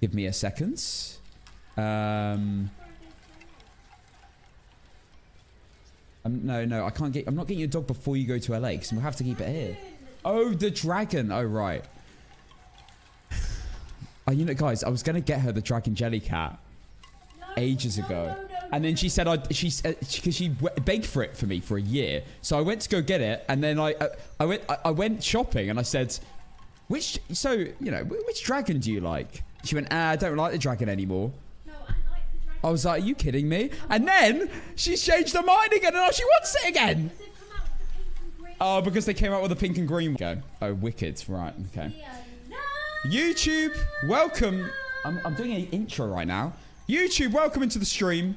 Give me a second. No, I can't get... I'm not getting your dog before you go to LA, because we'll have to keep it here. Oh, the dragon. Oh, right. Oh, you know, guys, I was going to get her the dragon jelly cat ages ago. And then she said, because she begged for it for me for a year. So I went to go get it. And then I went shopping and I said, which dragon do you like? She went, I don't like the dragon anymore. No, I like the dragon. I was like, are you kidding me? And then she's changed her mind again and now she wants it again. Because they've come out with the pink and green. Oh, because they came out with a pink and green. Oh, wicked. Right, okay. YouTube, welcome. I'm doing an intro right now. YouTube, welcome into the stream.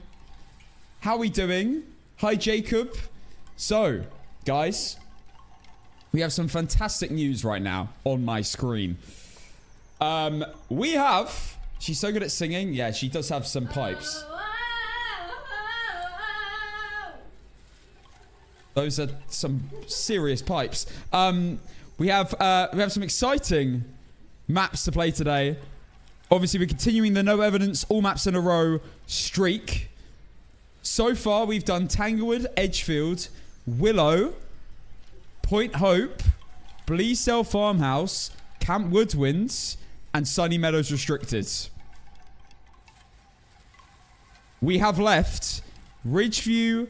How are we doing? Hi, Jacob. So, guys, we have some fantastic news right now on my screen. We have... She's so good at singing. Yeah, she does have some pipes. Those are some serious pipes. We have some exciting maps to play today. Obviously, we're continuing the no evidence, all maps in a row streak. So far, we've done Tanglewood, Edgefield, Willow, Point Hope, Bleasdale Farmhouse, Camp Woodwinds, and Sunny Meadows Restricted. We have left Ridgeview,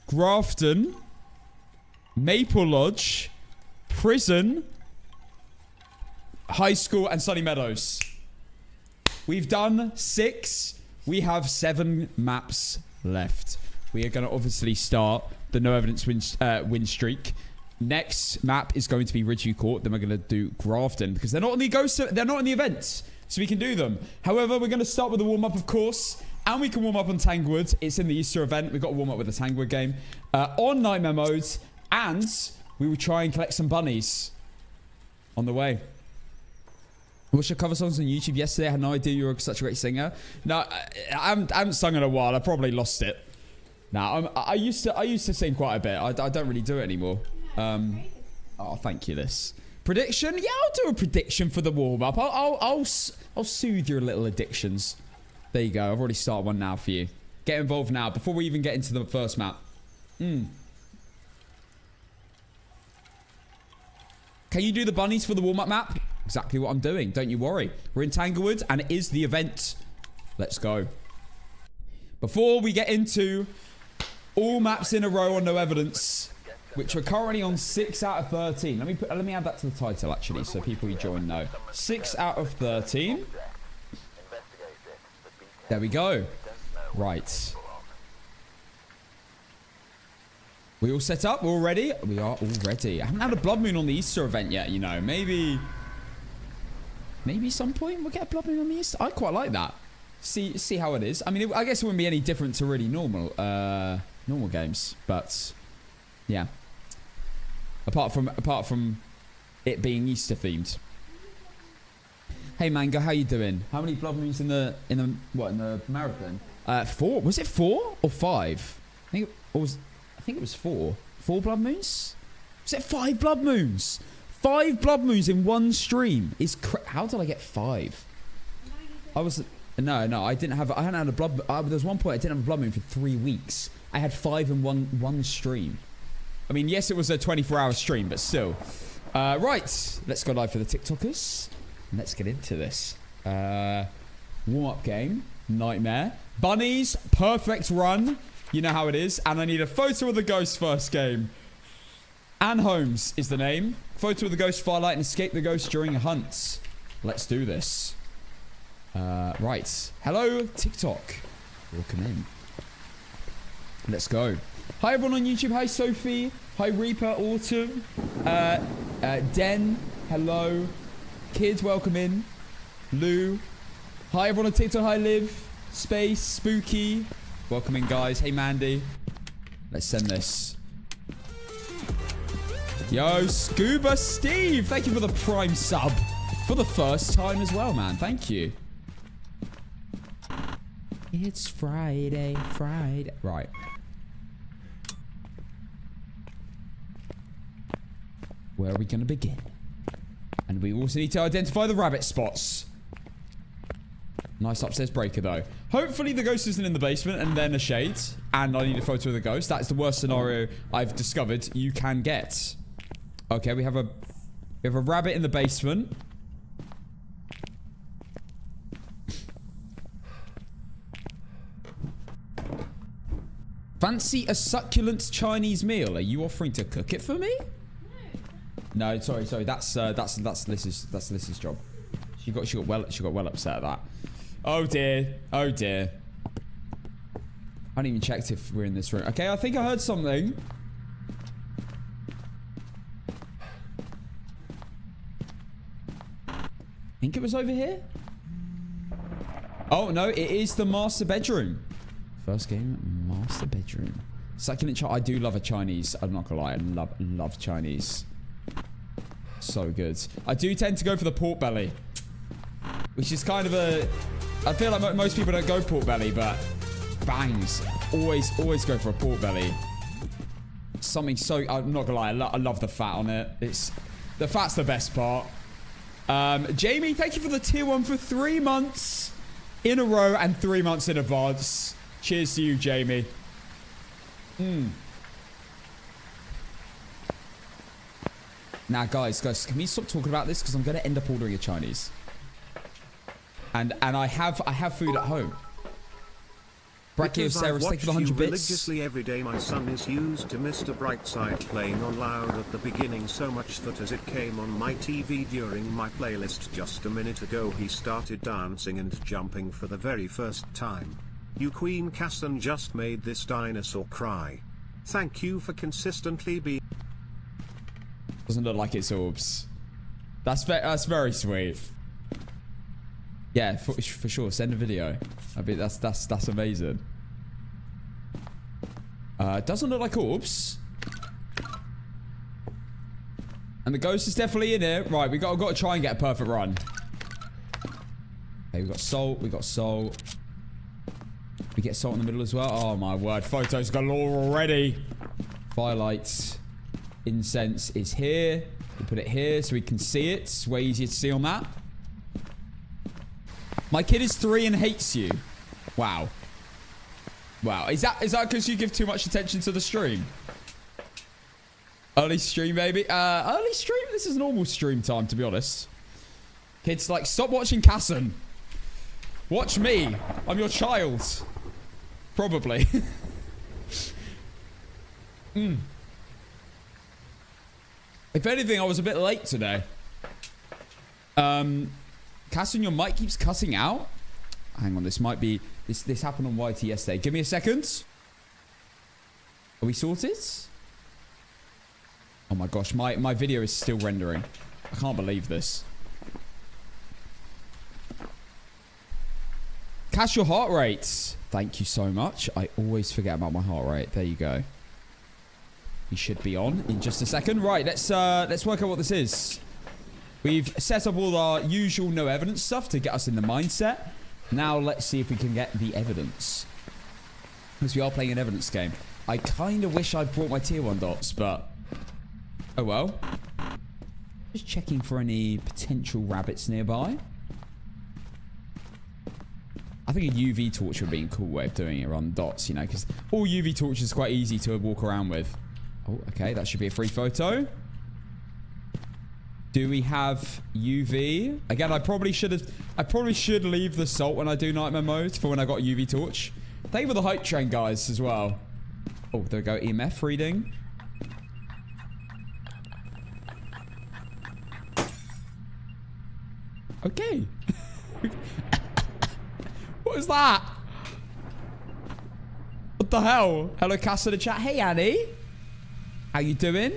Grafton, Maple Lodge, Prison, High School, and Sunny Meadows. We've done 6. We have 7 maps left. We are going to obviously start the no evidence win streak. Next map is going to be Ridgeview Court. Then we're going to do Grafton because they're not on the they're not in the events, so we can do them. However, we're going to start with a warm up, of course, and we can warm up on Tanglewood. It's in the Easter event. We've got to warm up with the Tanglewood game on Nightmare Mode, and we will try and collect some bunnies on the way. I watched your cover songs on YouTube yesterday. I had no idea you were such a great singer. No, I haven't sung in a while. I probably lost it. Now, I used to sing quite a bit. I don't really do it anymore. Oh, thank you, Liz. Prediction? Yeah, I'll do a prediction for the warm-up. I'll soothe your little addictions. There you go. I've already started one now for you. Get involved now before we even get into the first map. Can you do the bunnies for the warm-up map? Exactly what I'm doing. Don't you worry. We're in Tanglewood, and it is the event. Let's go. Before we get into all maps in a row on no evidence, which we're currently on 6 out of 13. Let me add that to the title, actually, so people who join know. 6 out of 13. There we go. Right. We all set up? We're all ready? We are all ready. I haven't had a blood moon on the Easter event yet, you know. Maybe some point we'll get a blood moon on the Easter. I quite like that. See how it is. I mean, I guess it wouldn't be any different to really normal games, but yeah. Apart from it being Easter themed. Hey Mango, how you doing? How many blood moons in the marathon? 4. Was it 4 or 5? I think it was 4. 4 blood moons? Was it 5 blood moons? 5 blood moons in one stream is how did I get 5? No, I didn't have. I hadn't had a blood. There was one point I didn't have a blood moon for 3 weeks. I had 5 in one stream. I mean, yes, it was a 24-hour stream, but still. Right, let's go live for the TikTokers. And let's get into this. Warm-up game, Nightmare. Bunnies, perfect run. You know how it is. And I need a photo of the ghost first game. Anne Holmes is the name. Photo of the ghost, firelight, and escape the ghost during a hunt. Let's do this. Right. Hello, TikTok. Welcome in. Let's go. Hi, everyone on YouTube. Hi, Sophie. Hi, Reaper, Autumn. Den. Hello. Kids, welcome in. Lou. Hi, everyone on TikTok. Hi, Liv. Space. Spooky. Welcome in, guys. Hey, Mandy. Let's send this. Yo, Scuba Steve. Thank you for the Prime sub. For the first time as well, man. Thank you. It's Friday. Right. Where are we going to begin? And we also need to identify the rabbit spots. Nice upstairs breaker, though. Hopefully the ghost isn't in the basement and then a shade. And I need a photo of the ghost. That's the worst scenario I've discovered you can get. Okay, we have a rabbit in the basement. Fancy a succulent Chinese meal. Are you offering to cook it for me? No, sorry. That's Liz's job. She got well upset at that. Oh dear. Oh dear. I haven't even checked if we're in this room. Okay, I think I heard something. I think it was over here. Oh no, it is the master bedroom. First game, master bedroom. Succulent I do love a Chinese. I'm not gonna lie, I love Chinese. So good. I do tend to go for the pork belly, which is kind of a... I feel like most people don't go pork belly, but bangs. Always go for a pork belly. Something so... I'm not gonna lie, I love the fat on it. The fat's the best part. Jamie, thank you for the tier 1 for 3 months in a row and 3 months in advance. Cheers to you, Jamie. Now, guys, can we stop talking about this? Because I'm going to end up ordering a Chinese. And I have food at home. Brachioceros, thank you for the 100 bits. Religiously every day my son is used to Mr. Brightside playing on loud at the beginning so much that as it came on my TV during my playlist just a minute ago he started dancing and jumping for the very first time. You Queen Casson just made this dinosaur cry. Thank you for consistently being... Doesn't look like it's orbs. That's very sweet. Yeah, for sure. Send a video. I mean, that's amazing. Doesn't look like orbs. And the ghost is definitely in here. Right, we got to try and get a perfect run. Okay, we got salt. We got salt. We get salt in the middle as well. Oh my word, photos galore already. Firelight. Incense is here. We put it here so we can see it. It's way easier to see on that. My kid is 3 and hates you. Wow. Wow. Is that because you give too much attention to the stream? Early stream, baby. Early stream? This is normal stream time, to be honest. Kids like, stop watching Casson. Watch me. I'm your child. Probably. If anything, I was a bit late today. Casson, your mic keeps cutting out. Hang on, this might be... This happened on YT yesterday. Give me a second. Are we sorted? Oh my gosh, my video is still rendering. I can't believe this. Cash your heart rate. Thank you so much. I always forget about my heart rate. There you go. He should be on in just a second. Right, let's work out what this is. We've set up all our usual no evidence stuff to get us in the mindset. Now let's see if we can get the evidence. Because we are playing an evidence game. I kind of wish I'd brought my tier 1 dots, but... oh well. Just checking for any potential rabbits nearby. I think a UV torch would be a cool way of doing it on dots, you know, because all UV torches are quite easy to walk around with. Oh, okay, that should be a free photo. Do we have UV? Again, I probably should leave the salt when I do nightmare mode for when I got a UV torch. Thank you for the hype train, guys, as well. Oh, there we go. EMF reading. Okay. What is that? What the hell? Hello, Cass in the chat. Hey, Annie. How you doing?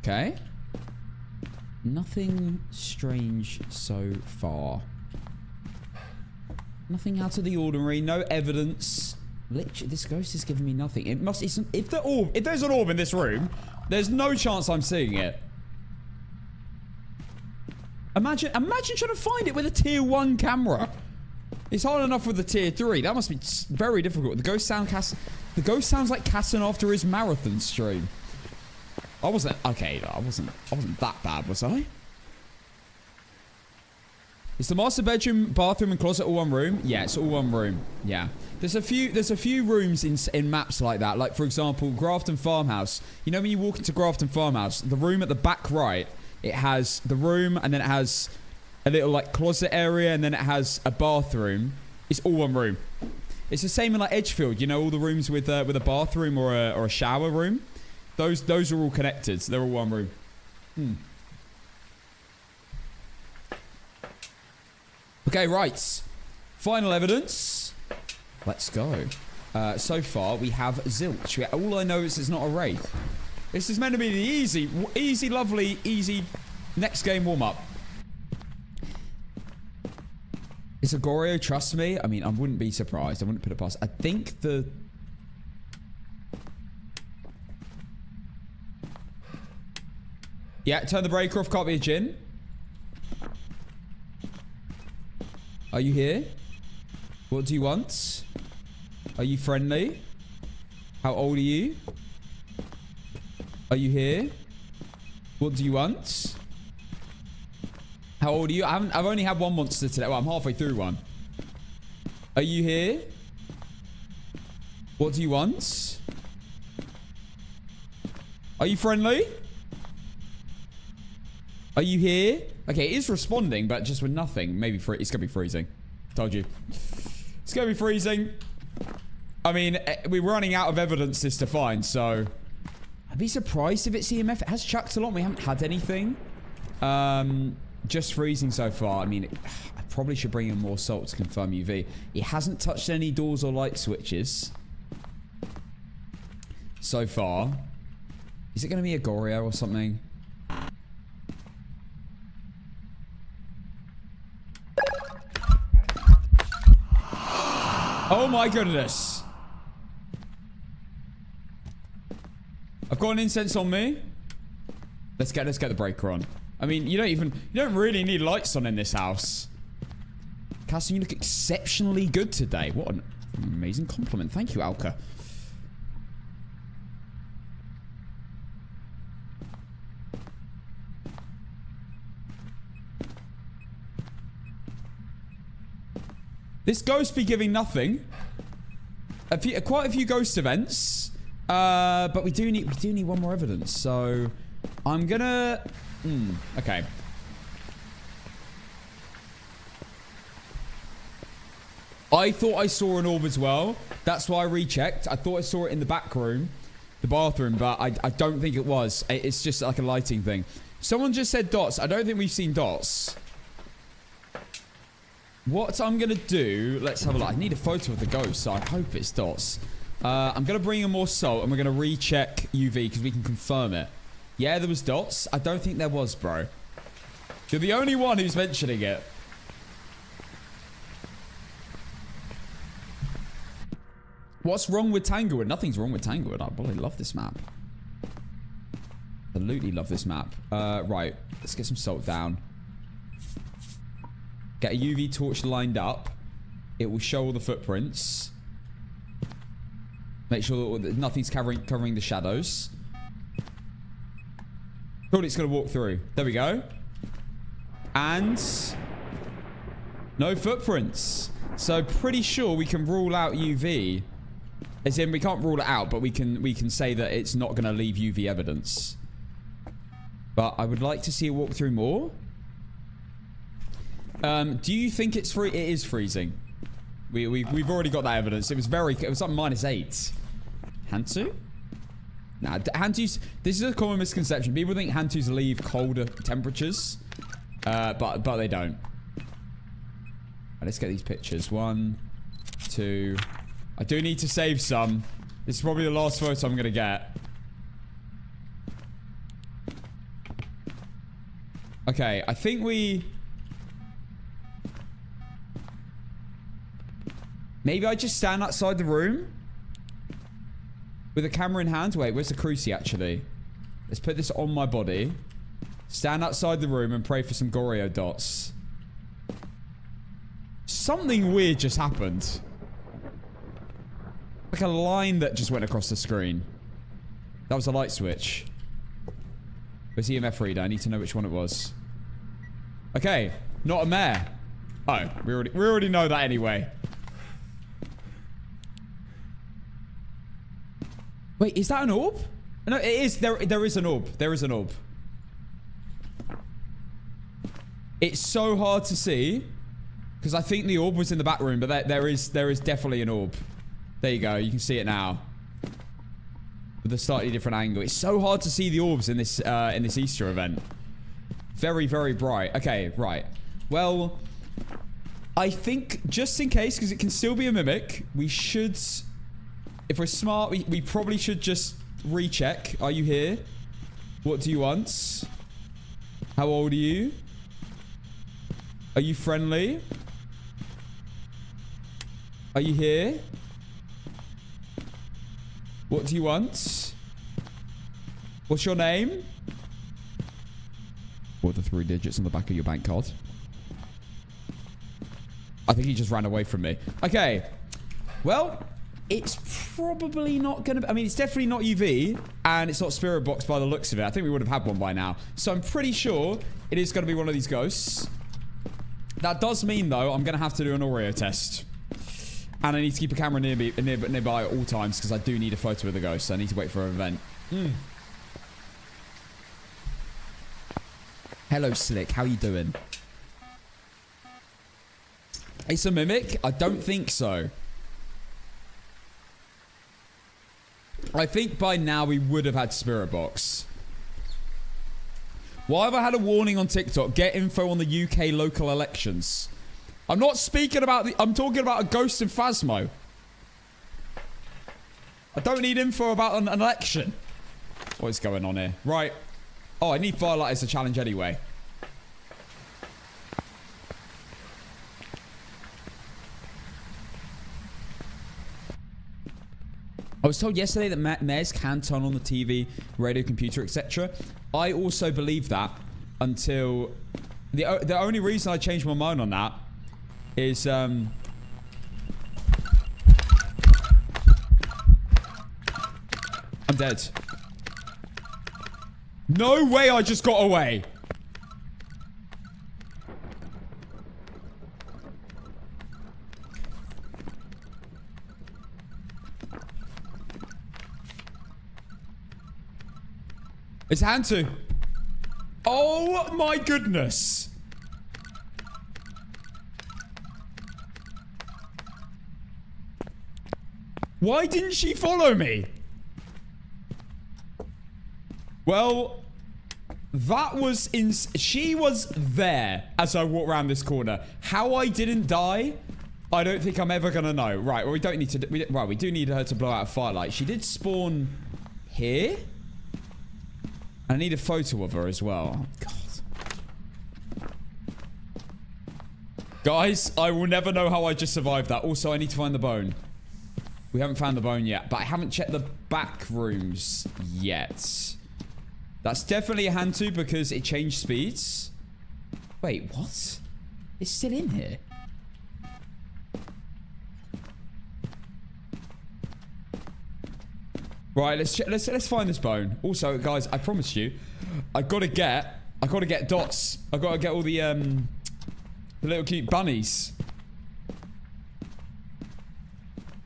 Okay. Nothing strange so far. Nothing out of the ordinary. No evidence. Literally, this ghost is giving me nothing. It must. If there's an orb in this room, there's no chance I'm seeing it. Imagine trying to find it with a tier 1 camera. It's hard enough with the tier 3. That must be very difficult. The ghost sounds like Casson after his marathon stream. I wasn't that bad, was I? Is the master bedroom, bathroom, and closet all one room? Yeah, it's all one room. Yeah. There's a few rooms in maps like that. Like, for example, Grafton Farmhouse. You know when you walk into Grafton Farmhouse, the room at the back right, it has the room, and then it has a little, like, closet area, and then it has a bathroom. It's all one room. It's the same in, like, Edgefield. You know, all the rooms with a bathroom or a shower room? Those are all connected. They're all one room. Okay, right. Final evidence. Let's go. So far, we have zilch. All I know is it's not a wraith. This is meant to be the easy, lovely, easy next game warm-up. It's a Goryo, trust me. I mean, I wouldn't be surprised. I wouldn't put it past. I think the... Yeah, turn the breaker off. Can't be a Jinn. Are you here? What do you want? Are you friendly? How old are you? Are you here? What do you want? How old are you? I've only had one monster today. Well, I'm halfway through one. Are you here? What do you want? Are you friendly? Are you here? Okay, it is responding, but just with nothing. Maybe it's gonna be freezing. Told you. It's gonna be freezing. I mean, we're running out of evidence to find, so... I'd be surprised if it's EMF. It has chucked a lot. We haven't had anything. Just freezing so far. I mean, I probably should bring in more salt to confirm UV. It hasn't touched any doors or light switches. So far. Is it gonna be a Goryo or something? Oh my goodness. I've got an incense on me. Let's get the breaker on. I mean, you don't really need lights on in this house. Cassie, you look exceptionally good today. What an amazing compliment. Thank you, Alka. This ghost be giving nothing. Quite a few ghost events. But we do need one more evidence. So I'm gonna okay. I thought I saw an orb as well. That's why I rechecked. I thought I saw it in the back room, the bathroom, but I don't think it was. It's just like a lighting thing. Someone just said dots. I don't think we've seen dots. What I'm going to do... Let's have a look. I need a photo of the ghost, so I hope it's dots. I'm going to bring in more salt, and we're going to recheck UV, because we can confirm it. Yeah, there was dots. I don't think there was, bro. You're the only one who's mentioning it. What's wrong with Tanglewood? Nothing's wrong with Tanglewood. I really love this map. Absolutely love this map. Right. Let's get some salt down. Get a UV torch lined up. It will show all the footprints. Make sure that nothing's covering the shadows. Thought it's going to walk through. There we go. And... no footprints. So pretty sure we can rule out UV. As in, we can't rule it out, but we can say that it's not going to leave UV evidence. But I would like to see it walk through more. Do you think it's free? It is freezing. We've already got that evidence. It was like -8. Hantu? Nah, Hantus. This is a common misconception. People think Hantus leave colder temperatures, but they don't. Right, let's get these pictures. 1, 2. I do need to save some. This is probably the last photo I'm gonna get. Okay, I think we... maybe I just stand outside the room with a camera in hand. Wait, where's the cruci actually? Let's put this on my body. Stand outside the room and pray for some Goryo dots. Something weird just happened. Like a line that just went across the screen. That was a light switch. Where's the EMF reader? I need to know which one it was. Okay, not a mare. Oh, we already know that anyway. Wait, is that an orb? No, it is. There is an orb. There is an orb. It's so hard to see because I think the orb was in the back room, but there is definitely an orb. There you go. You can see it now with a slightly different angle. It's so hard to see the orbs in this Easter event. Very, very bright. Okay, right. Well, I think just in case, because it can still be a mimic, we should. If we're smart, we probably should just recheck. Are you here? What do you want? How old are you? Are you friendly? Are you here? What do you want? What's your name? What are the 3 digits on the back of your bank card? I think he just ran away from me. Okay. Well, it's probably not going to... I mean, it's definitely not UV, and it's not Spirit Box by the looks of it. I think we would have had one by now. So I'm pretty sure it is going to be one of these ghosts. That does mean, though, I'm going to have to do an Oreo test. And I need to keep a camera nearby at all times, because I do need a photo of the ghost. So I need to wait for an event. Hello, Slick. How you doing? It's a mimic? I don't think so. I think by now we would have had Spirit Box. Why have I had a warning on TikTok? Get info on the UK local elections. I'm not speaking about the... I'm talking about a ghost in Phasmo. I don't need info about an election. What is going on here? Right. Oh, I need Firelight as a challenge anyway. I was told yesterday that mayors can turn on the TV, radio, computer, etc. I also believe that until... The only reason I changed my mind on that is... I'm dead. No way I just got away. It's Hantu. Oh my goodness. Why didn't she follow me? Well, that was she was there as I walked around this corner. How I didn't die, I don't think I'm ever gonna know. Right, well, we don't need to... Well, we do need her to blow out a firelight. She did spawn here. I need a photo of her as well. Oh, God. Guys, I will never know how I just survived that. Also, I need to find the bone. We haven't found the bone yet, but I haven't checked the back rooms yet. That's definitely a Hantu because it changed speeds. Wait, what? It's still in here. Right, let's find this bone. Also, guys, I promise you, I gotta get dots. I gotta get all the little cute bunnies.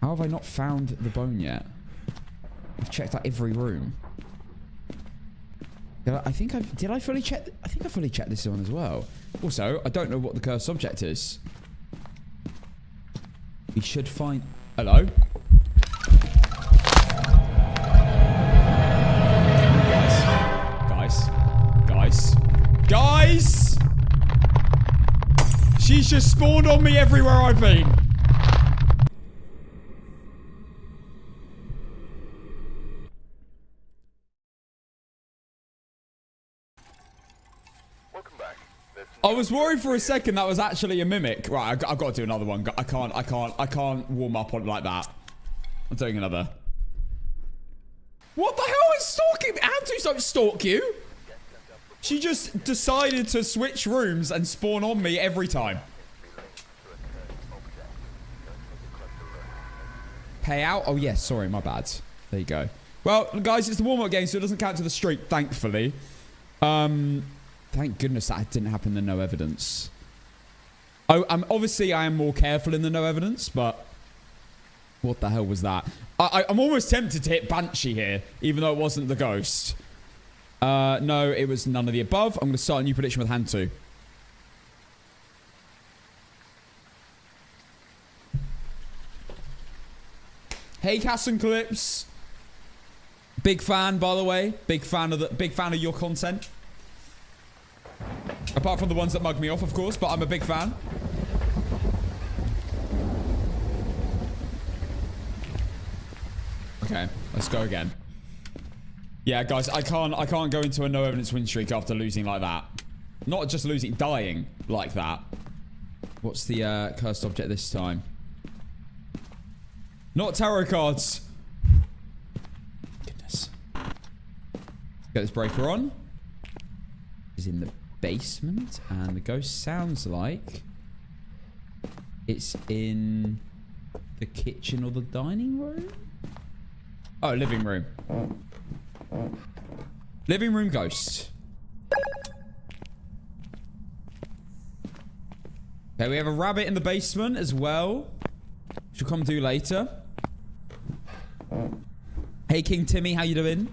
How have I not found the bone yet? I've checked out every room. Did I fully check? I think I fully checked this one as well. Also, I don't know what the cursed object is. We should find... Hello? Guys! She's just spawned on me everywhere I've been. Welcome back. I was worried for a second that was actually a mimic. Right, I've got to do another one. I can't warm up on it like that. I'm doing another. What the hell is stalking me? Hantus don't stalk you. She just decided to switch rooms and spawn on me every time. Pay out? Oh, yes. Sorry, my bad. There you go. Well, guys, it's the warm-up game, so it doesn't count to the streak, thankfully. Thank goodness that didn't happen to no evidence. Obviously I am more careful in the no evidence, but what the hell was that? I'm almost tempted to hit Banshee here, even though it wasn't the ghost. No, it was none of the above. I'm going to start a new prediction with hand 2. Hey, Cass and Clips. Big fan, by the way. Big fan of your content. Apart from the ones that mug me off, of course, but I'm a big fan. Okay, let's go again. Yeah, guys, I can't go into a no evidence win streak after losing like that. Not just losing, dying like that. What's the cursed object this time? Not tarot cards. Goodness. Get this breaker on. Is in the basement, and the ghost sounds like it's in the kitchen or the dining room. Oh, living room. Living room ghost. Okay, we have a rabbit in the basement as well, which we'll come do later. Hey, King Timmy, how you doing?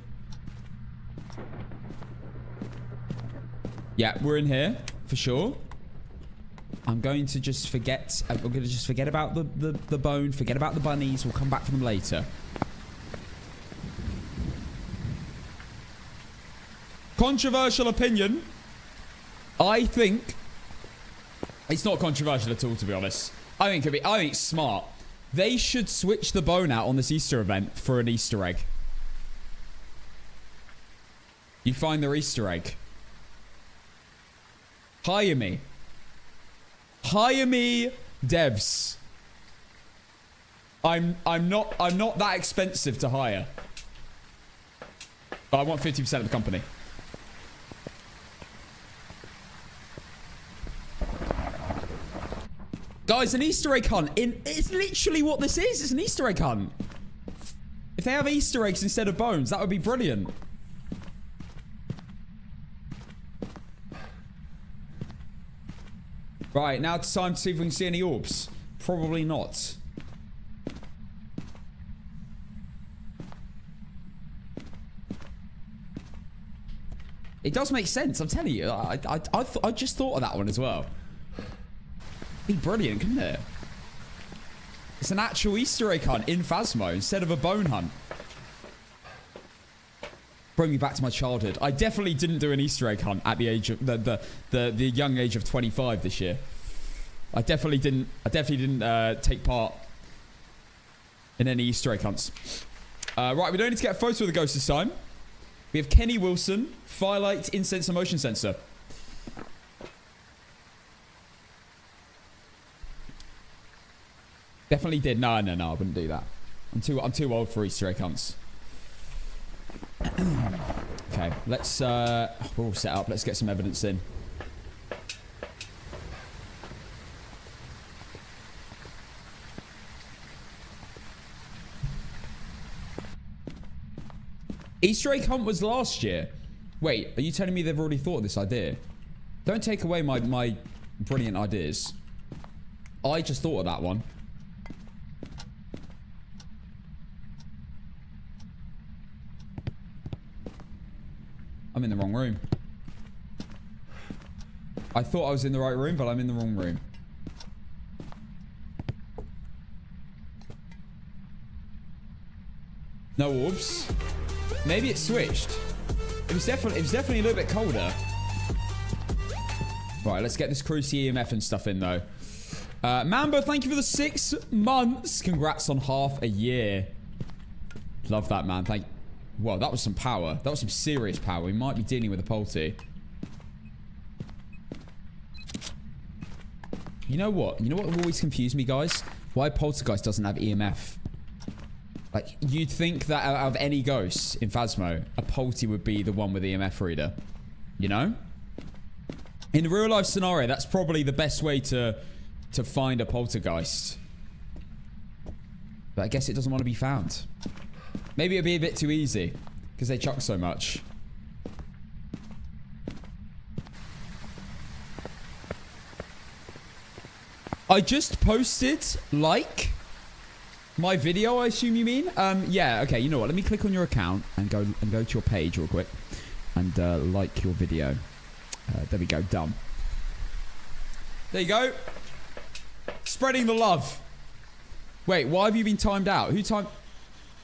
Yeah, we're in here for sure. I'm going to just forget. I'm going to just forget about the bone. Forget about the bunnies. We'll come back for them later. Controversial opinion. I think it's not controversial at all, to be honest. I think it's smart. They should switch the bone out on this Easter event for an Easter egg. You find their Easter egg. Hire me. Hire me, devs. I'm not that expensive to hire. But I want 50% of the company. Guys, an Easter egg hunt. It's literally what this is. It's an Easter egg hunt. If they have Easter eggs instead of bones, that would be brilliant. Right, now it's time to see if we can see any orbs. Probably not. It does make sense, I'm telling you. I just thought of that one as well. Be brilliant, couldn't it? It's an actual Easter egg hunt in Phasmo instead of a bone hunt. Bring me back to my childhood. I definitely didn't do an Easter egg hunt at the age of the young age of 25 this year. I definitely didn't take part in any Easter egg hunts. Right, we don't need to get a photo of the ghost this time. We have Kenny Wilson, Firelight, Incense, and Motion Sensor. Definitely did. No, I wouldn't do that. I'm too old for Easter egg hunts. Okay, let's we're all set up. Let's get some evidence in. Easter egg hunt was last year. Wait, are you telling me they've already thought of this idea? Don't take away my brilliant ideas. I just thought of that one. I'm in the wrong room. I thought I was in the right room, but I'm in the wrong room. No orbs. Maybe it switched. It was definitely a little bit colder. Right, let's get this Cruci EMF and stuff in though. Mambo, thank you for the 6 months. Congrats on half a year. Love that, man. Whoa, that was some power. That was some serious power. We might be dealing with a Polty. You know what? You know what will always confuse me, guys? Why Poltergeist doesn't have EMF. Like, you'd think that out of any ghosts in Phasmo, a Polty would be the one with EMF reader. You know? In a real life scenario, that's probably the best way to find a Poltergeist. But I guess it doesn't want to be found. Maybe it'd be a bit too easy because they chuck so much. I just posted like my video, I assume you mean? Yeah, okay, you know what? Let me click on your account and go to your page real quick and like your video. There we go, done. There you go. Spreading the love. Wait, why have you been timed out? Who timed?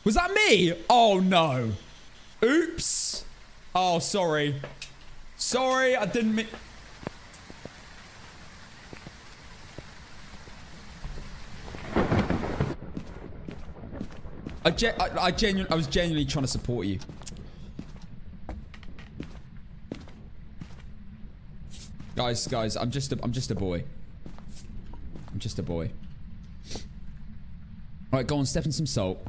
Was that me? Oh no. Oops. Oh, sorry. Sorry, I didn't mean. I was genuinely trying to support you. Guys, I'm just a boy. I'm just a boy. All right, go on, step in some salt.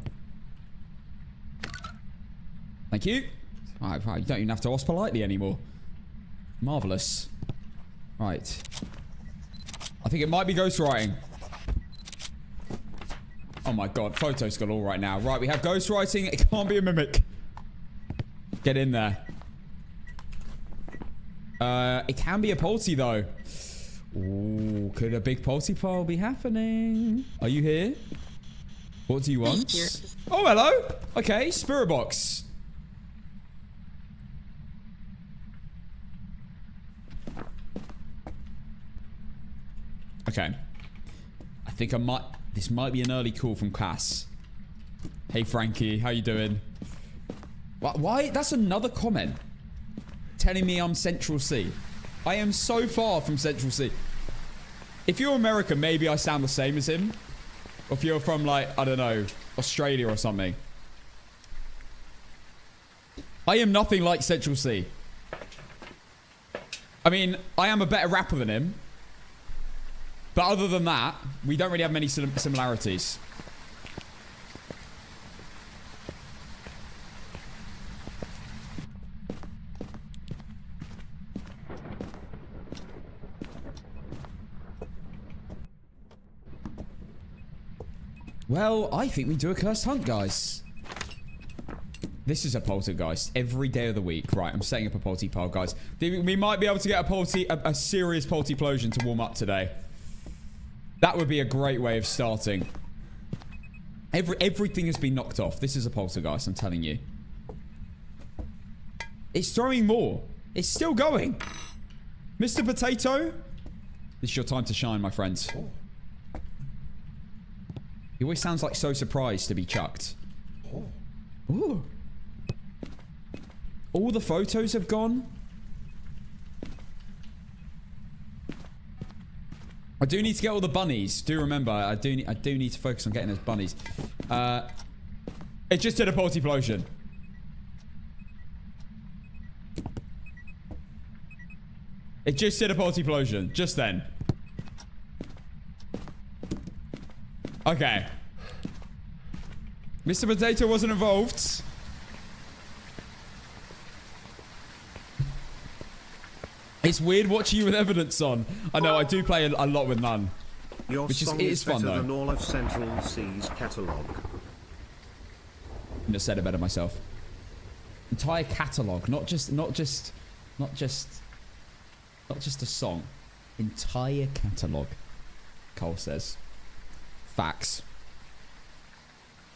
Thank you. All right, you don't even have to ask politely anymore. Marvelous. Right. I think it might be ghostwriting. Oh my god, photos got all right now. Right, we have ghostwriting. It can't be a mimic. Get in there. It can be a Polty though. Ooh, could a big Polty pile be happening? Are you here? What do you want? Oh, hello. Okay, spirit box. Okay. I think this might be an early call from Cass. Hey Frankie, how you doing? Why? That's another comment. Telling me I'm Central C. I am so far from Central C. If you're American, maybe I sound the same as him. Or if you're from, like, I don't know, Australia or something. I am nothing like Central C. I mean, I am a better rapper than him. But other than that, we don't really have many similarities. Well, I think we do a cursed hunt, guys. This is a poltergeist every day of the week. Right, I'm setting up a polty pile, guys. We might be able to get a serious poltyplosion to warm up today. That would be a great way of starting. Everything has been knocked off. This is a poltergeist, I'm telling you. It's throwing more. It's still going. Mr. Potato, this is your time to shine, my friends. He always sounds like so surprised to be chucked. Ooh. All the photos have gone. I do need to get all the bunnies. Do remember, I do need to focus on getting those bunnies. It just did a poltyplosion. It just did a poltyplosion. Just then. Okay. Mr. Potato wasn't involved. It's weird watching you with evidence on. I know, I do play a lot with none. Your song is fun, better than all of Central C's catalogue. I just said it better myself. Entire catalogue, not just a song. Entire catalogue. Cole says. Facts.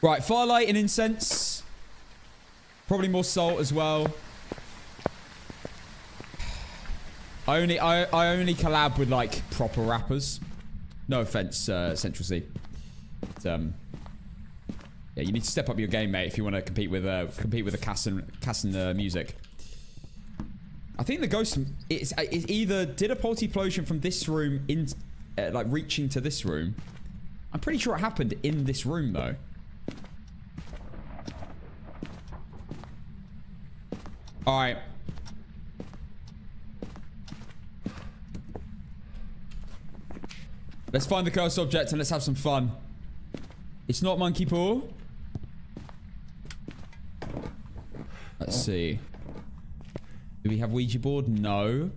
Right, firelight and incense. Probably more salt as well. I only collab with like proper rappers. No offense, Central C. But, yeah, you need to step up your game, mate, if you want to compete with the Cass and music. I think the ghost it's either did a poltyplosion from this room in like reaching to this room. I'm pretty sure it happened in this room though. All right. Let's find the cursed object and let's have some fun. It's not monkey paw. Let's see. Do we have Ouija board? No.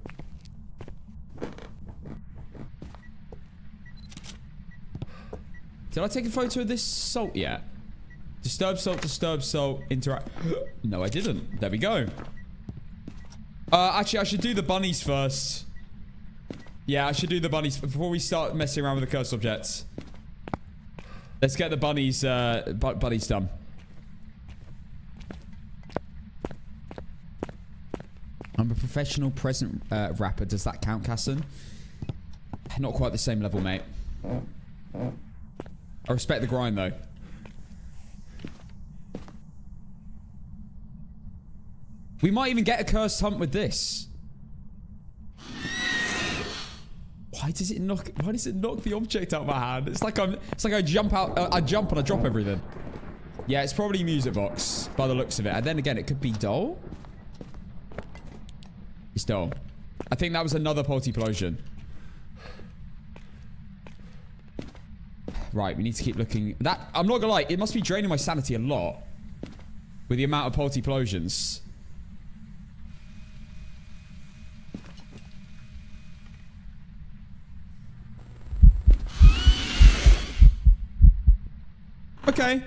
Did I take a photo of this salt yet? Disturb salt, interact. No, I didn't. There we go. Actually, I should do the bunnies first. Yeah, I should do the bunnies before we start messing around with the cursed objects. Let's get the bunnies, bunnies done. I'm a professional present rapper. Does that count, Casson? Not quite the same level, mate. I respect the grind, though. We might even get a cursed hunt with this. Why does it knock the object out of my hand? It's like I jump out, I jump and I drop everything. Yeah, it's probably music box by the looks of it. And then again, it could be doll. It's doll. I think that was another Poltiplosion. Right, we need to keep looking. That, I'm not gonna lie, it must be draining my sanity a lot with the amount of Poltiplosions. Okay.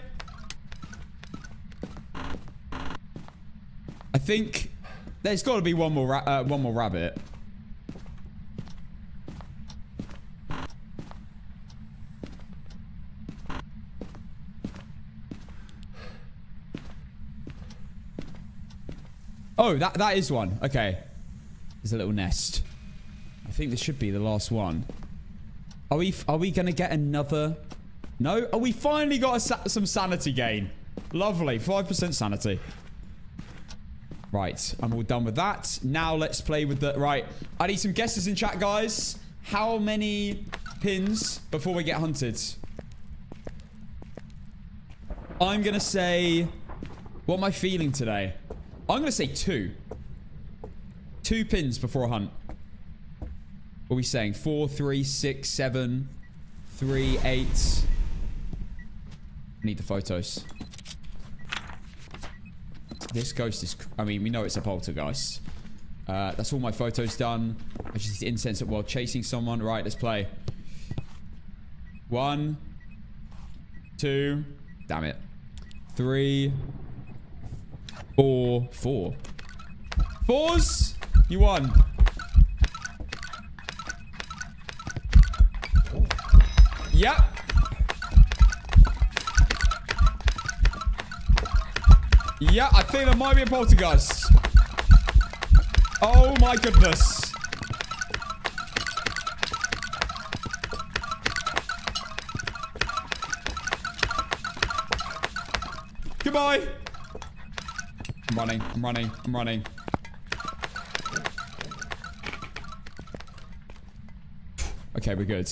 I think there's got to be one more rabbit. Oh, that is one. Okay. There's a little nest. I think this should be the last one. Are we gonna get another? No? Oh, we finally got some sanity gain. Lovely. 5% sanity. Right. I'm all done with that. Now let's play with the... Right. I need some guesses in chat, guys. How many pins before we get hunted? I'm going to say... What am I feeling today? I'm going to say 2. 2 pins before a hunt. What are we saying? 4, 3, 6, 7, 3, 8... Need the photos. This ghost is... I mean, we know it's a poltergeist. That's all my photos done. I just need to incense it while chasing someone. Right, let's play. 1, 2... Damn it. 3... 4... 4. 4s! You won. Yep. Yeah, I think there might be a poltergeist. Oh my goodness. Goodbye. I'm running. I'm running. I'm running. Okay, we're good.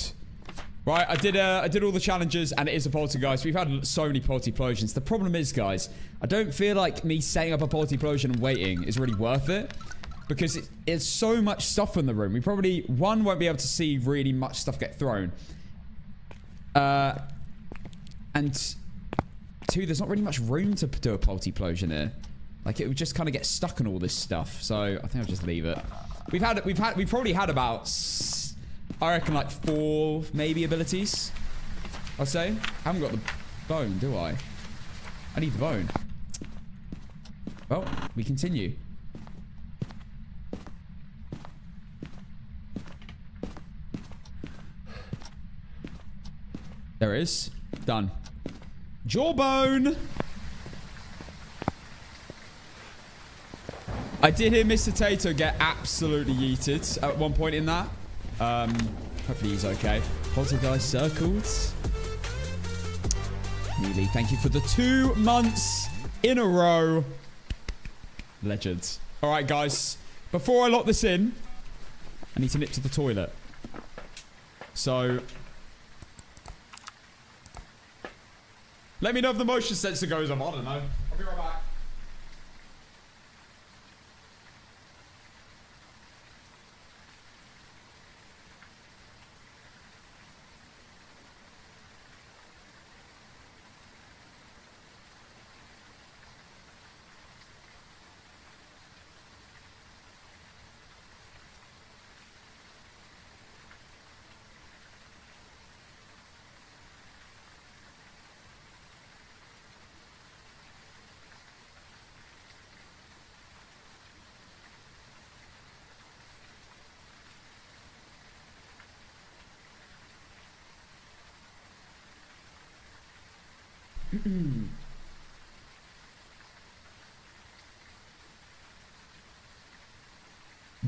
Right, I did all the challenges, and it is a poltergeist. We've had so many Poltiplosions. The problem is, guys, I don't feel like me setting up a Poltiplosion and waiting is really worth it. Because it's so much stuff in the room. We probably, 1, won't be able to see really much stuff get thrown. And 2, there's not really much room to do a Poltiplosion here. Like, it would just kind of get stuck in all this stuff. So, I think I'll just leave it. We've probably had about... I reckon like 4 maybe abilities. I'd say. I haven't got the bone, do I? I need the bone. Well, we continue. There it is. Done. Jawbone! I did hear Mr. Tato get absolutely yeeted at one point in that. Hopefully he's okay. Poltergeist circles. Neely, thank you for the 2 months in a row. Legends. Alright, guys. Before I lock this in, I need to nip to the toilet. So... let me know if the motion sensor goes off. I don't know. I'll be right back.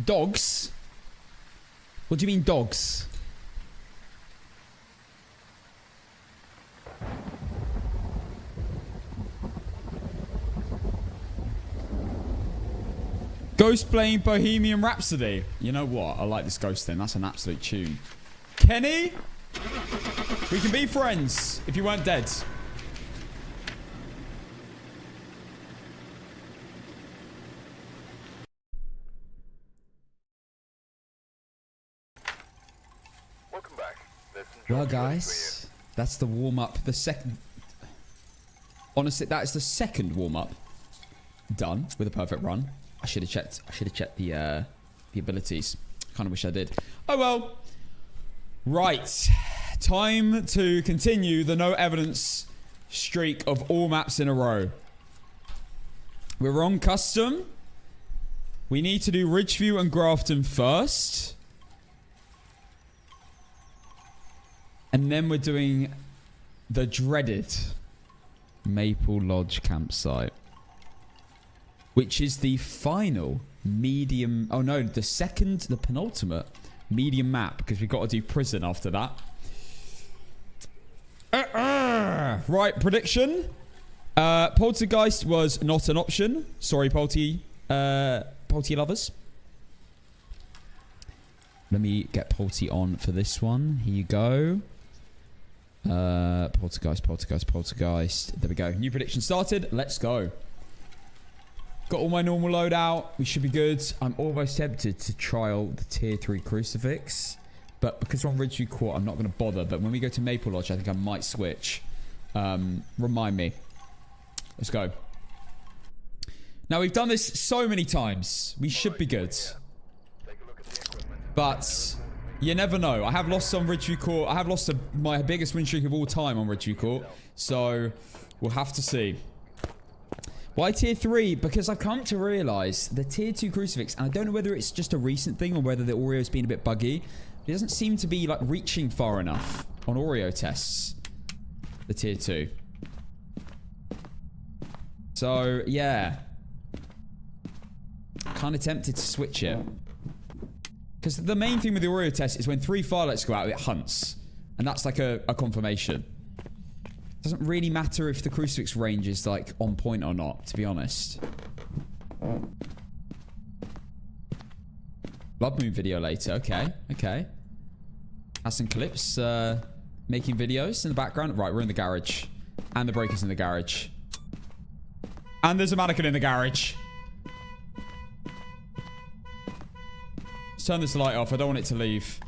Dogs? What do you mean dogs? Ghost playing Bohemian Rhapsody. You know what? I like this Ghost thing. That's an absolute tune. Kenny? We can be friends if you weren't dead. Welcome back. Well, guys, that's the warm-up. The second... Honestly, that is the second warm-up done with a perfect run. I should have checked the abilities. Kind of wish I did. Oh well. Right. Time to continue the no evidence streak of all maps in a row. We're on custom. We need to do Ridgeview and Grafton first. And then we're doing the dreaded Maple Lodge campsite, which is the final medium... Oh no, the penultimate medium map, because we've got to do prison after that. Right, prediction. Poltergeist was not an option. Sorry, Polty lovers. Let me get Polty on for this one. Here you go. Poltergeist. There we go. New prediction started. Let's go. Got all my normal loadout. We should be good. I'm almost tempted to trial the tier 3 crucifix. But because we're on Ridgeview Court, I'm not going to bother. But when we go to Maple Lodge, I think I might switch. Remind me. Let's go. Now, we've done this so many times. We should be good. But you never know. I have lost on Ridgeview Court. I have lost my biggest win streak of all time on Ridgeview Court. So, we'll have to see. Why tier 3? Because I've come to realise the tier 2 crucifix, and I don't know whether it's just a recent thing or whether the Oreo's been a bit buggy. It doesn't seem to be like reaching far enough on Oreo tests. The tier 2. So, yeah. Kind of tempted to switch it. Because the main thing with the Oreo test is when 3 firelights go out, it hunts. And that's like a confirmation. Doesn't really matter if the crucifix range is like on point or not, to be honest. Blood Moon video later. Okay. Has some clips making videos in the background. Right, we're in the garage. And the breaker's in the garage. And there's a mannequin in the garage. Let's turn this light off. I don't want it to leave.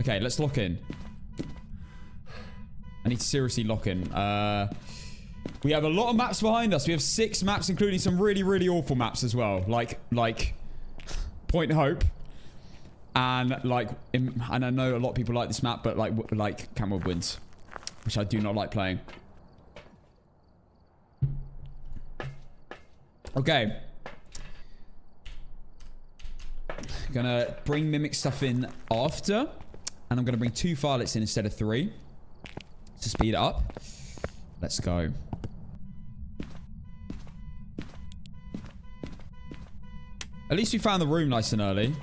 Okay, let's lock in. I need to seriously lock in. We have a lot of maps behind us. We have 6 maps, including some really, really awful maps as well. Like Point Hope. And and I know a lot of people like this map, but like Camwood Winds, which I do not like playing. Okay. Gonna bring Mimic stuff in after. And I'm gonna bring 2 Firelets in instead of 3. To speed it up. Let's go. At least we found the room nice and early.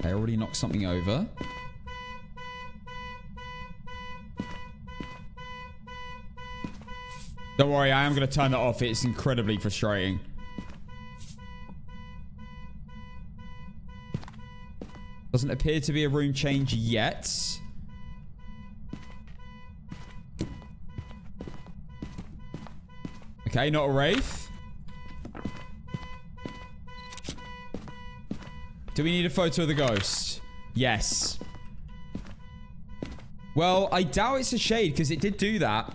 I already knocked something over. Don't worry, I am going to turn that off. It's incredibly frustrating. Doesn't appear to be a room change yet. Okay, not a Wraith. Do we need a photo of the ghost? Yes. Well, I doubt it's a shade because it did do that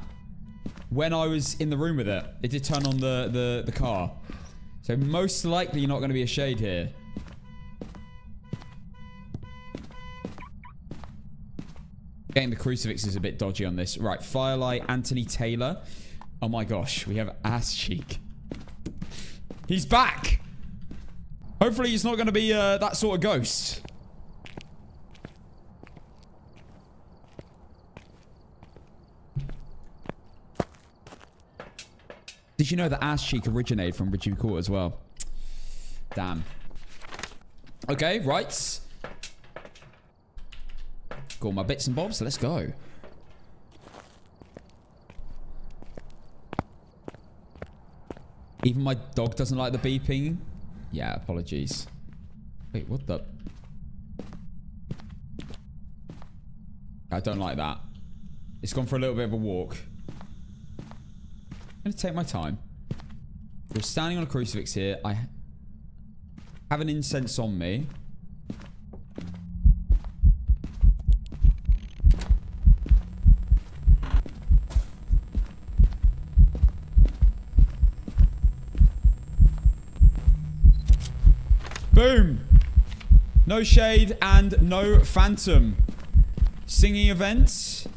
when I was in the room with it. It did turn on the car. So most likely you're not going to be a shade here. Getting the crucifix is a bit dodgy on this. Right, Firelight, Anthony Taylor. Oh my gosh, we have Ass Cheek. He's back! Hopefully he's not going to be that sort of ghost. Did you know that ass cheek originated from Richie Court as well? Damn. Okay, right. Got all my bits and bobs. Let's go. Even my dog doesn't like the beeping. Yeah, apologies. Wait, what the? I don't like that. It's gone for a little bit of a walk. I'm going to take my time. We're standing on a crucifix here. I have an incense on me. Boom. No shade and no phantom. Singing events.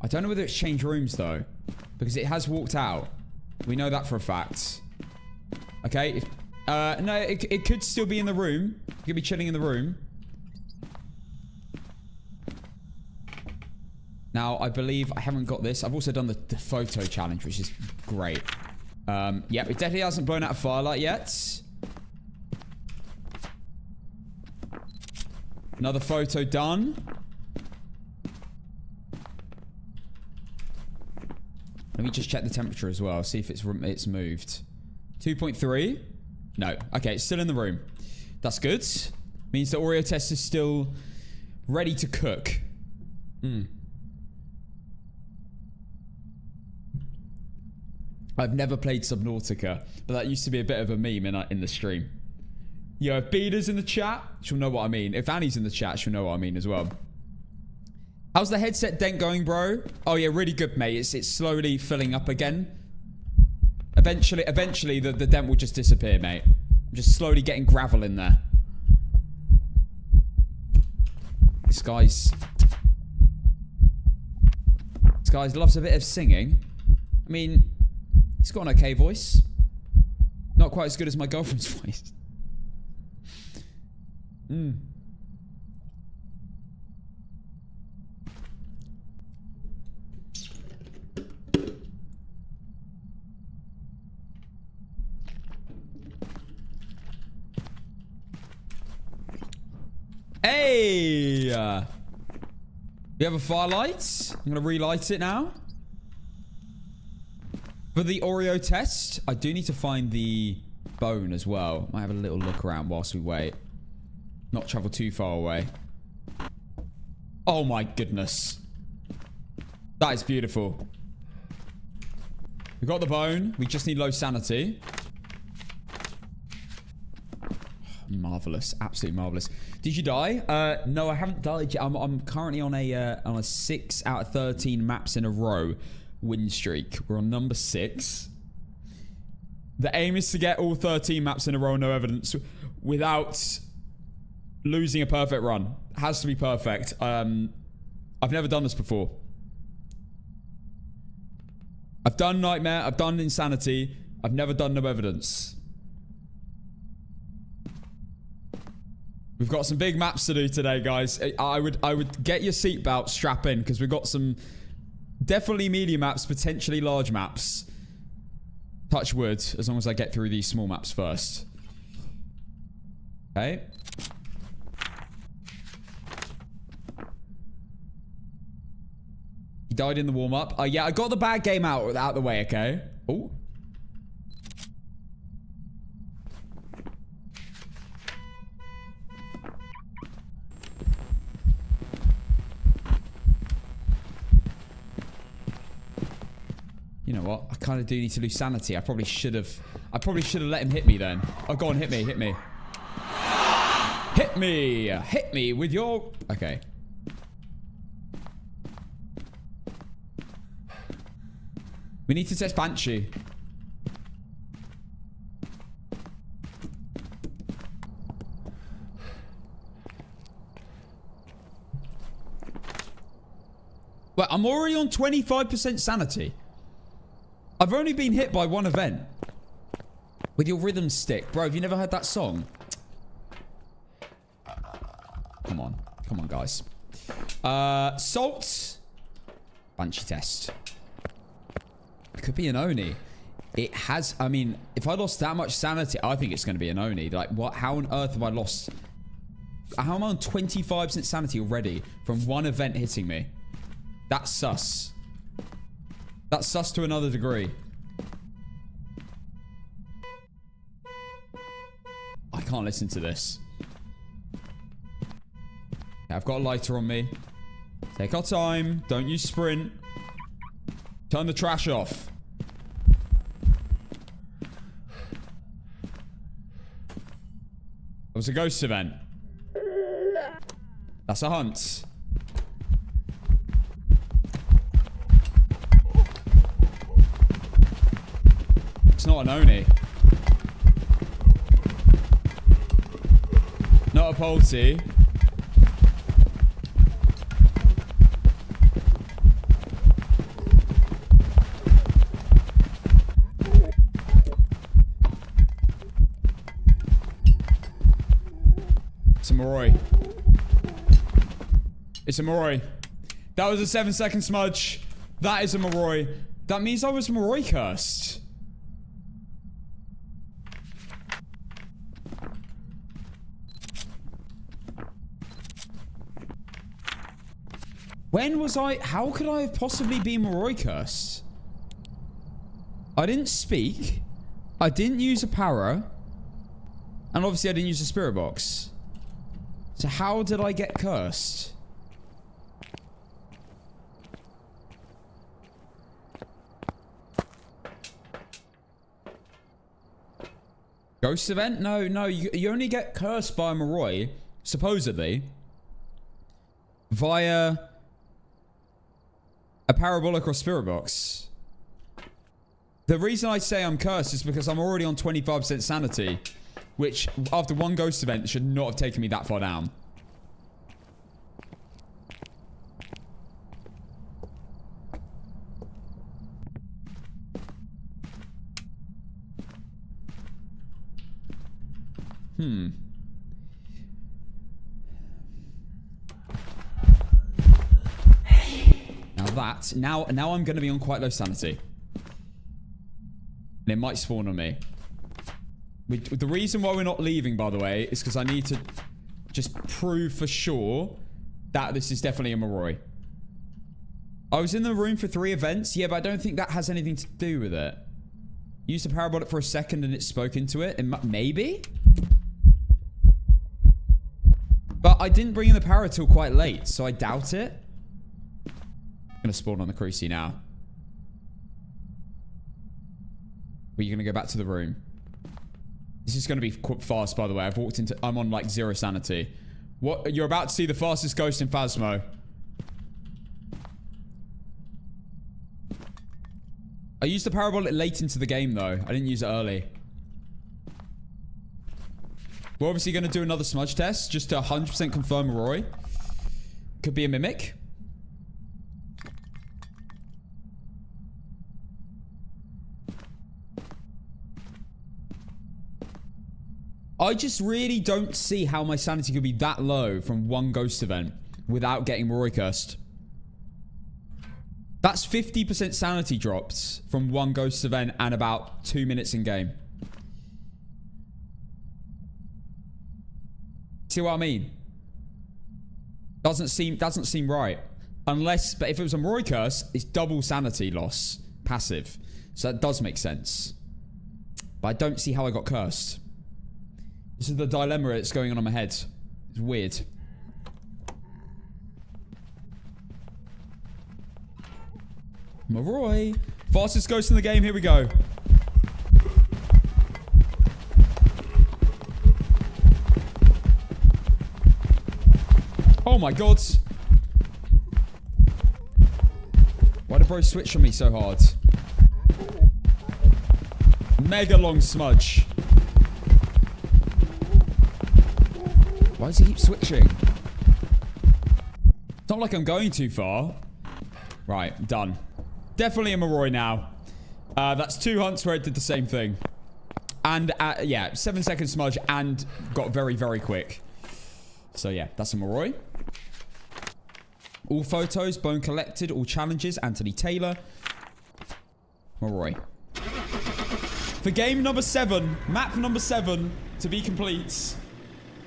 I don't know whether it's changed rooms though, because it has walked out. We know that for a fact. Okay. No, it could still be in the room. It could be chilling in the room. Now, I believe I haven't got this. I've also done the photo challenge, which is great. Yeah, it definitely hasn't blown out a firelight yet. Another photo done. Let me just check the temperature as well. See if it's moved. 2.3. No. Okay, it's still in the room. That's good. Means the Oreo test is still ready to cook. I've never played Subnautica, but that used to be a bit of a meme in the stream. Yo, if Beda's in the chat, she'll know what I mean. If Annie's in the chat, she'll know what I mean as well. How's the headset dent going, bro? Oh yeah, really good, mate. It's slowly filling up again. Eventually the dent will just disappear, mate. I'm just slowly getting gravel in there. This guy's loves a bit of singing. I mean, he's got an okay voice. Not quite as good as my girlfriend's voice. Hey! We have a firelight. I'm going to relight it now. For the Oreo test, I do need to find the bone as well. Might have a little look around whilst we wait. Not travel too far away. Oh my goodness. That is beautiful. We got the bone. We just need low sanity. Marvelous. Absolutely marvelous. Did you die? No, I haven't died yet. I'm currently on a 6 out of 13 maps in a row win streak. We're on number 6. The aim is to get all 13 maps in a row, no evidence, without losing a perfect run. Has to be perfect. I've never done this before. I've done Nightmare. I've done Insanity. I've never done no evidence. We've got some big maps to do today, guys. I would get your seatbelt, strap in, because we've got some definitely medium maps, potentially large maps. Touch wood, as long as I get through these small maps first. Okay. He died in the warm-up. Yeah, I got the bad game out the way, okay? Oh. You know what? I kind of do need to lose sanity. I probably should have let him hit me then. Oh, go on, hit me. Hit me. Hit me. Hit me with your... Okay. We need to test Banshee. Well, I'm already on 25% sanity. I've only been hit by one event. With your rhythm stick. Bro, have you never heard that song? Come on. Come on, guys. Salt. Banshee test. It could be an Oni. It has, I mean, if I lost that much sanity, I think it's going to be an Oni. Like, what? How on earth have I lost? How am I on 25% sanity already from one event hitting me? That's sus. That's sus to another degree. I can't listen to this. Okay, I've got a lighter on me. Take our time. Don't use sprint. Turn the trash off. It was a ghost event. That's a hunt. It's not an Oni. Not a Polty. It's a Moroi. It's a Moroi. That was a 7-second smudge. That is a Moroi. That means I was Moroi cursed. When was I... How could I have possibly been Moroi cursed? I didn't speak. I didn't use a para. And obviously I didn't use a spirit box. So how did I get cursed? Ghost event? No, you only get cursed by a Moroi, supposedly, via a parabolic or spirit box. The reason I say I'm cursed is because I'm already on 25% sanity, which after one ghost event should not have taken me that far down. Now I'm going to be on quite low sanity. And it might spawn on me. The reason why we're not leaving, by the way, is because I need to just prove for sure that this is definitely a Moroi. I was in the room for 3 events. Yeah, but I don't think that has anything to do with it. Used a parabolic for a second and it spoke into it. Maybe? But I didn't bring in the para till quite late, so I doubt it. I'm going to spawn on the Cruci now. Are you going to go back to the room? This is going to be quite fast, by the way. I've walked into... I'm on, like, 0 sanity. What? You're about to see the fastest ghost in Phasmo. I used the parabolic late into the game, though. I didn't use it early. We're obviously going to do another smudge test, just to 100% confirm Moroi. Could be a mimic. I just really don't see how my sanity could be that low from one ghost event without getting Moroi cursed. That's 50% sanity dropped from one ghost event and about 2 minutes in game. See what I mean? Doesn't seem right. Unless, but if it was a Moroi curse, it's double sanity loss. Passive. So that does make sense. But I don't see how I got cursed. This is the dilemma that's going on in my head. It's weird. Moroi. Fastest ghost in the game. Here we go. Oh my god. Why did bro switch on me so hard? Mega long smudge. Why does he keep switching? It's not like I'm going too far. Right, done. Definitely a Moroi now. That's 2 hunts where it did the same thing. And, yeah, 7-second smudge and got very, very quick. So, yeah, that's a Moroi. All photos, bone collected. All challenges, Anthony Taylor. Moroi. For game number 7, map number 7 to be complete.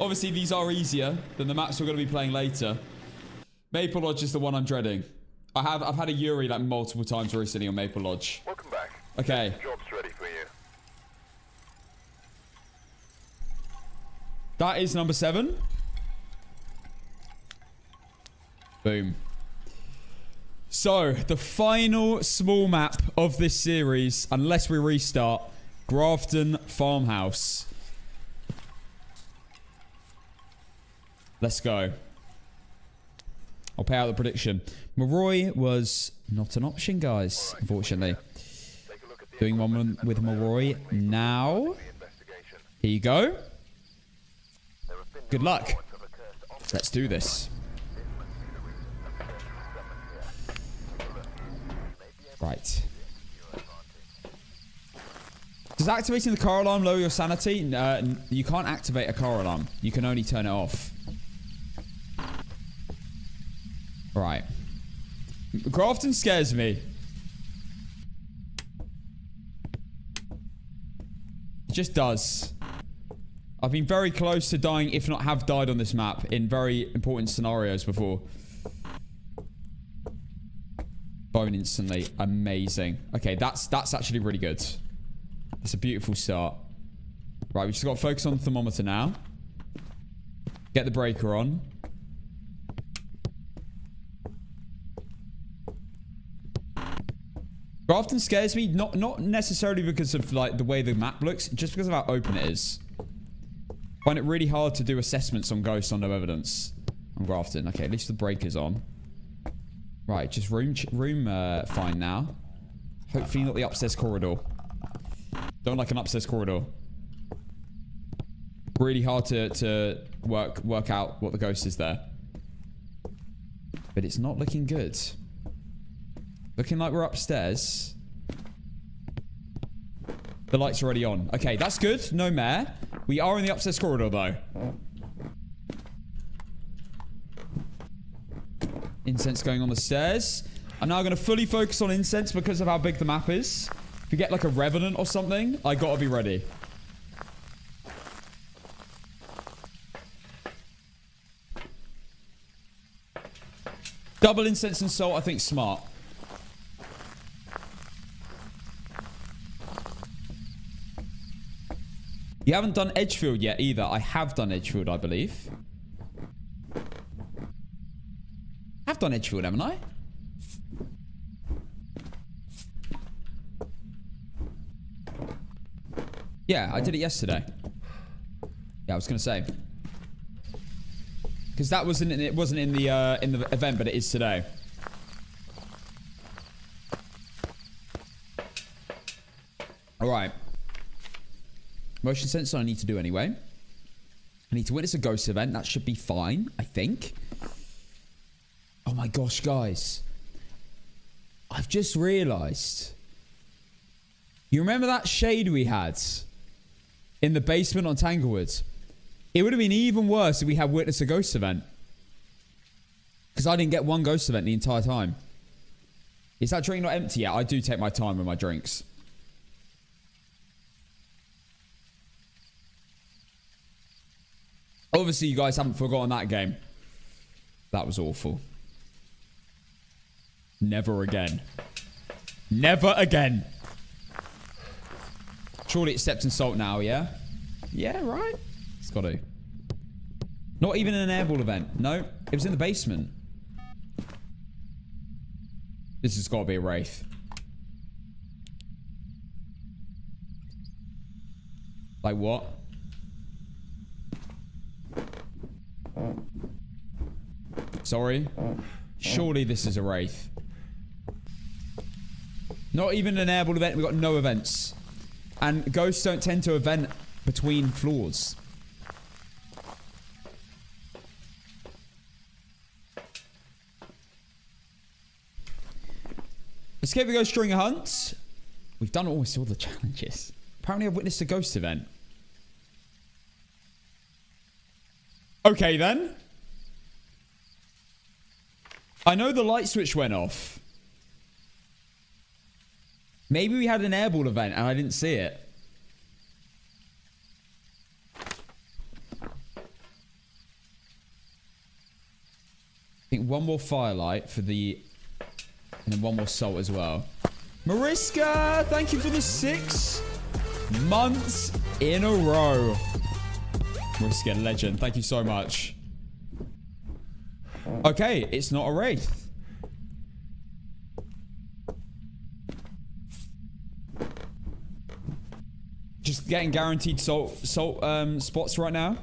Obviously, these are easier than the maps we're going to be playing later. Maple Lodge is the one I'm dreading. I've had a Yuri like multiple times recently on Maple Lodge. Welcome back. Okay. Job's ready for you. That is number 7. Boom. So, the final small map of this series, unless we restart, Grafton Farmhouse. Let's go. I'll pay out the prediction. Moroi was not an option, guys, unfortunately. Doing one with Moroi now. Here you go. Good luck. Let's do this. Right. Does activating the car alarm lower your sanity? You can't activate a car alarm. You can only turn it off. Right. Grafton scares me. It just does. I've been very close to dying, if not have died on this map in very important scenarios before. Bone instantly. Amazing. Okay, that's actually really good. It's a beautiful start. Right, we just got to focus on the thermometer now. Get the breaker on. Grafton scares me, not necessarily because of like the way the map looks, just because of how open it is. I find it really hard to do assessments on ghosts on no evidence. On Grafton. Okay, at least the breaker's on. Right, just room fine now. Hopefully not the upstairs corridor. Don't like an upstairs corridor. Really hard to work out what the ghost is there. But it's not looking good. Looking like we're upstairs. The light's already on. Okay, that's good. No mare. We are in the upstairs corridor, though. Incense going on the stairs. I'm now going to fully focus on incense because of how big the map is. If you get like a revenant or something, I gotta be ready. Double incense and salt, I think smart. You haven't done Edgefield yet either. I have done Edgefield, I believe. I've done Edgefield, haven't I? Yeah, I did it yesterday. Yeah, I was gonna say. Because that wasn't it wasn't in the event, but it is today. Alright. Motion sensor I need to do anyway. I need to witness a ghost event. That should be fine, I think. Oh my gosh, guys. I've just realized. You remember that shade we had in the basement on Tanglewood? It would have been even worse if we had witnessed a ghost event. Because I didn't get one ghost event the entire time. Is that drink not empty yet? I do take my time with my drinks. Obviously, you guys haven't forgotten that game. That was awful. Never again. Never again. Surely it's stepped in salt now, yeah? Yeah, right? It's got to. Not even an airball event. No, it was in the basement. This has got to be a wraith. Like what? Sorry? Surely this is a wraith. Not even an airball event. We've got no events. And ghosts don't tend to event between floors. Escape the ghost during a hunt. We've done almost all the challenges. Apparently I've witnessed a ghost event. Okay then. I know the light switch went off. Maybe we had an airball event and I didn't see it. I think one more firelight for the... And then one more salt as well. Mariska, thank you for the 6 months in a row. Mariska, legend. Thank you so much. Okay, it's not a wraith. Just getting guaranteed salt spots right now.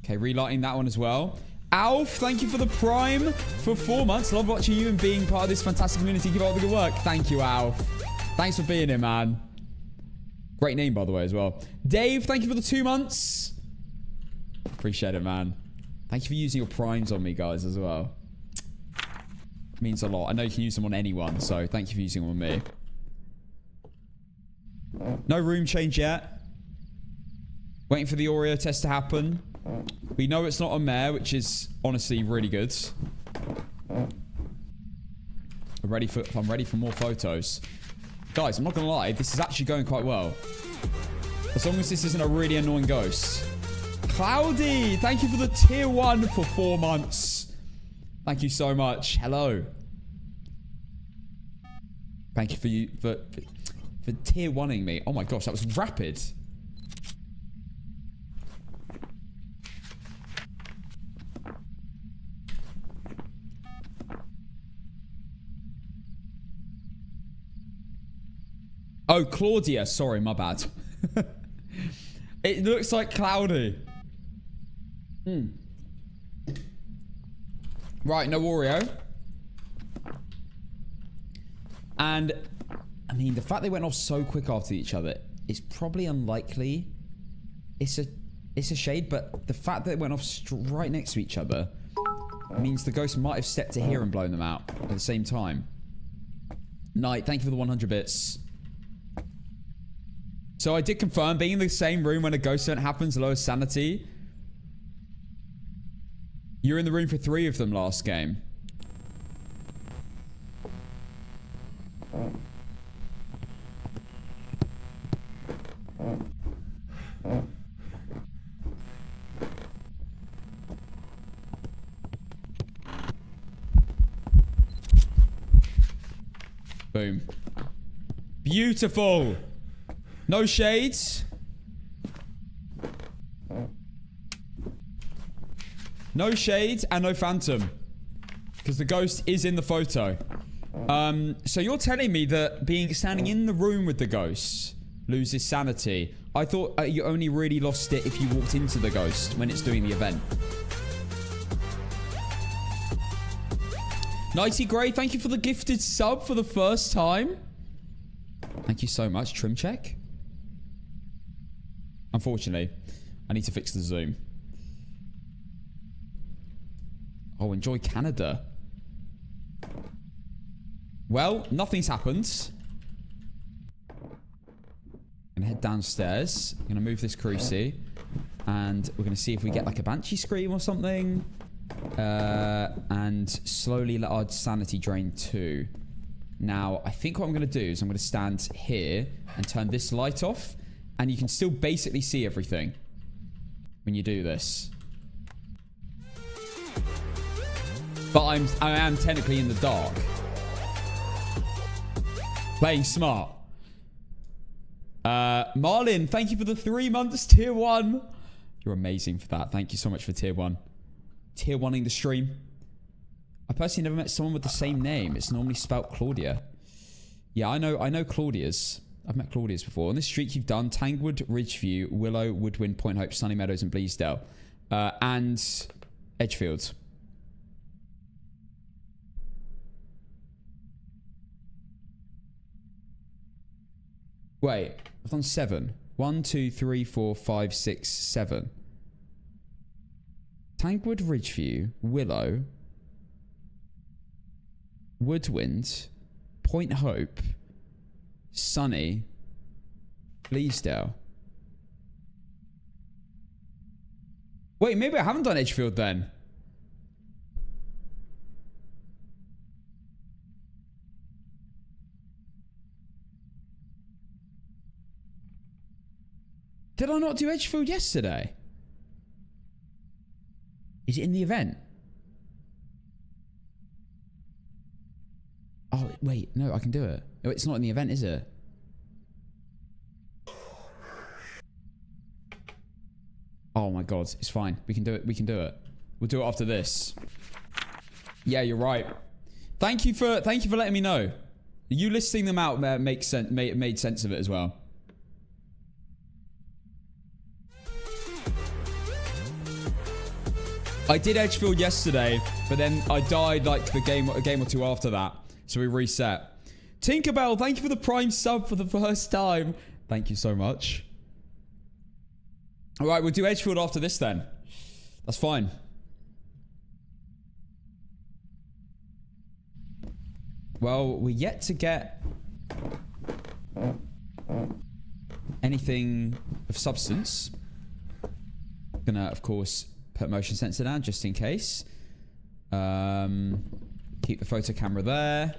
Okay, relighting that one as well. Alf, thank you for the prime for 4 months. Love watching you and being part of this fantastic community. Keep up the good work. Thank you, Alf. Thanks for being here, man. Great name, by the way, as well. Dave, thank you for the 2 months. Appreciate it, man. Thank you for using your primes on me, guys, as well. Means a lot. I know you can use them on anyone, so thank you for using them on me. No room change yet. Waiting for the Oreo test to happen. We know it's not a mare, which is honestly really good. I'm ready for more photos. Guys, I'm not gonna lie, this is actually going quite well. As long as this isn't a really annoying ghost. Cloudy, thank you for the tier 1 for 4 months. Thank you so much. Hello. Thank you for tier 1ing me. Oh my gosh, that was rapid. Oh, Claudia. Sorry, my bad. It looks like Cloudy. Right, no Oreo. And, I mean, the fact they went off so quick after each other is probably unlikely. It's a shade, but the fact that they went off right next to each other means the ghost might have stepped to here and blown them out at the same time. Knight, thank you for the 100 bits. So I did confirm, being in the same room when a ghost event happens lowers sanity. You're in the room for 3 of them last game. Boom. Beautiful. No shades. No shades and no phantom. Because the ghost is in the photo. So you're telling me that standing in the room with the ghost loses sanity. I thought you only really lost it if you walked into the ghost when it's doing the event. Nighty Grey, thank you for the gifted sub for the first time. Thank you so much. Trim check. Unfortunately, I need to fix the zoom. Oh, enjoy Canada. Well, nothing's happened. I'm gonna head downstairs. I'm gonna move this cruci. And we're gonna see if we get like a banshee scream or something. And slowly let our sanity drain too. Now, I think what I'm gonna do is I'm gonna stand here and turn this light off. And you can still basically see everything when you do this. But I am technically in the dark. Playing smart. Marlin, thank you for the 3 months tier 1. You're amazing for that. Thank you so much for tier 1. Tier 1ing the stream. I personally never met someone with the same name. It's normally spelt Claudia. Yeah, I know Claudia's. I've met Claudia's before. On this streak you've done Tangwood, Ridgeview, Willow, Woodwind, Point Hope, Sunny Meadows and Bleasdale. And Edgefield. Wait, I've done 7. 1, 2, 3, 4, 5, 6, 7. Tangwood, Ridgeview, Willow. Woodwind, Point Hope, Sunny, Bleasdale. Wait, maybe I haven't done Edgefield then. Did I not do Edgefield yesterday? Is it in the event? Oh, wait. No, I can do it. No, it's not in the event, is it? Oh my god. It's fine. We can do it. We can do it. We'll do it after this. Yeah, you're right. Thank you for letting me know. You listing them out makes sense. Made sense of it as well. I did Edgefield yesterday, but then I died like a game or two after that. So we reset. Tinkerbell, thank you for the Prime sub for the first time. Thank you so much. Alright, we'll do Edgefield after this then. That's fine. Well, we're yet to get anything of substance. Gonna, of course, put motion sensor down just in case. Keep the photo camera there.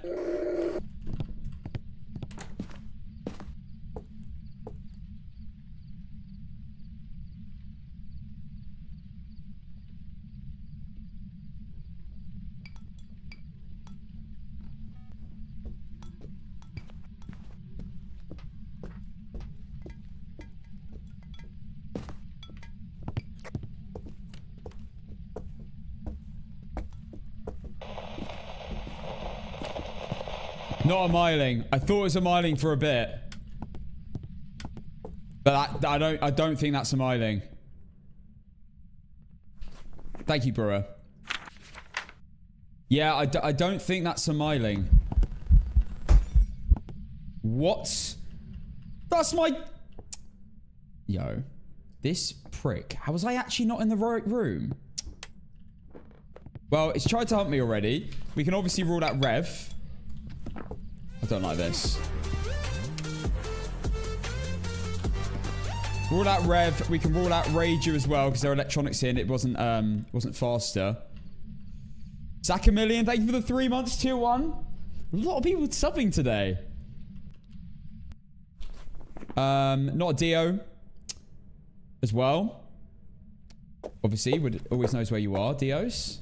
Not a miling. I thought it was a miling for a bit. But I don't think that's a miling. Thank you, Brewer. Yeah, I don't think that's a miling. What? That's my... Yo. This prick. How was I actually not in the right room? Well, it's tried to hunt me already. We can obviously rule out Rev. I don't like this. Rule out Rev. We can rule out Rager as well because there are electronics in. It wasn't faster. Zach a million. Thank you for the 3 months, tier 1. A lot of people subbing today. Not a Dio as well. Obviously, always knows where you are, Dios.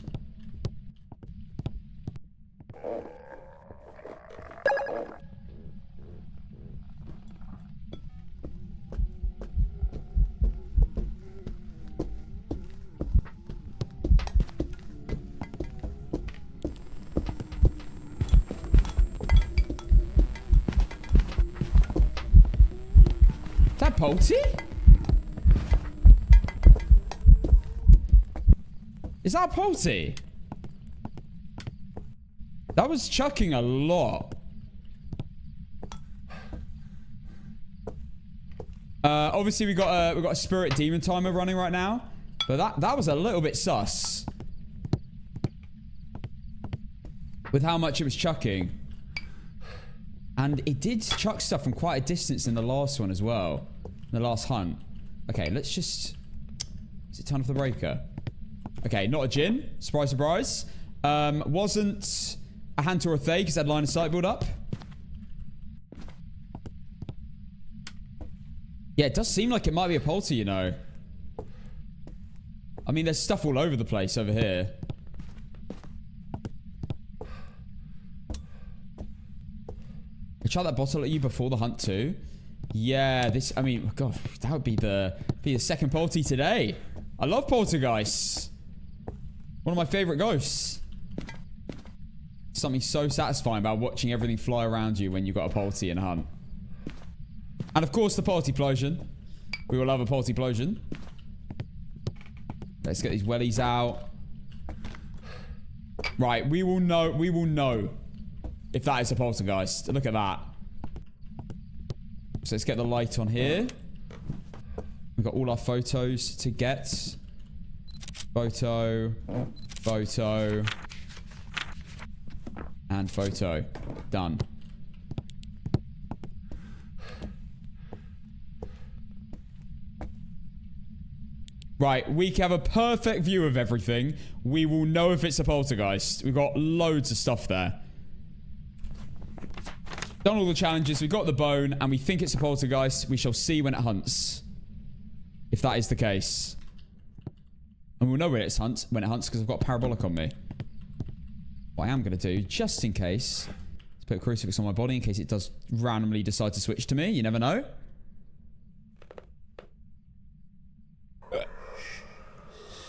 Polty? Is that Polty? That was chucking a lot. Obviously we got a spirit demon timer running right now, but that was a little bit sus with how much it was chucking, and it did chuck stuff from quite a distance in the last one as well. The last hunt. Okay, let's just... Is it turn off the breaker? Okay, not a Jinn. Surprise, surprise. Wasn't a Hunter or a Thay because they had line of sight build up. Yeah, it does seem like it might be a Polter, you know. I mean, there's stuff all over the place over here. I tried that bottle at you before the hunt too. Yeah, this, I mean, God, that would be the second Polty today. I love Poltergeists. One of my favorite ghosts. Something so satisfying about watching everything fly around you when you've got a Polty in a hunt. And of course, the Poltyplosion. We will love a Poltyplosion. Let's get these wellies out. Right, we will know if that is a Poltergeist. Look at that. So let's get the light on here. We've got all our photos to get. Photo. Photo. And photo. Done. Right, we have a perfect view of everything. We will know if it's a poltergeist. We've got loads of stuff there. Done all the challenges. We've got the bone, and we think it's a poltergeist. We shall see when it hunts. If that is the case. And we'll know when it hunts, because I've got parabolic on me. What I am going to do, just in case, is put a crucifix on my body in case it does randomly decide to switch to me. You never know.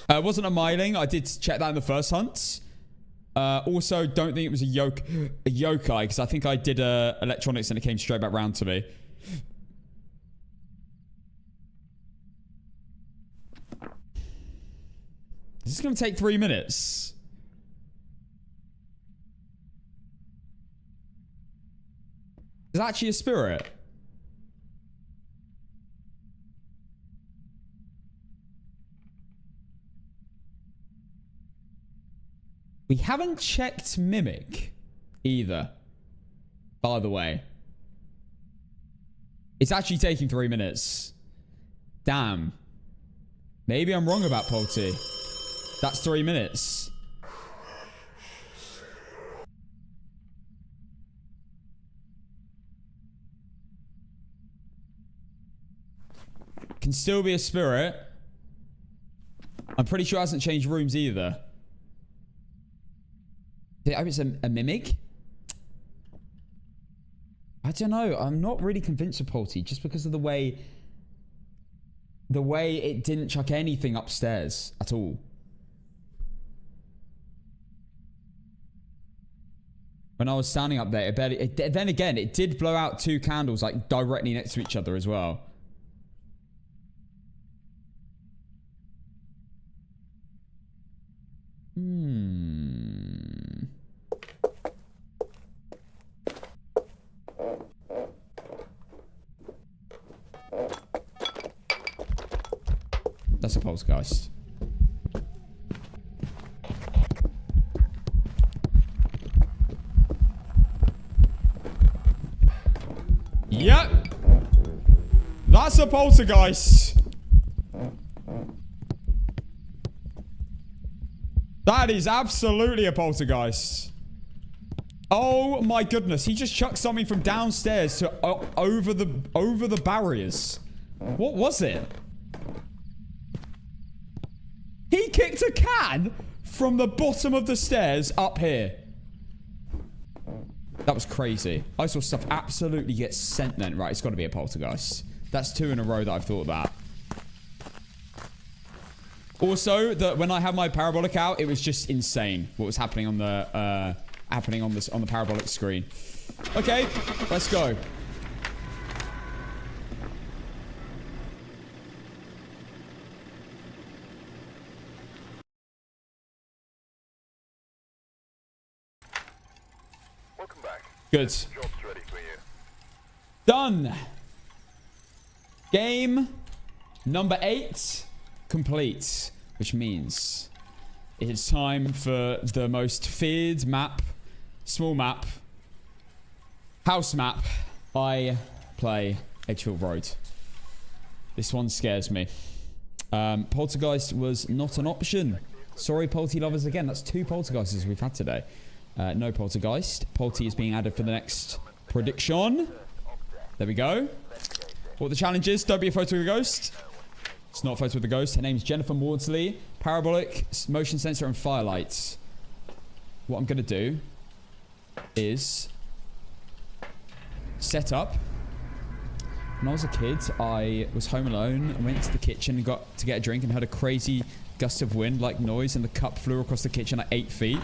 It wasn't a myling. I did check that in the first hunt. Also, don't think it was a yokai, because I think I did electronics and it came straight back round to me. This is going to take 3 minutes. Is that actually a spirit? We haven't checked Mimic either, by the way. It's actually taking 3 minutes. Damn. Maybe I'm wrong about Polty. That's 3 minutes. Can still be a spirit. I'm pretty sure it hasn't changed rooms either. I hope it's a mimic. I don't know. I'm not really convinced of Polty just because of the way it didn't chuck anything upstairs at all. When I was standing up there, then again, it did blow out 2 candles like directly next to each other as well. That's a poltergeist. Yep. That's a poltergeist. That is absolutely a poltergeist. Oh my goodness. He just chucked something from downstairs to over the barriers. What was it? He kicked a can from the bottom of the stairs up here. That was crazy. I saw stuff absolutely get sent then. Right, it's got to be a poltergeist. That's 2 in a row that I've thought that. Also, when I had my parabolic out, it was just insane what was happening on the on the parabolic screen. Okay, let's go. Welcome back. Good. Job's ready for you. Done. Game number 8 complete, which means it is time for the most feared map, small map, house map. I play Edgefield Road. This one scares me. Poltergeist was not an option. Sorry, Polty lovers. Again, that's 2 poltergeists we've had today. No poltergeist. Polty is being added for the next prediction. There we go. What the challenge is, don't be a photo of a ghost. It's not a photo of the ghost. Her name's Jennifer Maudsley. Parabolic, motion sensor, and firelights. What I'm going to do is set up. When I was a kid, I was home alone and went to the kitchen and got to get a drink and heard a crazy gust of wind like noise and the cup flew across the kitchen at 8 feet.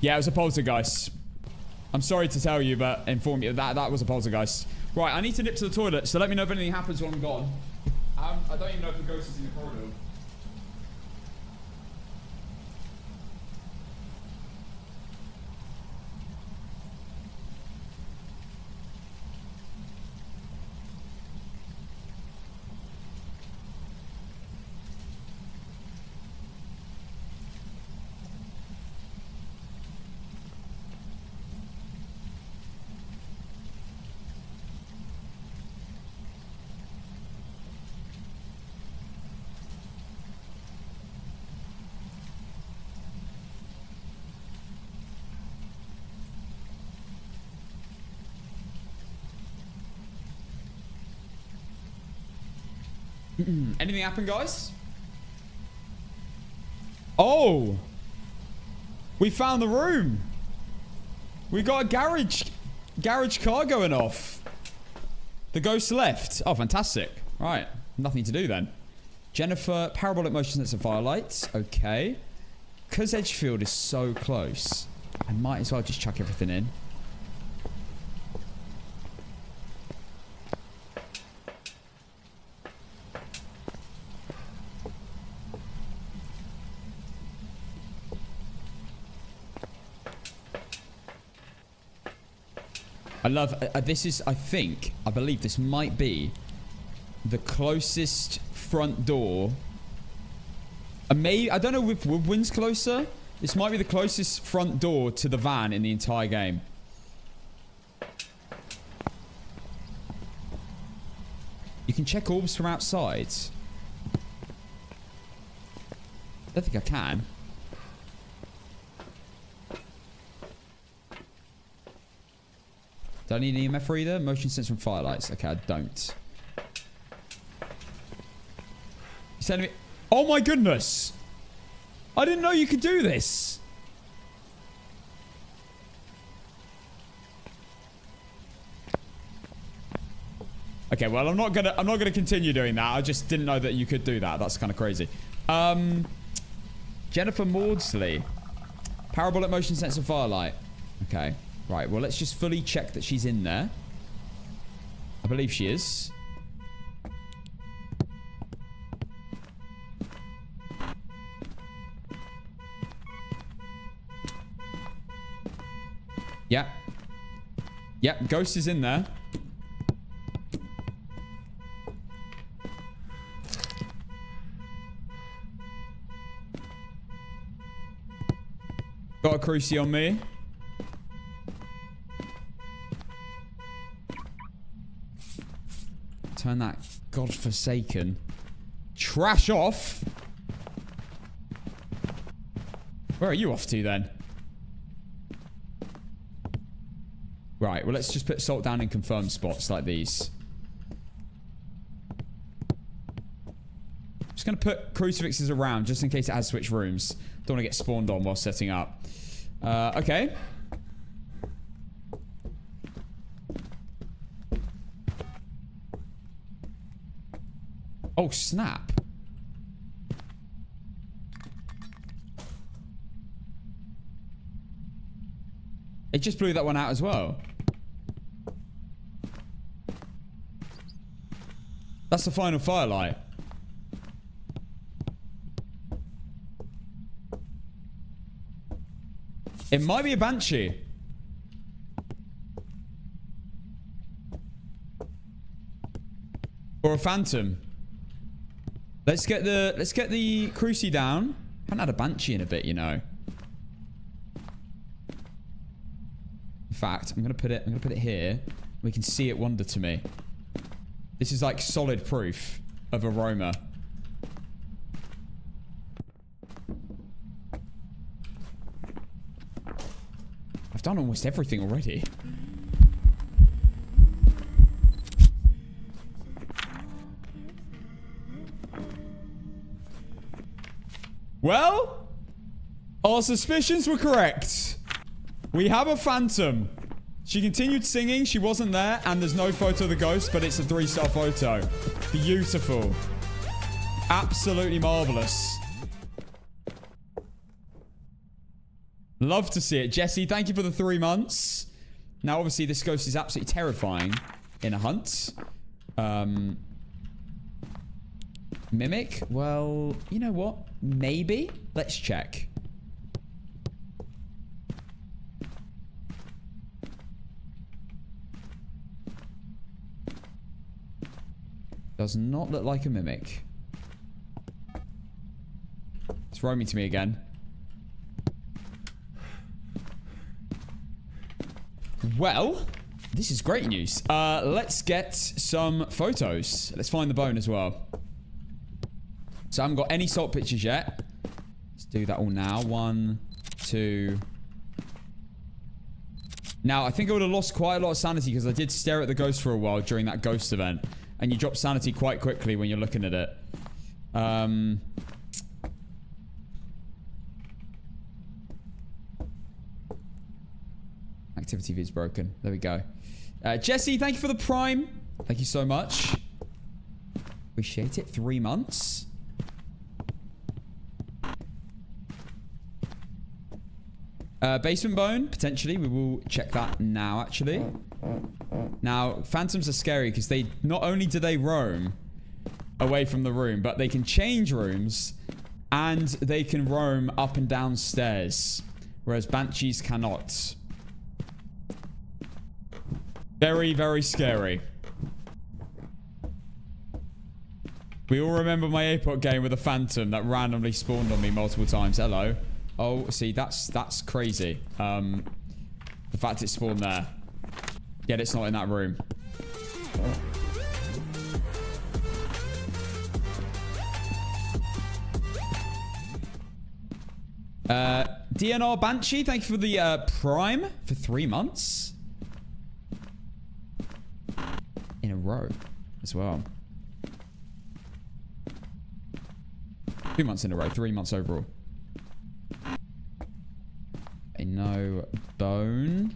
Yeah, it was a poltergeist. I'm sorry to tell you, but inform you that was a poltergeist. Right, I need to nip to the toilet, so let me know if anything happens while I'm gone. I don't even know if the ghost is in the corridor. Anything happen, guys? Oh! We found the room. We got a garage car going off. The ghost left. Oh, fantastic. Right. Nothing to do then. Jennifer, parabolic motion sensor firelights. Okay. Because Edgefield is so close, I might as well just chuck everything in. I love... this is, I believe this might be the closest front door. Maybe, I don't know if Woodwind's closer. This might be the closest front door to the van in the entire game. You can check orbs from outside. I don't think I can. Do I need an EMF reader? Motion sensor and firelights. Okay, I don't. You're telling me... Oh my goodness! I didn't know you could do this! Okay, well, I'm not gonna continue doing that. I just didn't know that you could do that. That's kind of crazy. Jennifer Maudsley. Parabolic motion sensor firelight. Okay. Right, well, let's just fully check that she's in there. I believe she is. Yep. Yep, ghost is in there. Got a crucie on me. Turn that godforsaken trash off. Where are you off to then? Right, well, let's just put salt down in confirmed spots like these. Just going to put crucifixes around just in case it has switched rooms. Don't want to get spawned on while setting up. Okay. Oh, snap. It just blew that one out as well. That's the final firelight. It might be a Banshee. Or a Phantom. Let's get the crucie down. Haven't had a Banshee in a bit, you know. In fact, I'm gonna put it here. We can see it wander to me. This is like solid proof of aroma. I've done almost everything already. Well, our suspicions were correct. We have a Phantom. She continued singing. She wasn't there. And there's no photo of the ghost, but it's a 3-star photo. Beautiful. Absolutely marvelous. Love to see it. Jesse, thank you for the 3 months. Now, obviously, this ghost is absolutely terrifying in a hunt. Mimic? Well, you know what? Maybe. Let's check. Does not look like a mimic. It's roaming to me again. Well, this is great news. Let's get some photos. Let's find the bone as well. So I haven't got any salt pictures yet. Let's do that all now. 1, 2. Now, I think I would have lost quite a lot of sanity because I did stare at the ghost for a while during that ghost event. and you drop sanity quite quickly when you're looking at it. Activity view is broken. There we go. Jesse, thank you for the prime. Thank you so much. Appreciate it. 3 months. Basement bone, potentially. We will check that now, actually. Now, phantoms are scary because they not only do they roam away from the room, but they can change rooms and they can roam up and down stairs, whereas banshees cannot. Very, very scary. We all remember my APOC game with a phantom that randomly spawned on me multiple times. Hello. Oh, see, that's crazy. The fact it spawned there. Yet it's not in that room. DNR Banshee, thank you for the prime for 3 months. In a row as well. 2 months in a row, 3 months overall. No bone.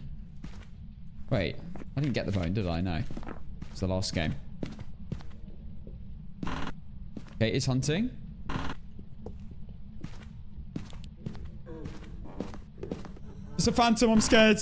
Wait, I didn't get the bone, did I? No. It's the last game. Okay, it's hunting. It's a phantom, I'm scared.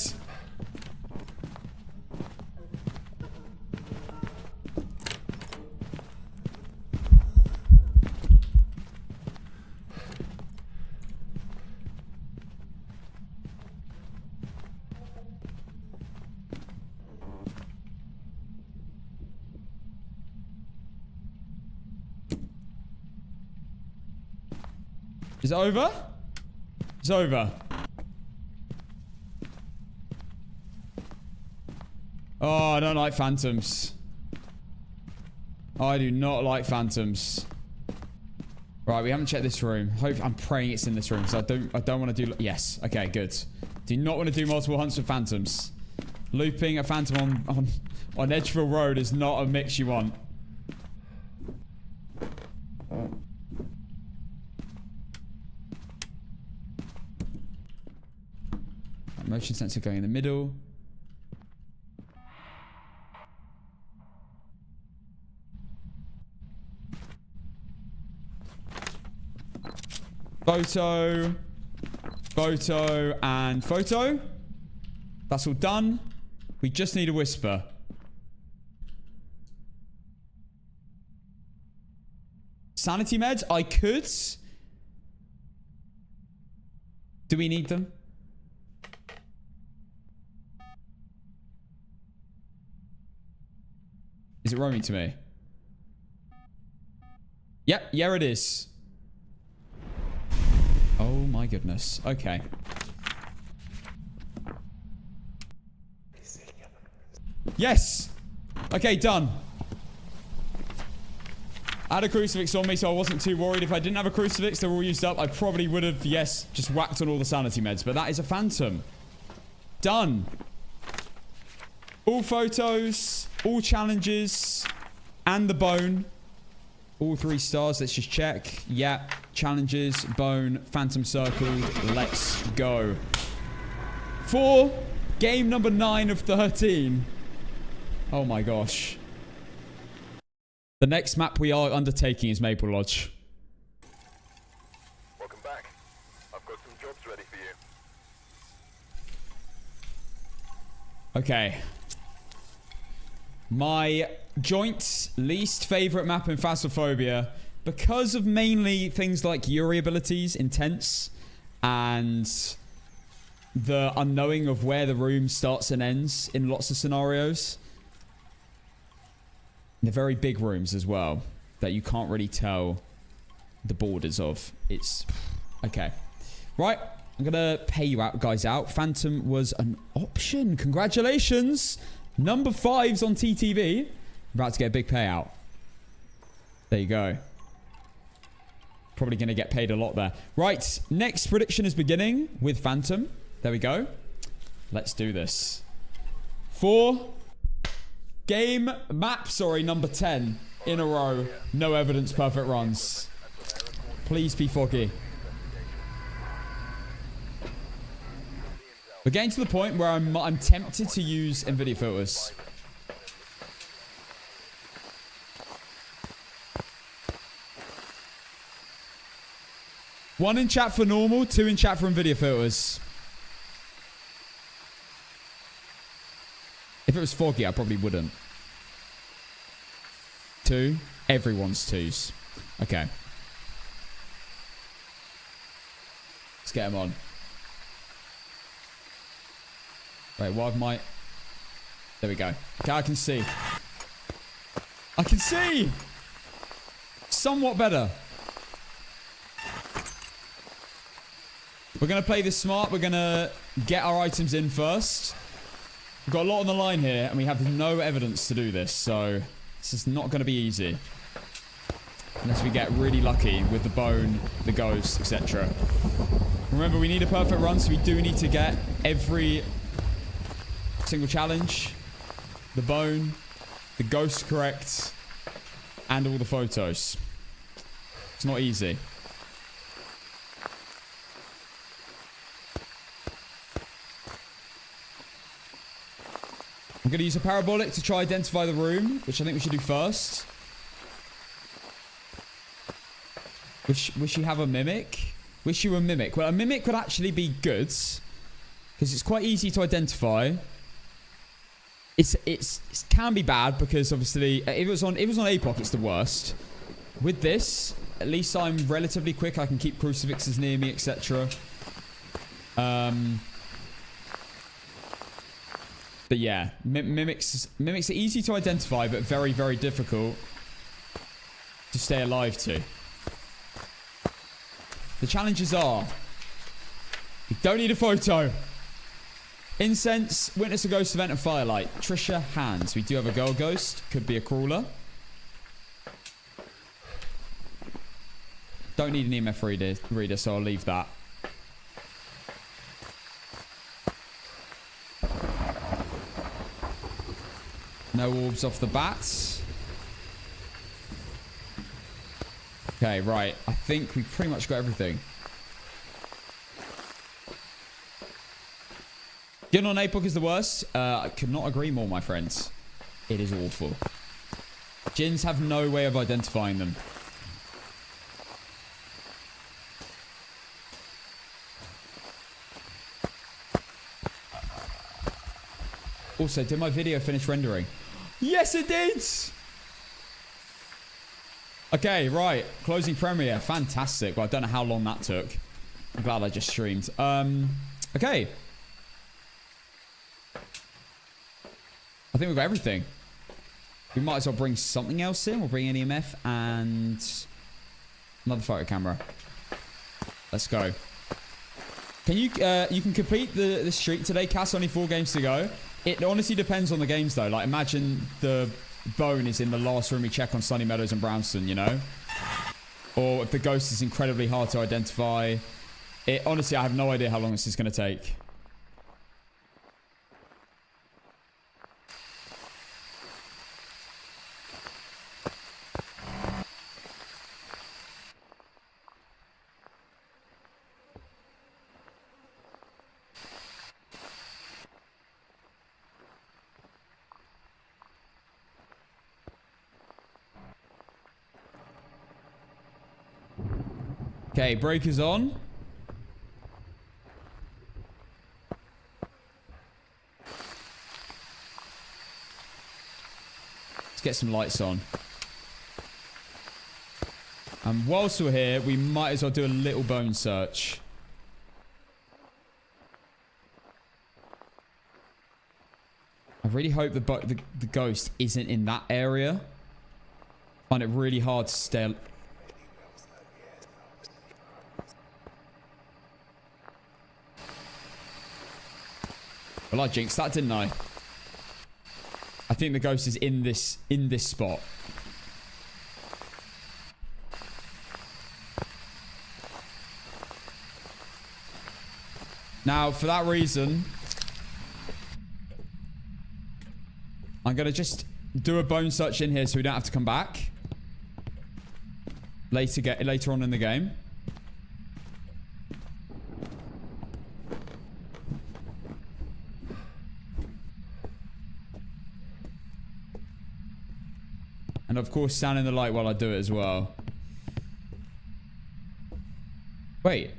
Is it over? It's over. Oh, I don't like phantoms. I do not like phantoms. Right, we haven't checked this room. I'm praying it's in this room because I don't want to do. Yes. Okay, good. Do not want to do multiple hunts with phantoms. Looping a phantom on Edgeville Road is not a mix you want. Motion sensor going in the middle. Photo. Photo and photo. That's all done. We just need a whisper. Sanity meds? I could. Do we need them? Is it roaming to me? Yep, yeah it is. Oh my goodness. Okay. Yes! Okay, done. I had a crucifix on me, so I wasn't too worried. If I didn't have a crucifix, they were all used up, I probably would have, yes, just whacked on all the sanity meds. But that is a phantom. Done. All photos, all challenges, and the bone. All 3 stars. Let's just check. Yeah. Challenges, bone, phantom circled. Let's go. For game number 9 of 13. Oh my gosh. The next map we are undertaking is Maple Lodge. Welcome back. I've got some jobs ready for you. Okay. My joint least favorite map in Phasmophobia, because of mainly things like Yuri abilities, intense, and the unknowing of where the room starts and ends in lots of scenarios. They're very big rooms as well that you can't really tell the borders of. It's okay. Right, I'm gonna pay you out, guys. Out. Phantom was an option. Congratulations. Number 5's on TTV. About to get a big payout. There you go. Probably going to get paid a lot there. Right. Next prediction is beginning with Phantom. There we go. Let's do this. 4, Number 10 in a row. No evidence, perfect runs. Please be foggy. We're getting to the point where I'm tempted to use NVIDIA filters. One in chat for normal, 2 in chat for NVIDIA filters. If it was foggy, I probably wouldn't. 2. Everyone's 2s. Okay. Let's get him on. Wait, why have my... There we go. Okay, I can see. I can see! Somewhat better. We're going to play this smart. We're going to get our items in first. We've got a lot on the line here, and we have no evidence to do this, so this is not going to be easy. Unless we get really lucky with the bone, the ghost, etc. Remember, we need a perfect run, so we do need to get every single challenge, the bone, the ghost correct, and all the photos. It's not easy. I'm going to use a parabolic to try identify the room, which I think we should do first. Wish you have a mimic? Wish you were a mimic. Well, a mimic would actually be good, because it's quite easy to identify. It can be bad because obviously if it was on APOC, it's the worst. With this, at least I'm relatively quick. I can keep crucifixes near me, etc. But yeah, mimics are easy to identify, but very, very difficult to stay alive to. The challenges are: you don't need a photo. Incense, witness a ghost event, and firelight. Trisha, hands. We do have a girl ghost. Could be a crawler. Don't need an EMF reader, so I'll leave that. No orbs off the bat. Okay, right. I think we've pretty much got everything. Getting on APOC is the worst. I could not agree more, my friends. It is awful. Djinns have no way of identifying them. Also, did my video finish rendering? Yes, it did! Okay, right. Closing premiere. Fantastic. Well, I don't know how long that took. I'm glad I just streamed. Okay. I think we've got everything. We might as well bring something else in. We'll bring an EMF and another photo camera. Let's go. Can you can complete the streak today, Cass? Only 4 games to go. It honestly depends on the games, though. Like, imagine the bone is in the last room we check on Sunny Meadows and Brownston, you know? Or if the ghost is incredibly hard to identify. Honestly, I have no idea how long this is going to take. Okay, breaker's on. Let's get some lights on. And whilst we're here, we might as well do a little bone search. I really hope the ghost isn't in that area. I find it really hard to stay... Well, I jinxed that, didn't I? I think the ghost is in this spot. Now, for that reason, I'm gonna just do a bone search in here so we don't have to come back. Later on in the game. And of course, stand in the light while I do it as well. Wait.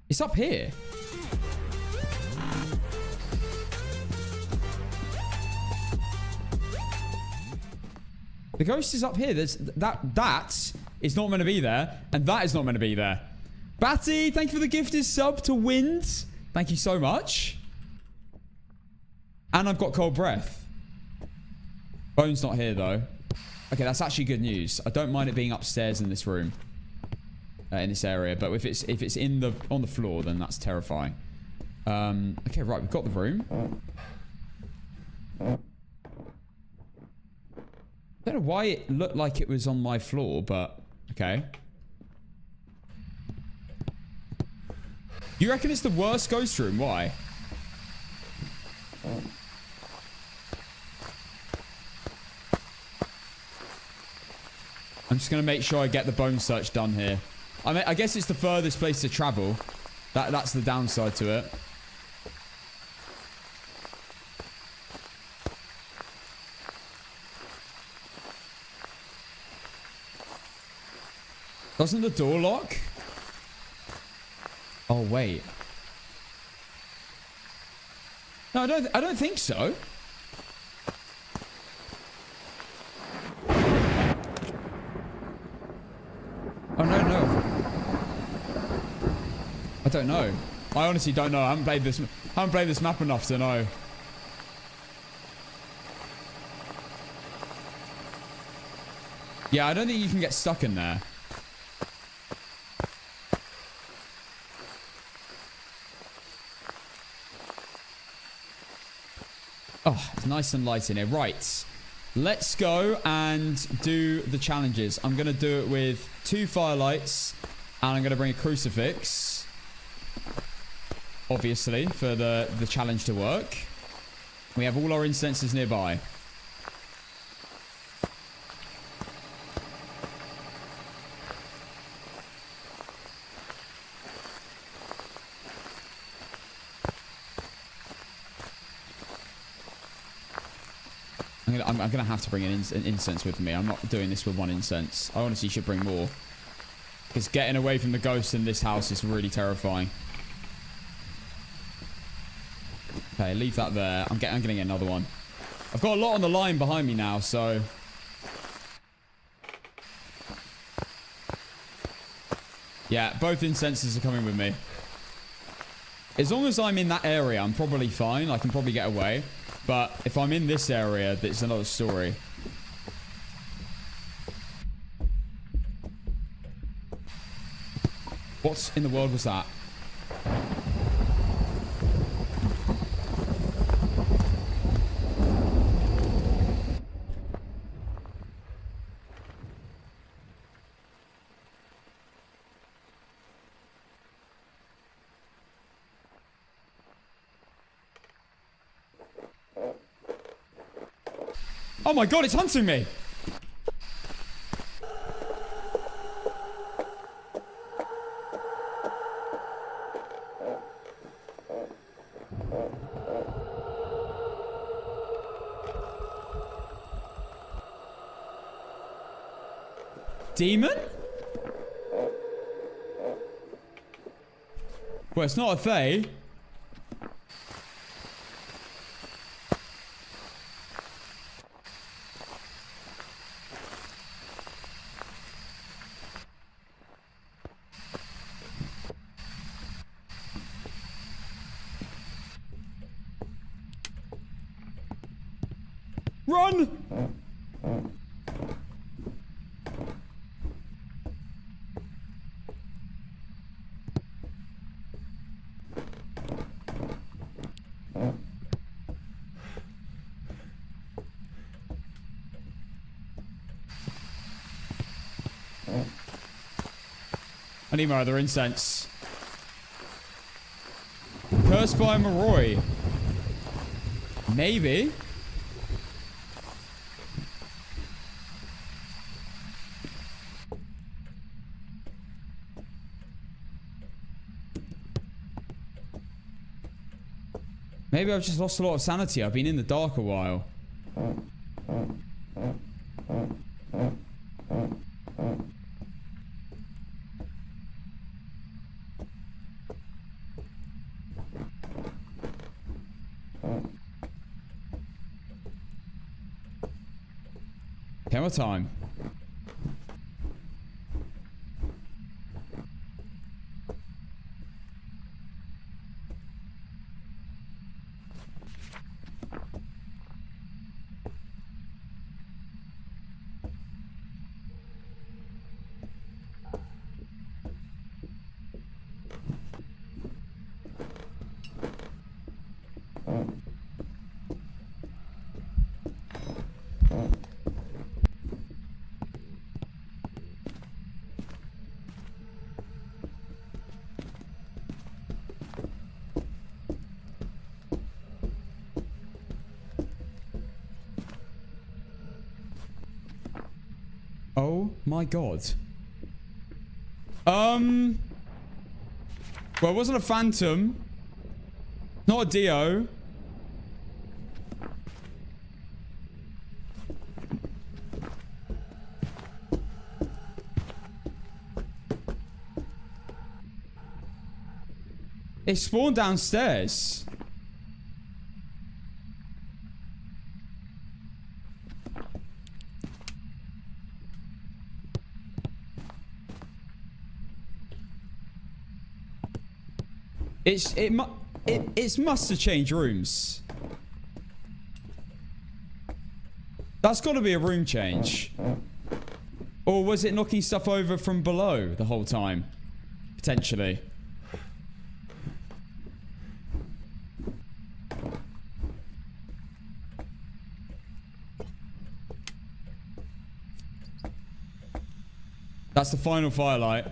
It's up here. The ghost is up here. That is not meant to be there. And that is not meant to be there. Batty, thank you for the gifted sub to Wind. Thank you so much. And I've got cold breath. Bone's not here, though. Okay, that's actually good news. I don't mind it being upstairs in this room. In this area. But if it's on the floor, then that's terrifying. Okay, right. We've got the room. I don't know why it looked like it was on my floor, but okay. You reckon it's the worst ghost room? Why? I'm just going to make sure I get the bone search done here. I mean, I guess it's the furthest place to travel. That's the downside to it. Doesn't the door lock? Oh, wait. No, I don't think so. Oh, no. I don't know. I honestly don't know. I haven't played this map enough to know. Yeah, I don't think you can get stuck in there. Oh, it's nice and light in here. Right. Let's go and do the challenges. I'm going to do it with 2 firelights. And I'm going to bring a crucifix. Obviously, for the challenge to work. We have all our incenses nearby. I'm going to have to bring an incense with me. I'm not doing this with 1 incense. I honestly should bring more. Because getting away from the ghosts in this house is really terrifying. Okay, leave that there. I'm going to get another one. I've got a lot on the line behind me now, so... Yeah, both incenses are coming with me. As long as I'm in that area, I'm probably fine. I can probably get away. But if I'm in this area, it's another story. What in the world was that? Oh my god, it's hunting me! Demon? Well, it's not a Fae. Run! I need my other incense. Cursed by Moroi. Maybe. Maybe I've just lost a lot of sanity. I've been in the dark a while. Camera time. Oh my god. Well, it wasn't a phantom. Not a Dio. It spawned downstairs. It must have changed rooms. That's got to be a room change. Or was it knocking stuff over from below the whole time? Potentially. That's the final firelight.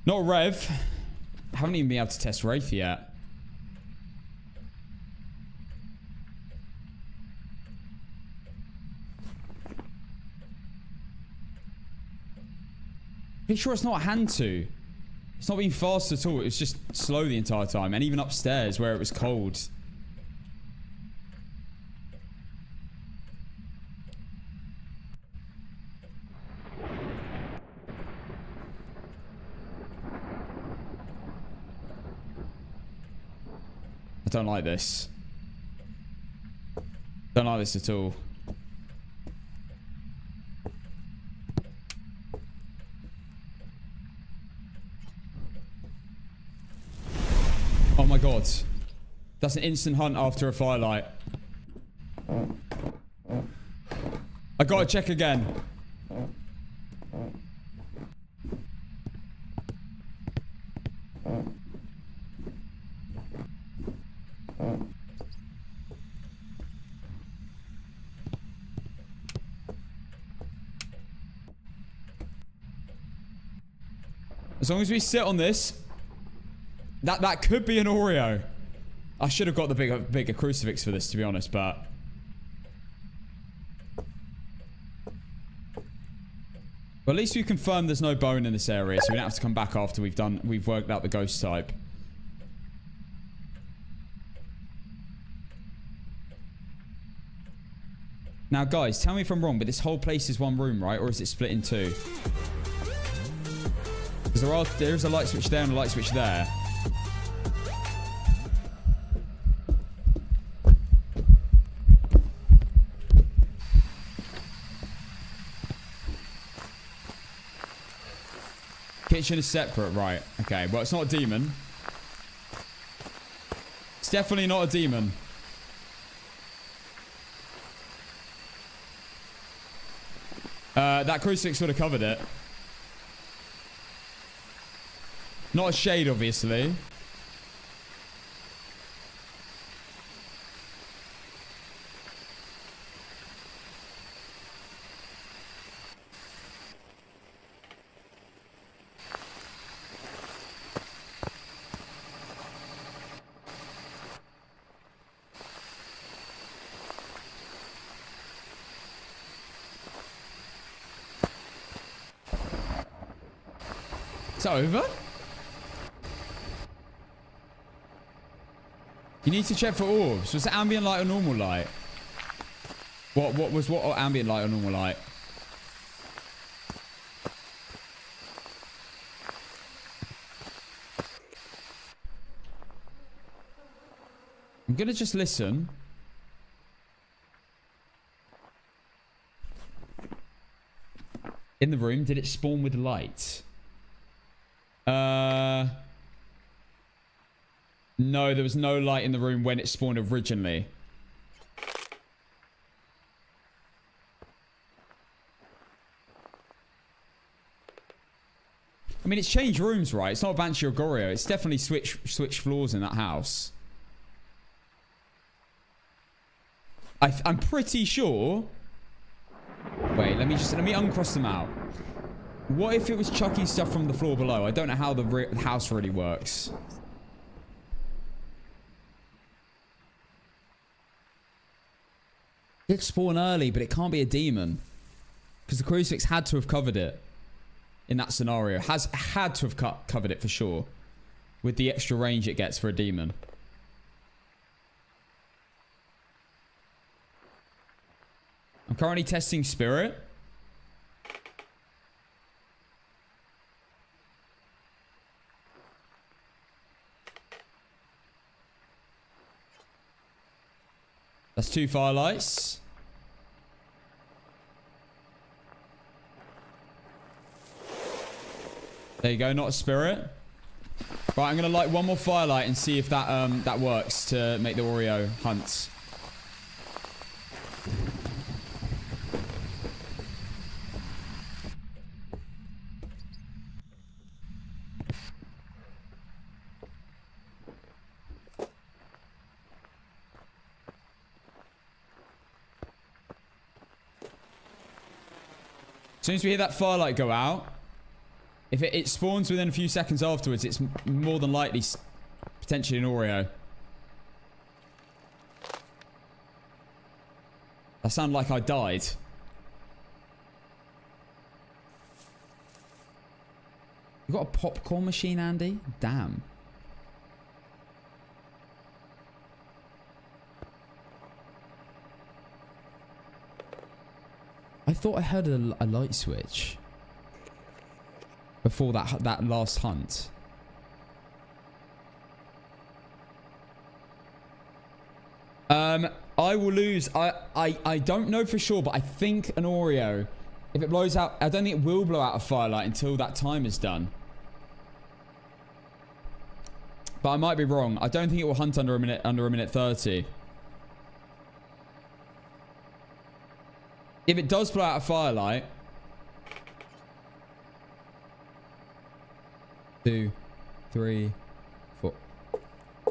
Not Rev. I haven't even been able to test Wraith yet. Pretty sure it's not a hand to. It's not been fast at all. It was just slow the entire time. And even upstairs where it was cold. I don't like this. Don't like this at all. Oh my god. That's an instant hunt after a firelight. I gotta check again. As long as we sit on this, that could be an Oreo. I should have got the bigger crucifix for this, to be honest, but well, at least we confirmed there's no bone in this area, so we don't have to come back after we've worked out the ghost type. Now, guys, tell me if I'm wrong, but this whole place is one room, right? Or is it split in two? Because there's a light switch there and a light switch there. Kitchen is separate, right? Okay, well, it's not a demon. It's definitely not a demon. That crucifix would have covered it. Not a shade, obviously. Is that over? You need to check for orbs. Was it ambient light or normal light? What ambient light or normal light? I'm gonna just listen. In the room, did it spawn with light? No, there was no light in the room when it spawned originally. I mean, it's changed rooms, right? It's not Banshee or Goryo. It's definitely switched floors in that house. I'm pretty sure. Wait, let me uncross them out. What if it was chucking stuff from the floor below? I don't know how the house really works. It did spawn early, but it can't be a demon. Because the crucifix had to have covered it. In that scenario. Had to have covered it for sure. With the extra range it gets for a demon. I'm currently testing spirit. That's 2 firelights. There you go, not a spirit. Right, I'm gonna light one more firelight and see if that that works to make the Oreo hunt. As soon as we hear that firelight go out, if it spawns within a few seconds afterwards, it's more than likely potentially an Oreo. That sounded like I died. You got a popcorn machine, Andy? Damn. I thought I heard a light switch before that last hunt. I will lose. I don't know for sure, but I think an Oreo, if it blows out, I don't think it will blow out a firelight until that time is done. But I might be wrong. I don't think it will hunt under a minute 30. If it does blow out a firelight, 2, 3, 4. I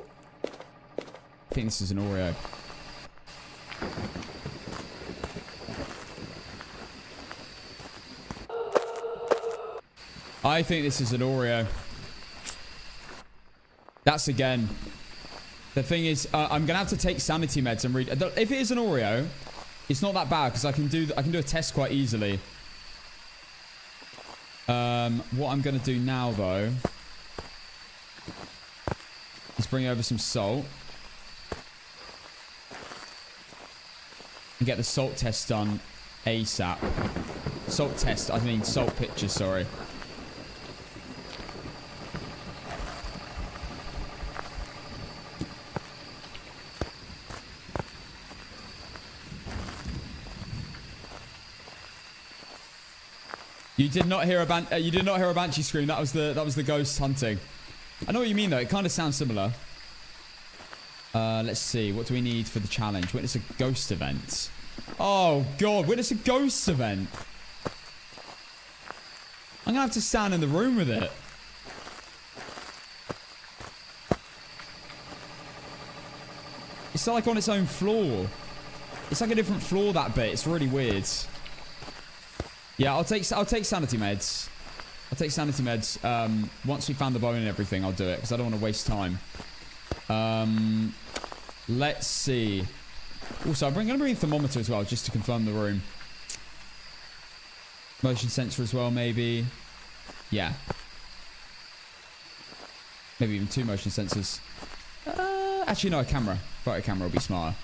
think this is an Oreo. I think this is an Oreo. That's again. The thing is, I'm gonna have to take sanity meds and read. If it is an Oreo, it's not that bad because I can do a test quite easily. What I'm gonna do now though is bring over some salt and get the salt test done ASAP. Salt test, I mean salt pictures, sorry. You did not hear a banshee scream. That was the ghost hunting. I know what you mean though. It kind of sounds similar. Let's see. What do we need for the challenge? Witness a ghost event. Oh god, witness a ghost event. I'm gonna have to stand in the room with it. It's like on its own floor. It's like a different floor, that bit. It's really weird. Yeah, I'll take sanity meds. I'll take sanity meds. Once we found the bone and everything, I'll do it because I don't want to waste time. Let's see. Also, I'm going to bring a thermometer as well, just to confirm the room. Motion sensor as well, maybe. Yeah. Maybe even 2 motion sensors. Actually, no, a camera. Photo camera will be smarter.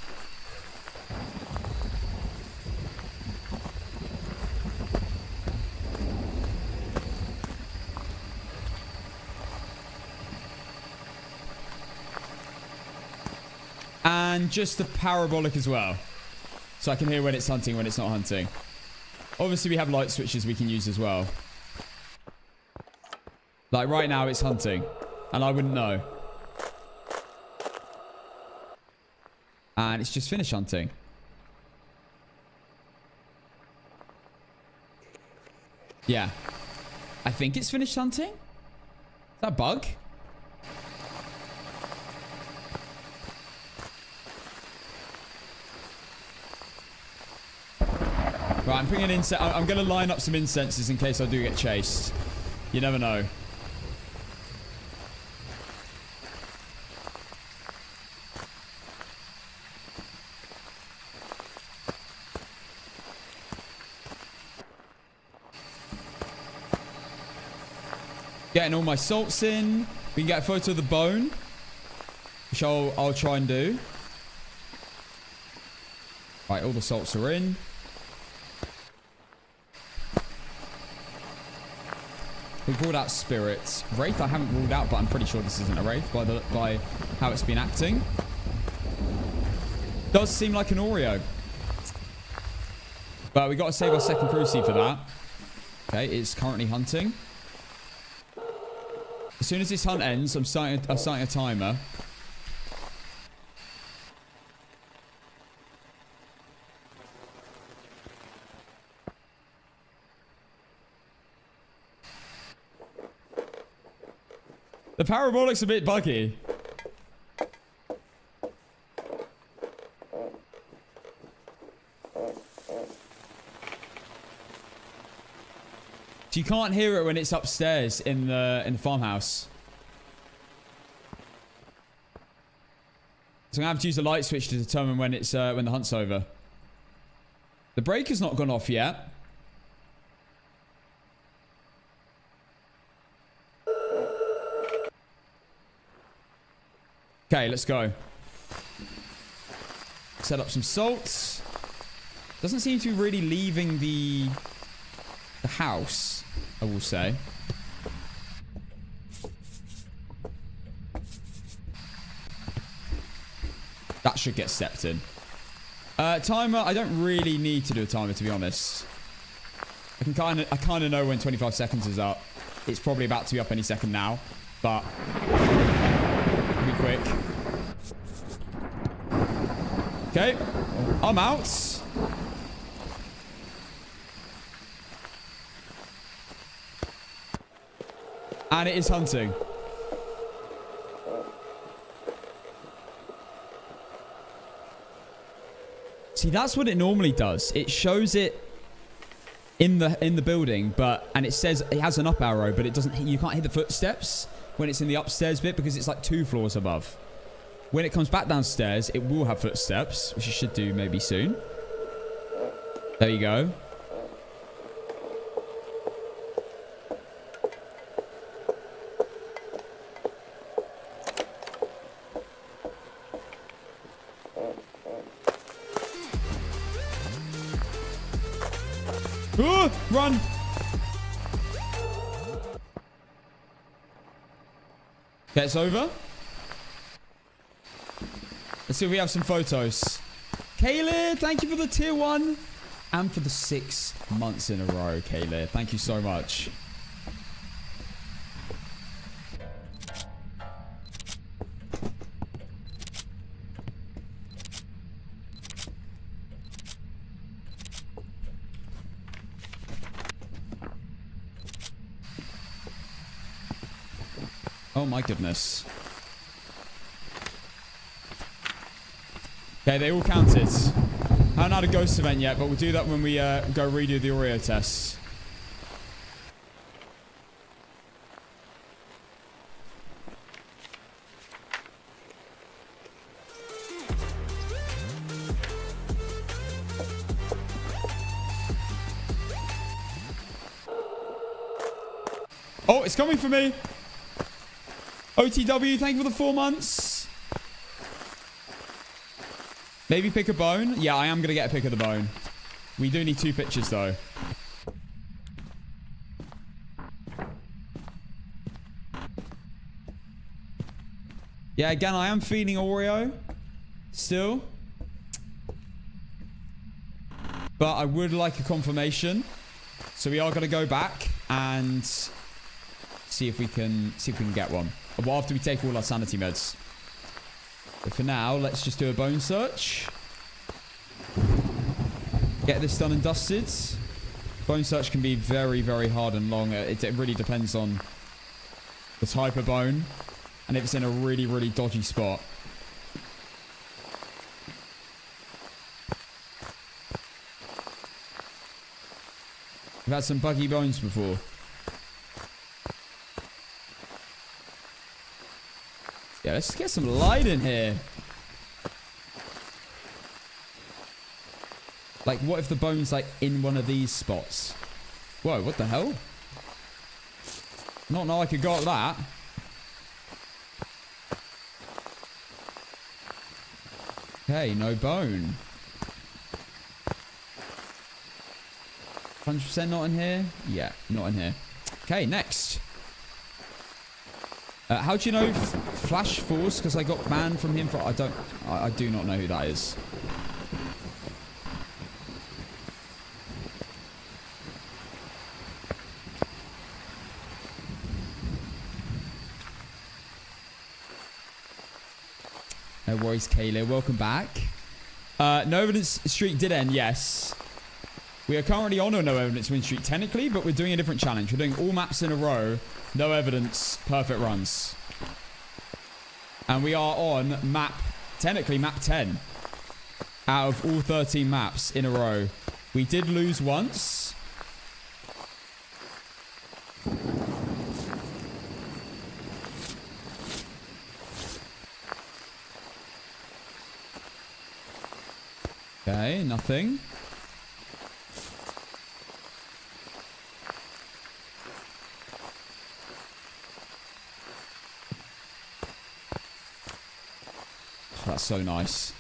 And just the parabolic as well. So I can hear when it's hunting, when it's not hunting. Obviously, we have light switches we can use as well. Like right now, it's hunting. And I wouldn't know. And it's just finished hunting. Yeah. I think it's finished hunting. Is that a bug? Right, I'm putting an incense. I'm going to line up some incenses in case I do get chased. You never know. Getting all my salts in. We can get a photo of the bone, which I'll try and do. Right, all the salts are in. We've ruled out spirits. Wraith I haven't ruled out, but I'm pretty sure this isn't a Wraith by how it's been acting. Does seem like an Oreo. But we got to save our second cruci for that. Okay, it's currently hunting. As soon as this hunt ends, I'm starting a timer. The parabolic's a bit buggy. So you can't hear it when it's upstairs in the farmhouse. So I'm gonna have to use the light switch to determine when it's when the hunt's over. The breaker's not gone off yet. Okay, let's go. Set up some salts. Doesn't seem to be really leaving the house, I will say. That should get stepped in. Timer, I don't really need to do a timer, to be honest. I kind of know when 25 seconds is up. It's probably about to be up any second now, but be quick. Okay, I'm out. And it is hunting. See, that's what it normally does. It shows it in the building, and it says it has an up arrow, but it doesn't. You can't hear the footsteps when it's in the upstairs bit because it's like 2 floors above. When it comes back downstairs, it will have footsteps, which it should do maybe soon. There you go. Run! Okay, it's over. Let's see if we have some photos. Kaylee, thank you for the tier 1 and for the 6 months in a row, Kaylee. Thank you so much. Oh my goodness. Okay, they all counted. I haven't had a ghost event yet, but we'll do that when we go redo the Oreo test. Oh, it's coming for me. OTW, thank you for the 4 months. Maybe pick a bone. Yeah, I am going to get a pick of the bone. We do need 2 pictures, though. Yeah, again, I am feeling Oreo. Still. But I would like a confirmation. So we are going to go back and see if we can get one. Well, after we take all our sanity meds. But for now, let's just do a bone search. Get this done and dusted. Bone search can be very, very hard and long. It really depends on the type of bone and if it's in a really, really dodgy spot. We've had some buggy bones before. Yeah, let's get some light in here. Like, what if the bone's, like, in one of these spots? Whoa, what the hell? Not know I could got that. Okay, no bone. 100% not in here? Yeah, not in here. Okay, next. How do you know Flash Force? Because I got banned from him for... I do not know who that is. No worries, Kayla. Welcome back. No evidence streak did end, yes. We are currently on a no evidence win streak, technically, but we're doing a different challenge. We're doing all maps in a row, no evidence, perfect runs. And we are on technically map 10. Out of all 13 maps in a row. We did lose once. Okay, nothing. That's so nice.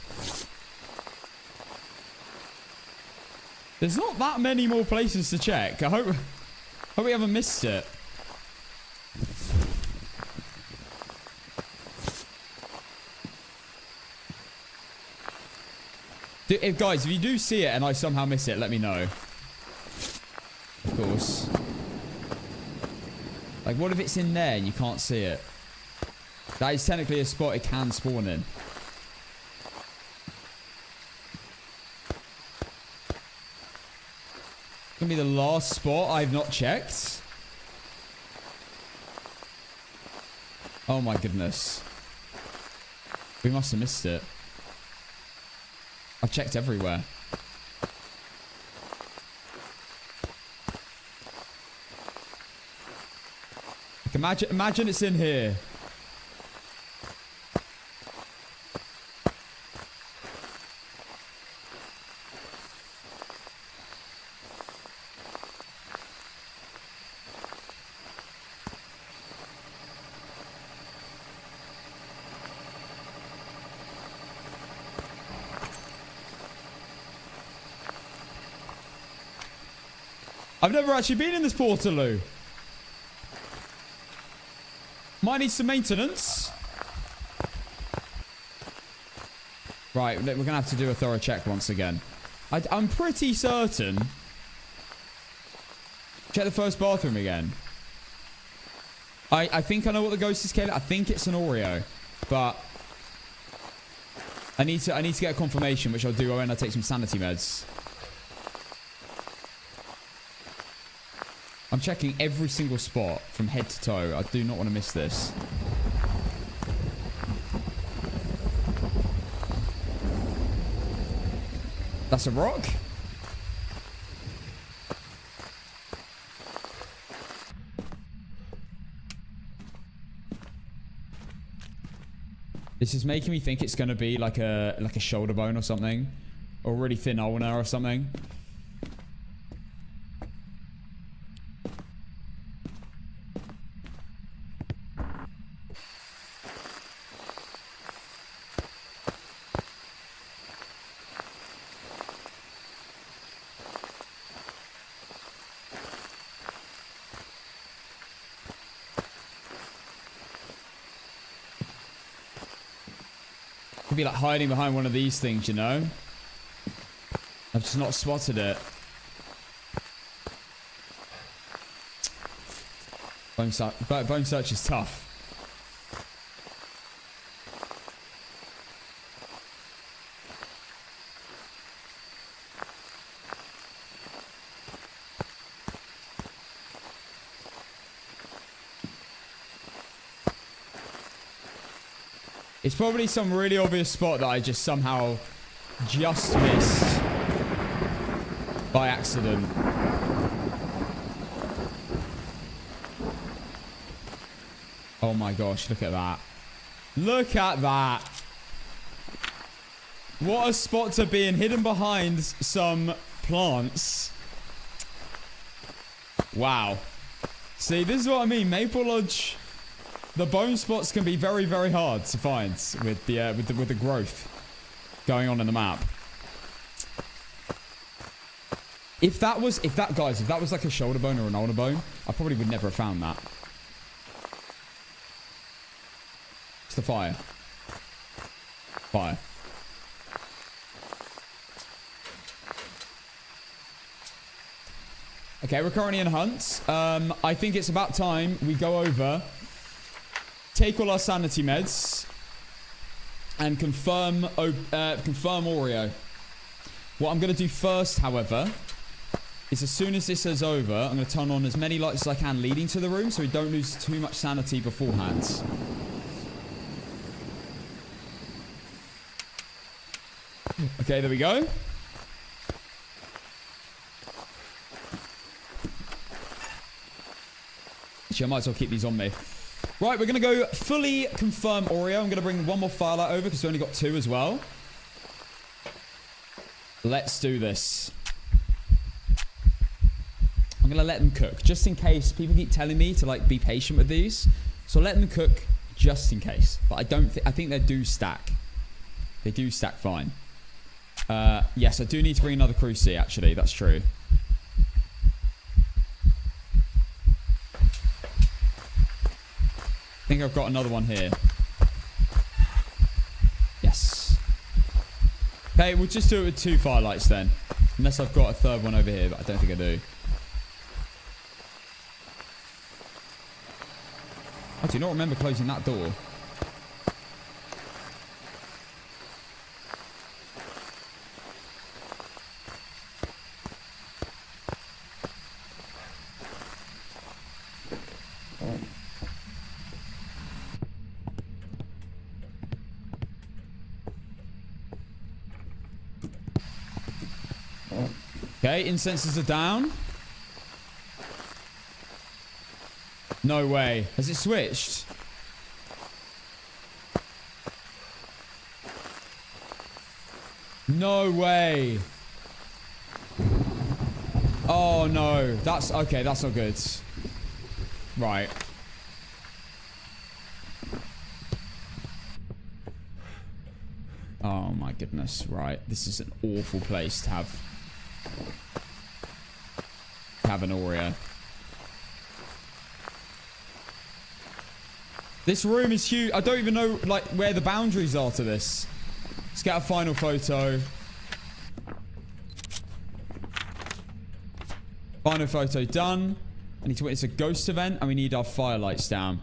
There's not that many more places to check. I hope we haven't missed it. Guys, if you do see it and I somehow miss it, let me know. Of course. Like, what if it's in there and you can't see it? That is technically a spot it can spawn in. Gonna be the last spot I've not checked. Oh my goodness. We must have missed it. I've checked everywhere. Like, imagine it's in here. I've never actually been in this Portaloo. Might need some maintenance. Right, we're going to have to do a thorough check once again. I'm pretty certain. Check the first bathroom again. I think I know what the ghost is, Kayla. I think it's an Oreo. But I need to get a confirmation, which I'll do when I take some sanity meds. I'm checking every single spot from head to toe. I do not want to miss this. That's a rock? This is making me think it's going to be like a shoulder bone or something. Or really thin ulnar or something. could be like hiding behind one of these things, you know? I've just not spotted it. Bone search is tough. It's probably some really obvious spot that I just somehow just missed by accident. Oh my gosh, look at that. Look at that. What a spot to be in, hidden behind some plants. Wow. See, this is what I mean. Maple Lodge, the bone spots can be very, very hard to find with the growth going on in the map. If that was like a shoulder bone or an ulnar bone, I probably would never have found that. It's the fire. Fire. Okay, we're currently in hunt. I think it's about time we go over, take all our sanity meds, and confirm Oreo. What I'm going to do first, however, is as soon as this is over, I'm going to turn on as many lights as I can leading to the room so we don't lose too much sanity beforehand. Okay, there we go. Actually, I might as well keep these on me. Right, we're going to go fully confirm Oreo. I'm going to bring one more firelight over because we only got 2 as well. Let's do this. I'm going to let them cook just in case. People keep telling me to like be patient with these. So let them cook just in case. But I think they do stack. They do stack fine. Yes, I do need to bring another cruci actually. That's true. I think I've got another one here. Yes. Okay, we'll just do it with 2 firelights then. Unless I've got a third one over here, but I don't think I do. I do not remember closing that door. Okay, incenses are down. No way. Has it switched? No way. Oh no. That's okay, that's not good. Right. Oh my goodness. Right. This is an awful place to have an Oreo. This room is huge. I don't even know like where the boundaries are to this. Let's get a final photo. Final photo done. I need to witness a ghost event and we need our firelights down.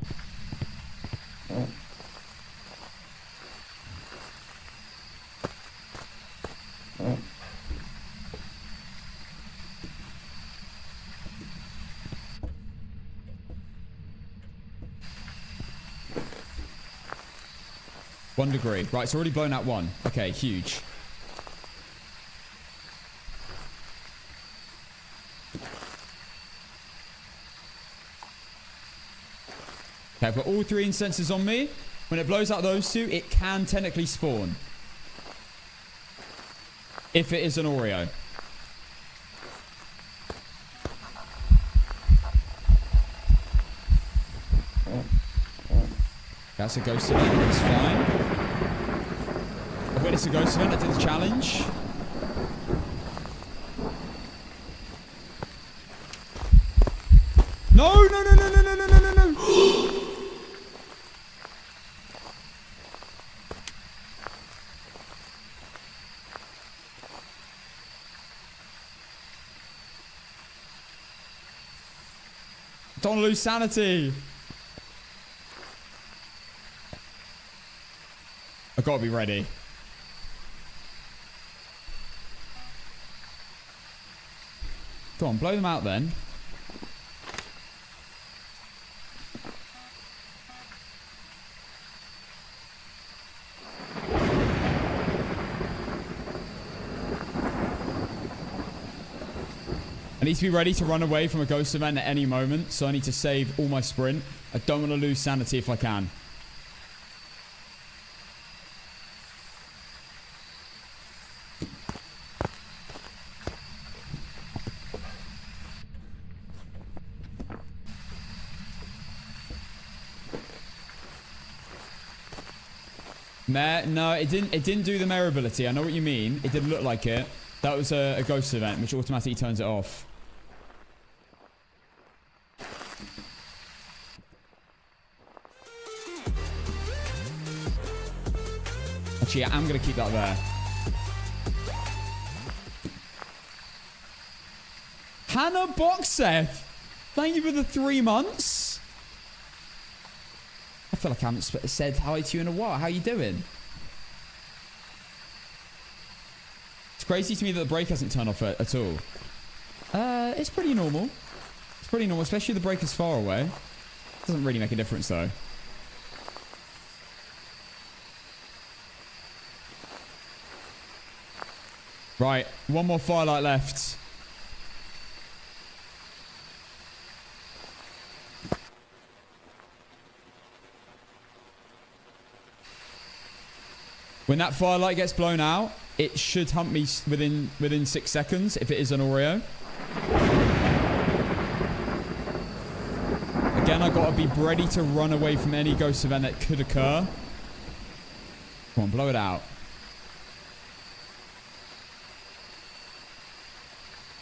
One degree. Right, it's already blown out 1. Okay, huge. Okay, I've got all 3 incenses on me. When it blows out those 2, it can technically spawn. If it is an Oreo. That's a ghost event. That's fine. I've witnessed a ghost event. I did the challenge. No, no, no, no, no, no, no, no, no, no. Don't lose sanity. I gotta be ready. Go on, blow them out then. I need to be ready to run away from a ghost event at any moment, so I need to save all my sprint. I don't want to lose sanity if I can. Mare? No, it didn't do the mare ability. I know what you mean. It didn't look like it. That was a ghost event, which automatically turns it off. Actually, yeah, I'm going to keep that there. Hannah Boxeth! Thank you for the 3 months. I feel like I haven't said hi to you in a while. How you doing? It's crazy to me that the brake hasn't turned off at all. It's pretty normal. It's pretty normal, especially if the brake is far away. Doesn't really make a difference, though. Right, one more firelight left. When that firelight gets blown out, it should hunt me within 6 seconds if it is an Oreo. Again, I gotta be ready to run away from any ghost event that could occur. Come on, blow it out.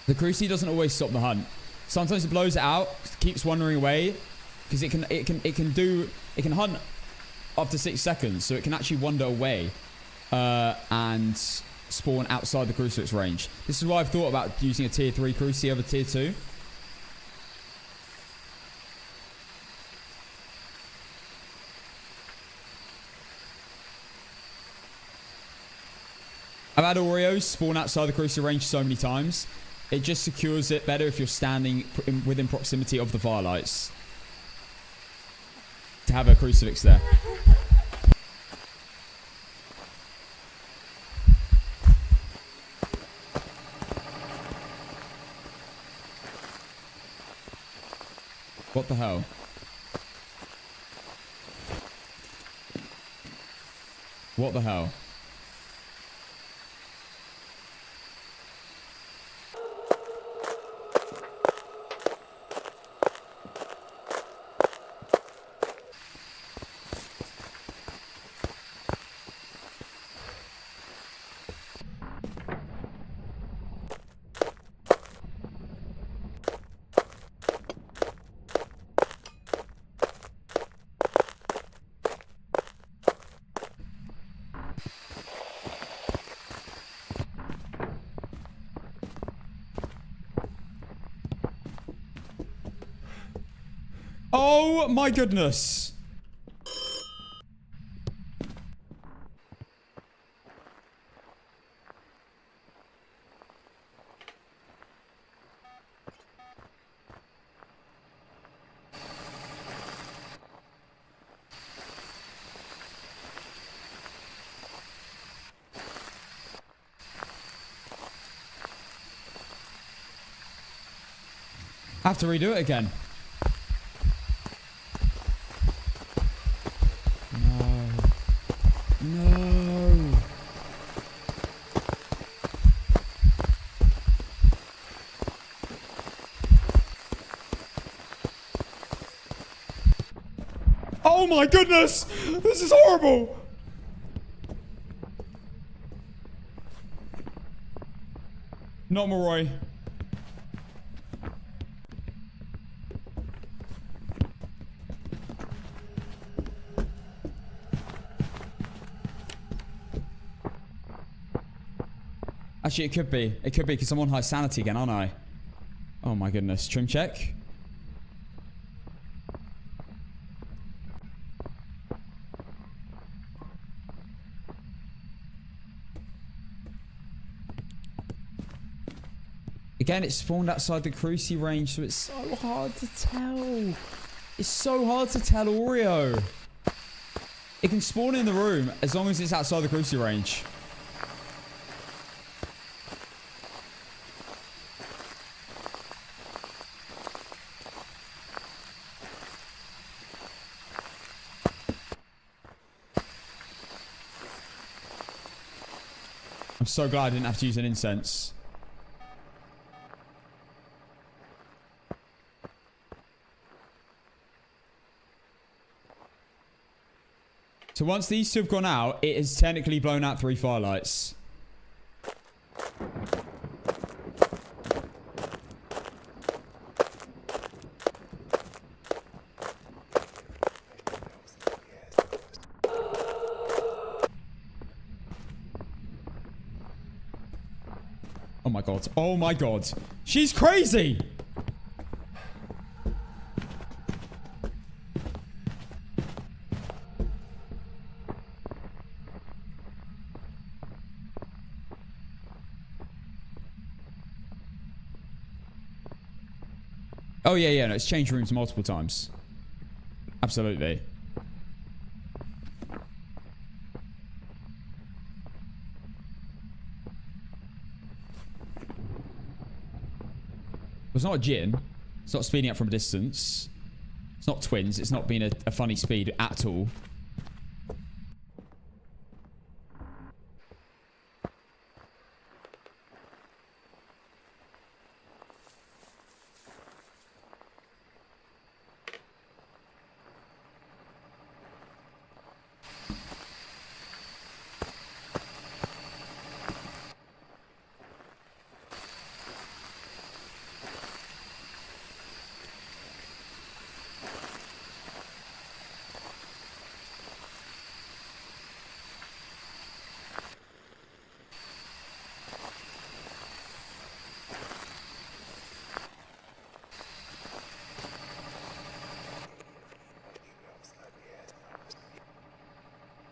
The Cruci doesn't always stop the hunt. Sometimes it blows it out, keeps wandering away, because it can hunt after 6 seconds, so it can actually wander away and spawn outside the crucifix range. This is why I've thought about using a tier 3 Cruci over tier 2. I've had Oreos spawn outside the Cruci range so many times. It just secures it better if you're standing within proximity of the firelights. To have a crucifix there. What the hell? What the hell? Oh my goodness. I have to redo it again. No. Oh my goodness! This is horrible! Not Moroi. Actually, it could be. It could be because I'm on high sanity again, aren't I? Oh my goodness. Trim check. Again, it spawned outside the Cruci range, so it's so hard to tell. It's so hard to tell Oreo. It can spawn in the room as long as it's outside the Cruci range. I'm so glad I didn't have to use an incense. So once these two have gone out, it has technically blown out 3 firelights. Oh my god. Oh my god. She's crazy! Oh, yeah, no, it's changed rooms multiple times. Absolutely. It's not a Jinn. It's not speeding up from a distance. It's not twins. It's not been a funny speed at all.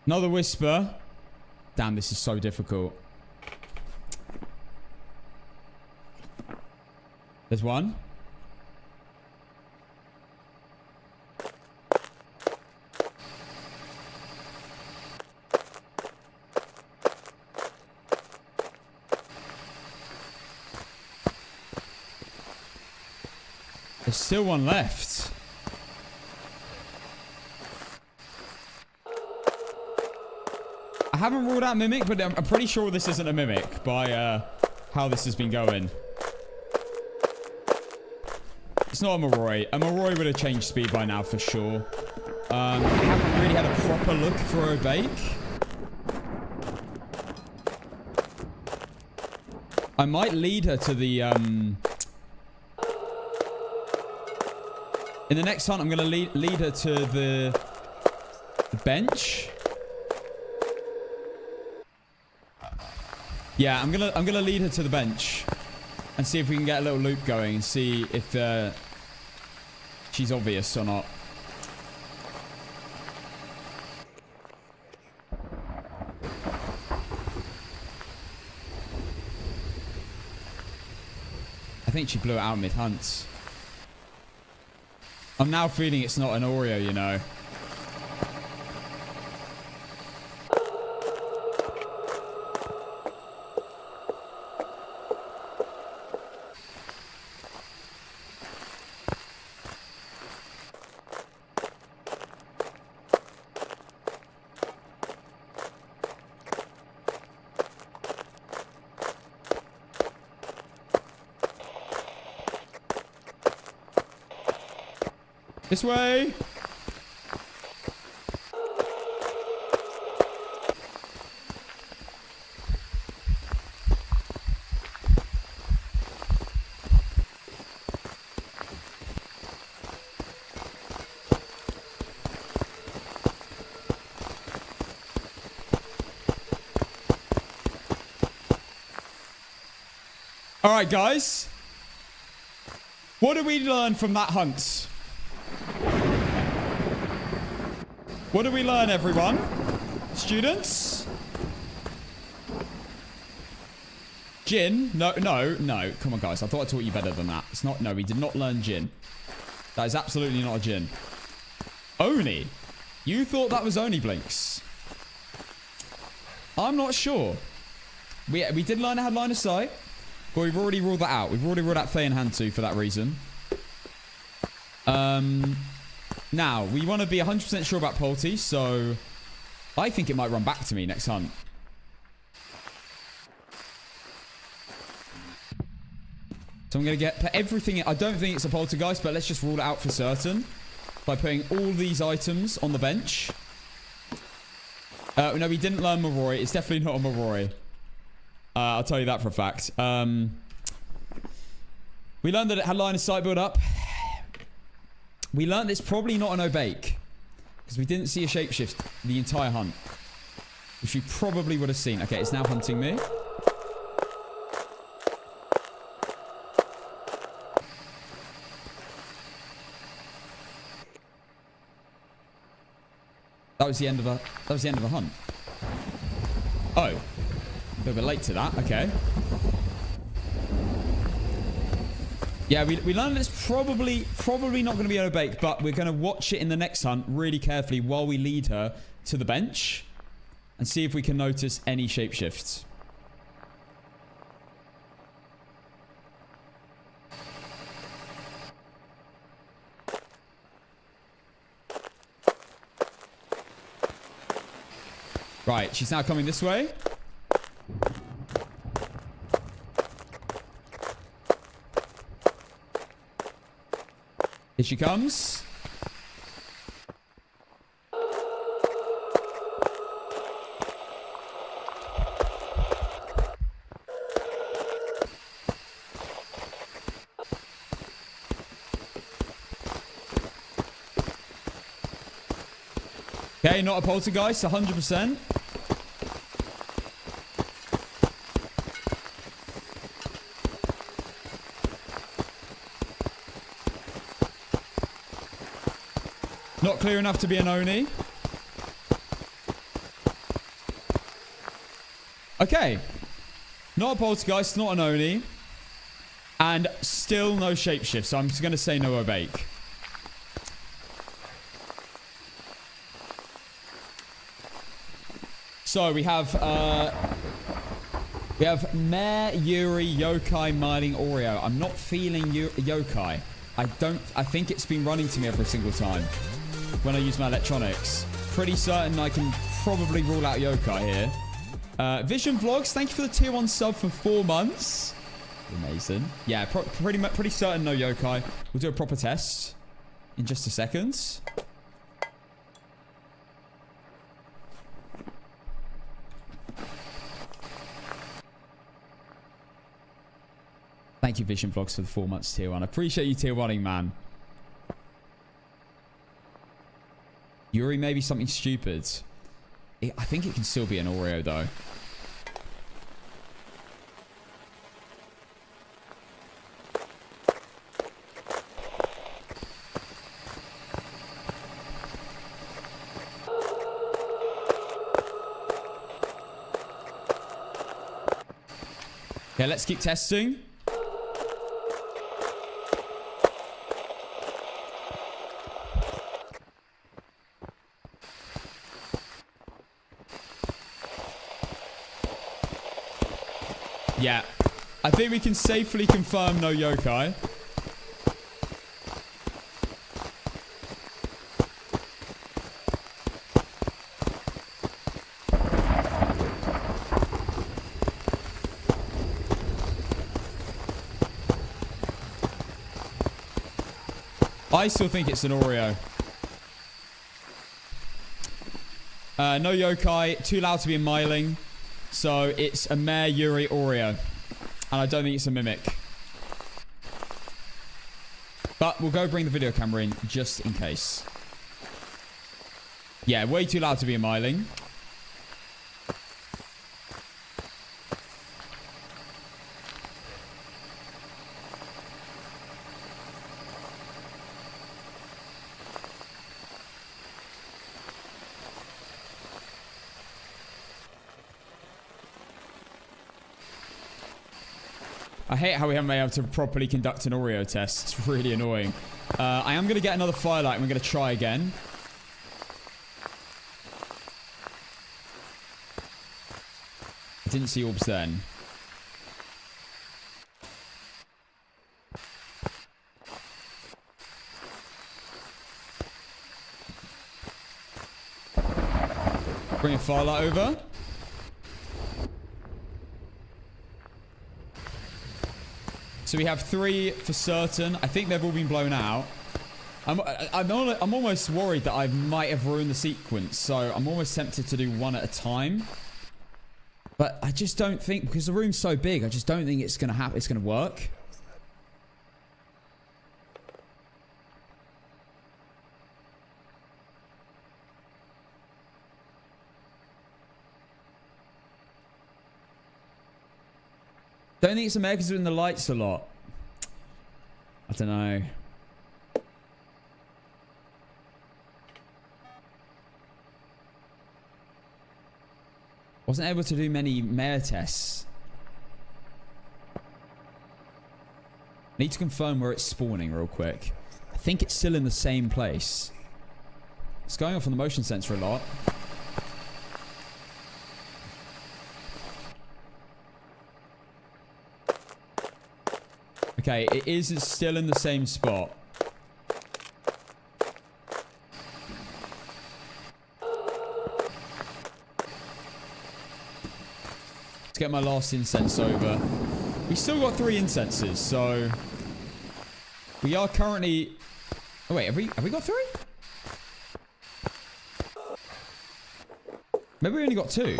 Another whisper. Damn, this is so difficult. There's one. There's still one left. I haven't ruled out Mimic, but I'm pretty sure this isn't a Mimic by how this has been going. It's not a Moroi. A Moroi would have changed speed by now for sure. I haven't really had a proper look for a bake. I might lead her to the... In the next hunt, I'm going to lead her to the bench. Yeah, I'm gonna lead her to the bench and see if we can get a little loop going and see if she's obvious or not. I think she blew it out mid-hunt. I'm now feeling it's not an Oreo, you know. This way! Alright, guys. What did we learn from that hunt? What did we learn, everyone? Students? Jin? No. Come on, guys. I thought I taught you better than that. It's not. No, we did not learn Jin. That is absolutely not a Jin. Oni. You thought that was Oni Blinks. I'm not sure. We did learn how to line of sight, but we've already ruled that out. We've already ruled out Faye and Hantu for that reason. Now, we want to be 100% sure about Polty, so I think it might run back to me next hunt. So I'm going to put everything in. I don't think it's a poltergeist, but let's just rule it out for certain by putting all these items on the bench. No, we didn't learn Moroi. It's definitely not a Moroi. I'll tell you that for a fact. We learned that it had line of sight build up. We learned it's probably not an Obake, because we didn't see a shapeshift the entire hunt, which we probably would have seen. Okay, it's now hunting me. That was the end of a hunt. Oh. A little bit late to that. Okay. Yeah, we learned it's probably not going to be an Obake, but we're going to watch it in the next hunt really carefully while we lead her to the bench and see if we can notice any shapeshifts. Right, she's now coming this way. Here she comes. Okay, not a poltergeist, 100%. Not clear enough to be an Oni. Okay. Not a poltergeist, not an Oni. And still no shapeshift, so I'm just going to say no Obake. So we have Mare, Yuri, Yokai, Miling, Oreo. I'm not feeling Yokai. I think it's been running to me every single time when I use my electronics. Pretty certain I can probably rule out Yokai here. Vision Vlogs, thank you for the tier 1 sub for 4 months. Amazing. Yeah, pretty certain no Yokai. We'll do a proper test in just a second. Thank you, Vision Vlogs, for the 4 months tier 1. I appreciate you tier 1ing, man. Yuri may be something stupid. I think it can still be an Oreo, though. Okay, let's keep testing. Yeah, I think we can safely confirm no Yokai. I still think it's an Oreo. No Yokai, too loud to be a Miling. So it's a Mare, Yuri, Oreo. And I don't think it's a Mimic. But we'll go bring the video camera in just in case. Yeah, way too loud to be a Miling. I hate how we haven't been able to properly conduct an Oreo test. It's really annoying. I am going to get another firelight and we're going to try again. I didn't see orbs then. Bring a firelight over. So we have 3 for certain. I think they've all been blown out. I'm almost worried that I might have ruined the sequence. So I'm almost tempted to do one at a time. But I just don't think, because the room's so big, I just don't think it's gonna happen. It's gonna work. Don't think it's a mega because we're in the lights a lot. I don't know. Wasn't able to do many mare tests. Need to confirm where it's spawning real quick. I think it's still in the same place. It's going off on the motion sensor a lot. Okay, it is still in the same spot. Let's get my last incense over. We still got 3 incenses, so we are currently. Oh wait, have we got 3? Maybe we only got 2.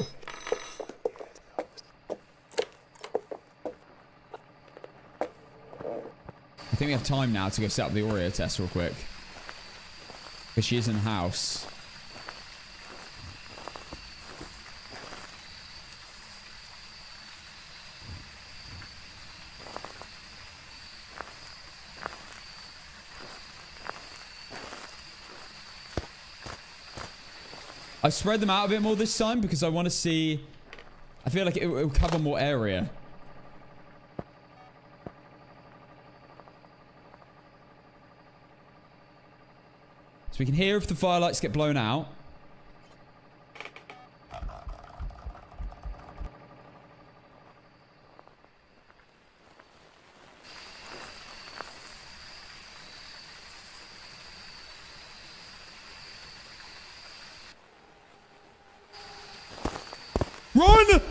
I think we have time now to go set up the Oreo test real quick. Because she is in the house. I spread them out a bit more this time because I want to see. I feel like it will cover more area. So we can hear if the firelights get blown out. Run!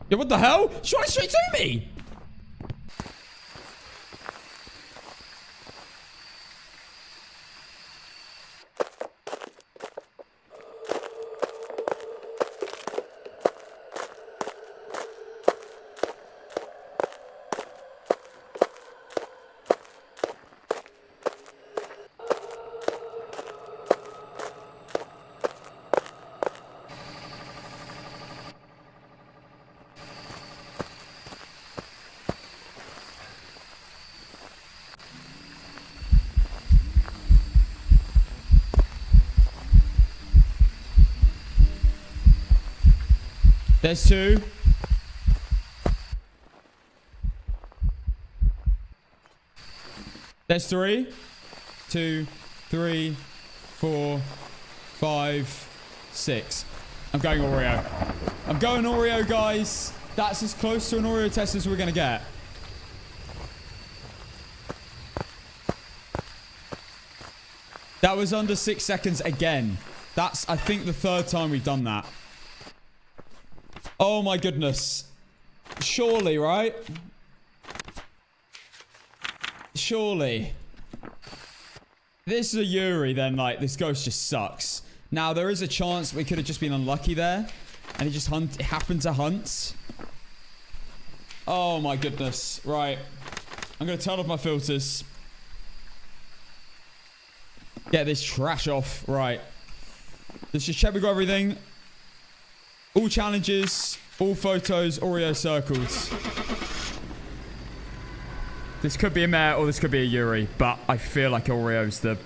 Yeah, what the hell? She went straight to me! There's 2. There's 3. 2, 3, 4, 5, 6. I'm going Oreo. I'm going Oreo, guys. That's as close to an Oreo test as we're going to get. That was under 6 seconds again. That's, I think, the 3rd time we've done that. Oh my goodness. Surely, right? Surely. This is a Yuri, then, like, this ghost just sucks. Now, there is a chance we could have just been unlucky there. And he just happened to hunt. Oh my goodness. Right. I'm going to turn off my filters. Get this trash off. Right. Let's just check we got everything. All challenges, all photos, Oreo circled. This could be a Mare or this could be a Yuri, but I feel like Oreo's the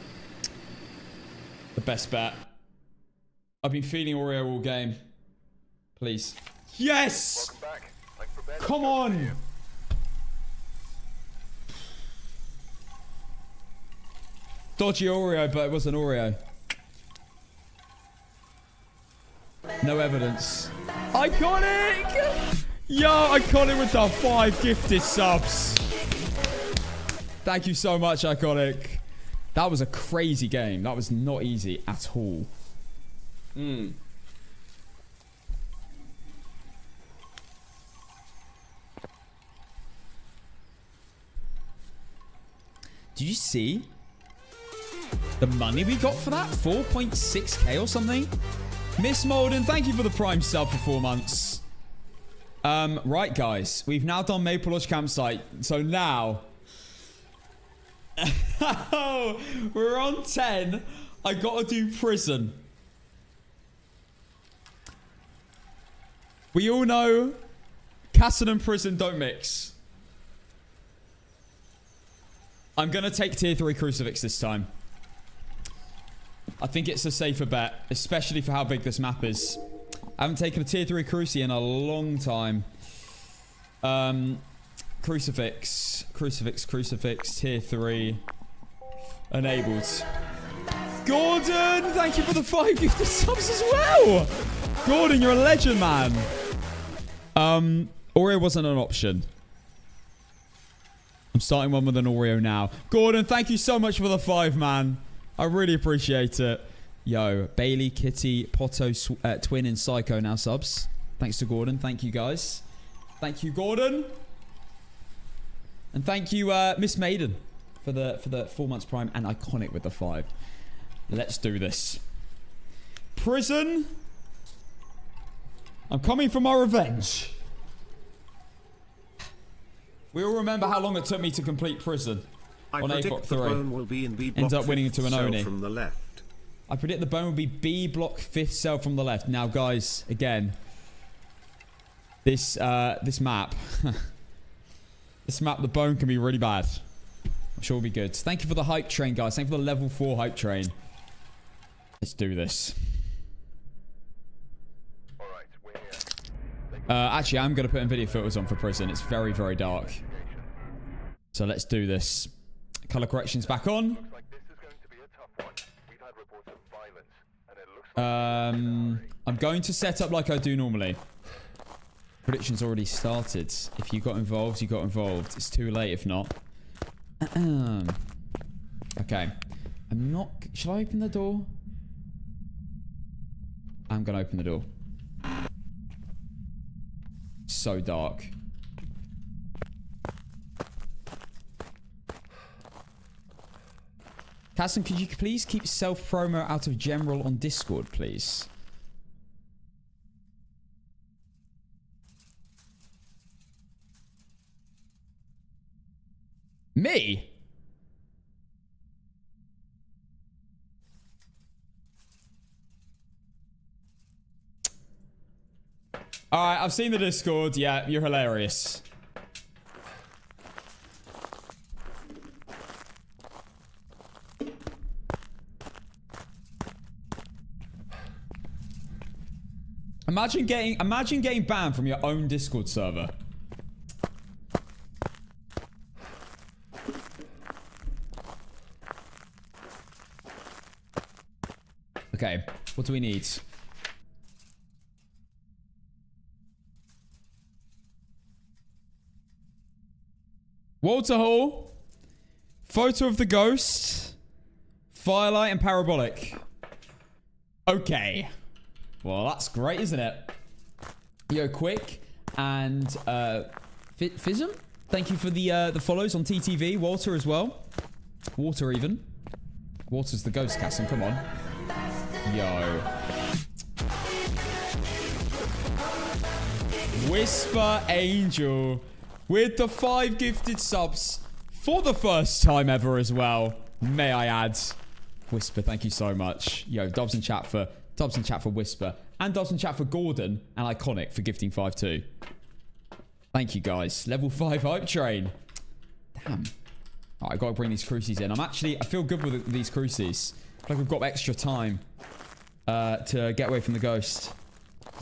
best bet. I've been feeling Oreo all game. Please. Yes! Welcome back. Thanks for betting. Come on! Dodgy Oreo, but it was an Oreo. No evidence. Iconic! Yo, Iconic with the 5 gifted subs. Thank you so much, Iconic. That was a crazy game. That was not easy at all. Did you see the money we got for that? 4.6k or something? Miss Molden, thank you for the Prime sub for 4 months. Right, guys. We've now done Maple Lodge Campsite. So now... we're on 10. I gotta do prison. We all know Castle and prison don't mix. I'm gonna take tier 3 Crucifix this time. I think it's a safer bet, especially for how big this map is. I haven't taken a tier 3 Cruci in a long time. Crucifix, tier 3. Enabled. Gordon, thank you for the 5 gifted subs as well. Gordon, you're a legend, man. Oreo wasn't an option. I'm starting one with an Oreo now. Gordon, thank you so much for the 5, man. I really appreciate it. Yo, Bailey, Kitty, Potto, Twin, and Psycho now subs. Thanks to Gordon. Thank you, guys. Thank you, Gordon. And thank you, Miss Maiden, for the 4 months Prime and Iconic with the 5. Let's do this. Prison. I'm coming for my revenge. We all remember how long it took me to complete prison. I on A predict block the 3. bone will be in B block. Ends up winning into an cell Oni. from the left. I predict the bone will be B block 5th cell from the left. Now, guys, again, this map, this map, the bone can be really bad. I'm sure it'll be good. Thank you for the hype train, guys. Thank you for the level 4 hype train. Let's do this. All right, we're here. Actually, I'm going to put NVIDIA filters on for prison. It's very, very dark. So let's do this. Color corrections back on. Looks like this is going to be a tough one. We've had reports of violence, and it looks like I'm going to set up like I do normally. Predictions already started. If you got involved, you got involved. It's too late if not. Okay. I'm not... Shall I open the door? I'm going to open the door. So dark. Casson, could you please keep self-promo out of general on Discord, please? Me? Alright, I've seen the Discord. Yeah, you're hilarious. Imagine getting banned from your own Discord server. Okay, what do we need? Walter Hall. Photo of the ghost. Firelight and parabolic. Okay. Well, that's great, isn't it? Yo, Quick and Fism, thank you for the follows on TTV. Walter as well. Water even. Water's the ghost, Casson. Come on. Yo. Whisper Angel with the 5 gifted subs for the first time ever as well. May I add. Whisper, thank you so much. Yo, Dobbs in chat for Whisper. And does in chat for Gordon and Iconic for gifting 5 too. Thank you, guys. Level 5 hype train. Damn. Alright, I've got to bring these cruises in. I feel good with these cruises. I feel like we've got extra time to get away from the ghost.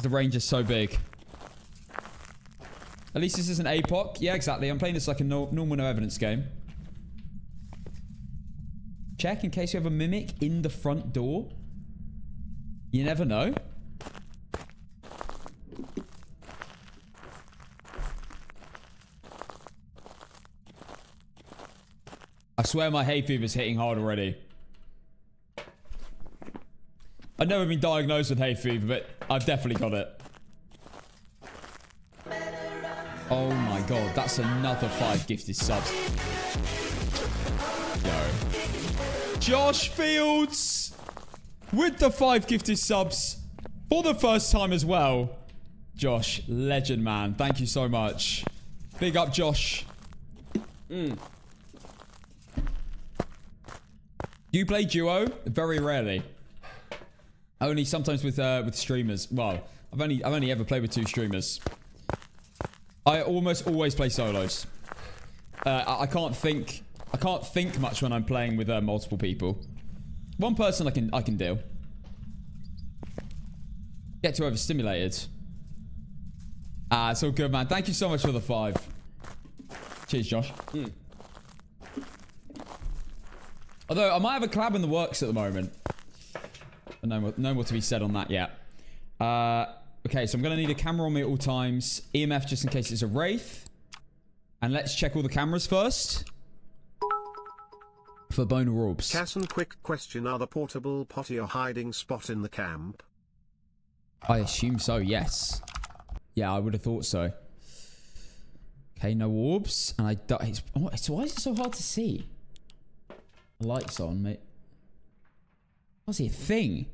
The range is so big. At least this isn't APOC. Yeah, exactly. I'm playing this like a normal no evidence game. Check in case you have a mimic in the front door. You never know. I swear my hay fever's hitting hard already. I've never been diagnosed with hay fever, but I've definitely got it. Oh my god, that's another 5 gifted subs. Yo. Josh Fields with the 5 gifted subs for the first time as well. Josh, legend, man. Thank you so much. Big up, Josh. Do you play duo? Very rarely. Only sometimes with streamers. Well, I've only ever played with 2 streamers. I almost always play solos. I can't think much when I'm playing with multiple people. One person I can deal. Get too overstimulated. It's all good, man. Thank you so much for the 5. Cheers, Josh. Although I might have a collab in the works at the moment. But no more to be said on that yet. Okay, so I'm going to need a camera on me at all times. EMF just in case it's a wraith. And let's check all the cameras first. For boner orbs. Casson, quick question. Are the portable potty a hiding spot in the camp? I assume so, yes. Yeah, I would have thought so. Okay, no orbs. And so why is it so hard to see? The light's on, mate. What's he a thing?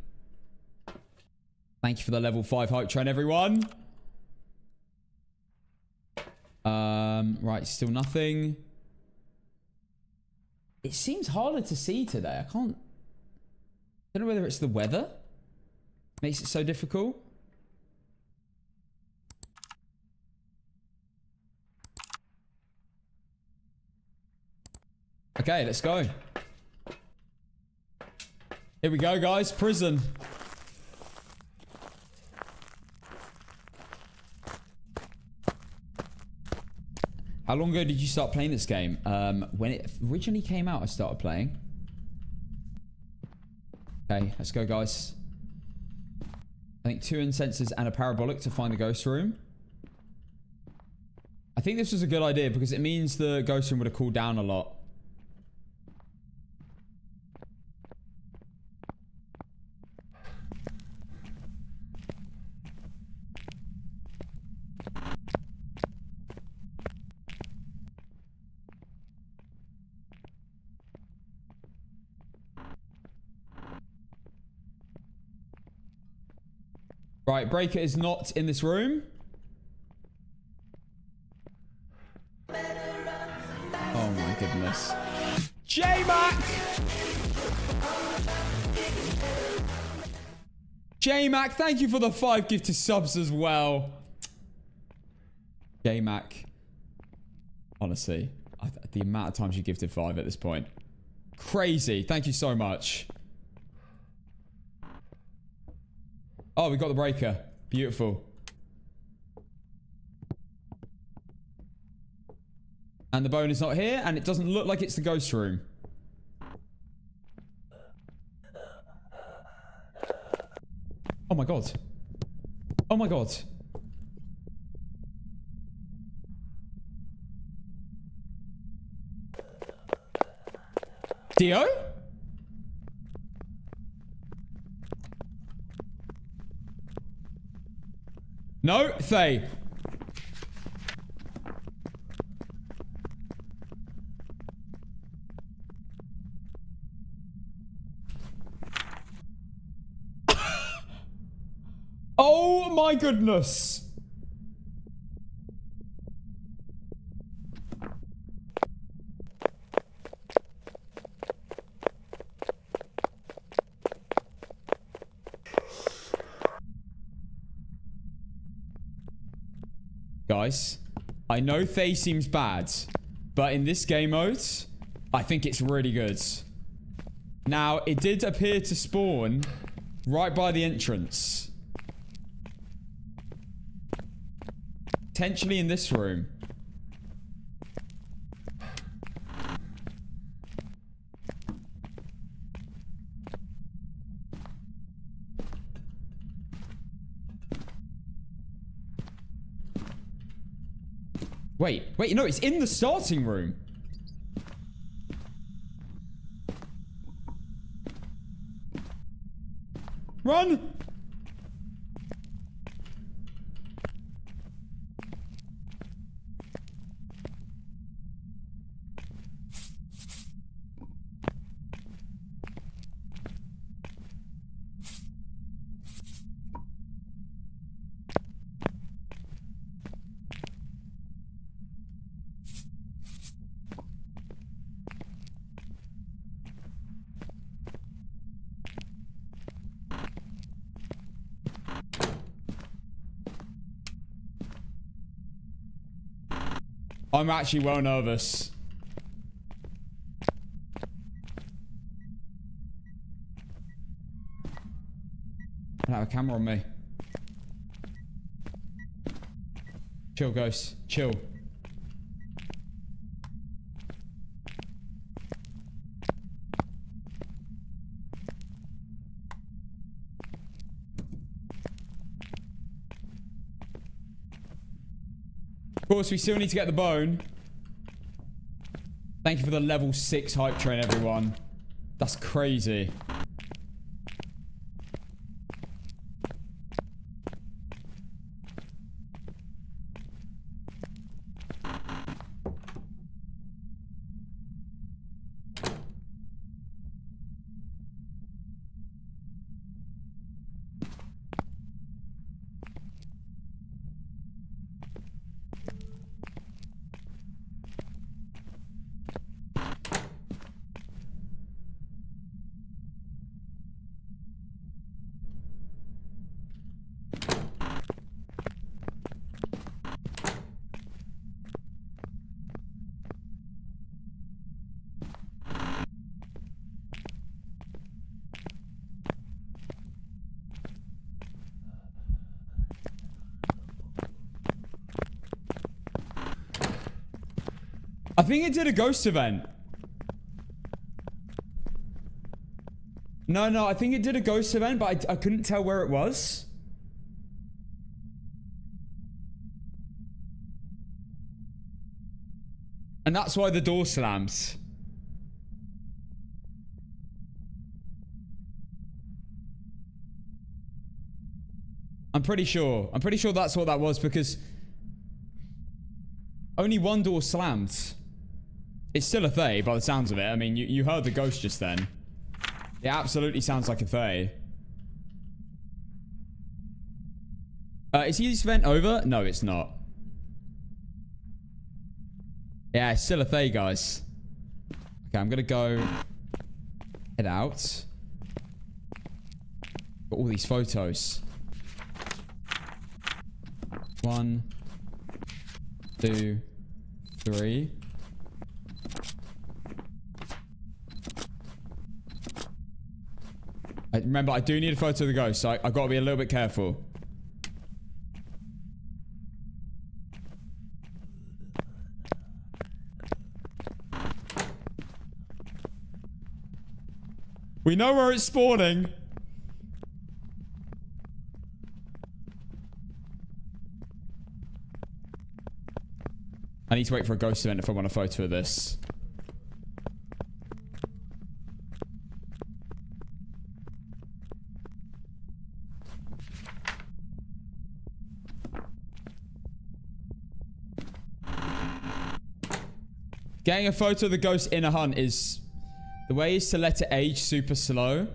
Thank you for the level 5 hype train, everyone. Right, still nothing. It seems harder to see today. I don't know whether it's the weather. Makes it so difficult. Okay, let's go. Here we go, guys. Prison. How long ago did you start playing this game? When it originally came out, I started playing. Okay, let's go, guys. I think 2 incensors and a parabolic to find the ghost room. I think this was a good idea because it means the ghost room would have cooled down a lot. Right, Breaker is not in this room. Oh my goodness. J-Mac! J-Mac, thank you for the 5 gifted subs as well. J-Mac. Honestly, the amount of times you gifted 5 at this point. Crazy. Thank you so much. Oh, we got the breaker. Beautiful. And the bone is not here, and it doesn't look like it's the ghost room. Oh my god. Oh my god. Dio? No, Faye. Oh my goodness. Guys, I know Thay seems bad, but in this game mode, I think it's really good. Now, it did appear to spawn right by the entrance. Potentially in this room. Wait, no, it's in the starting room. Run! I'm actually well nervous. I don't have a camera on me. Chill, Ghost. Chill. Of course, we still need to get the bone. Thank you for the level 6 hype train, everyone. That's crazy. I think it did a ghost event. No, I think it did a ghost event, but I couldn't tell where it was. And that's why the door slams. I'm pretty sure that's what that was, because only one door slammed. It's still a Thay by the sounds of it. I mean, you heard the ghost just then. It absolutely sounds like a Thay. Is his event over? No, it's not. Yeah, it's still a Thay, guys. Okay, I'm gonna go head out. Got all these photos. 1, 2, 3. Remember, I do need a photo of the ghost, so I've got to be a little bit careful. We know where it's spawning. I need to wait for a ghost event if I want a photo of this. Getting a photo of the ghost in a hunt is... The way is to let it age super slow.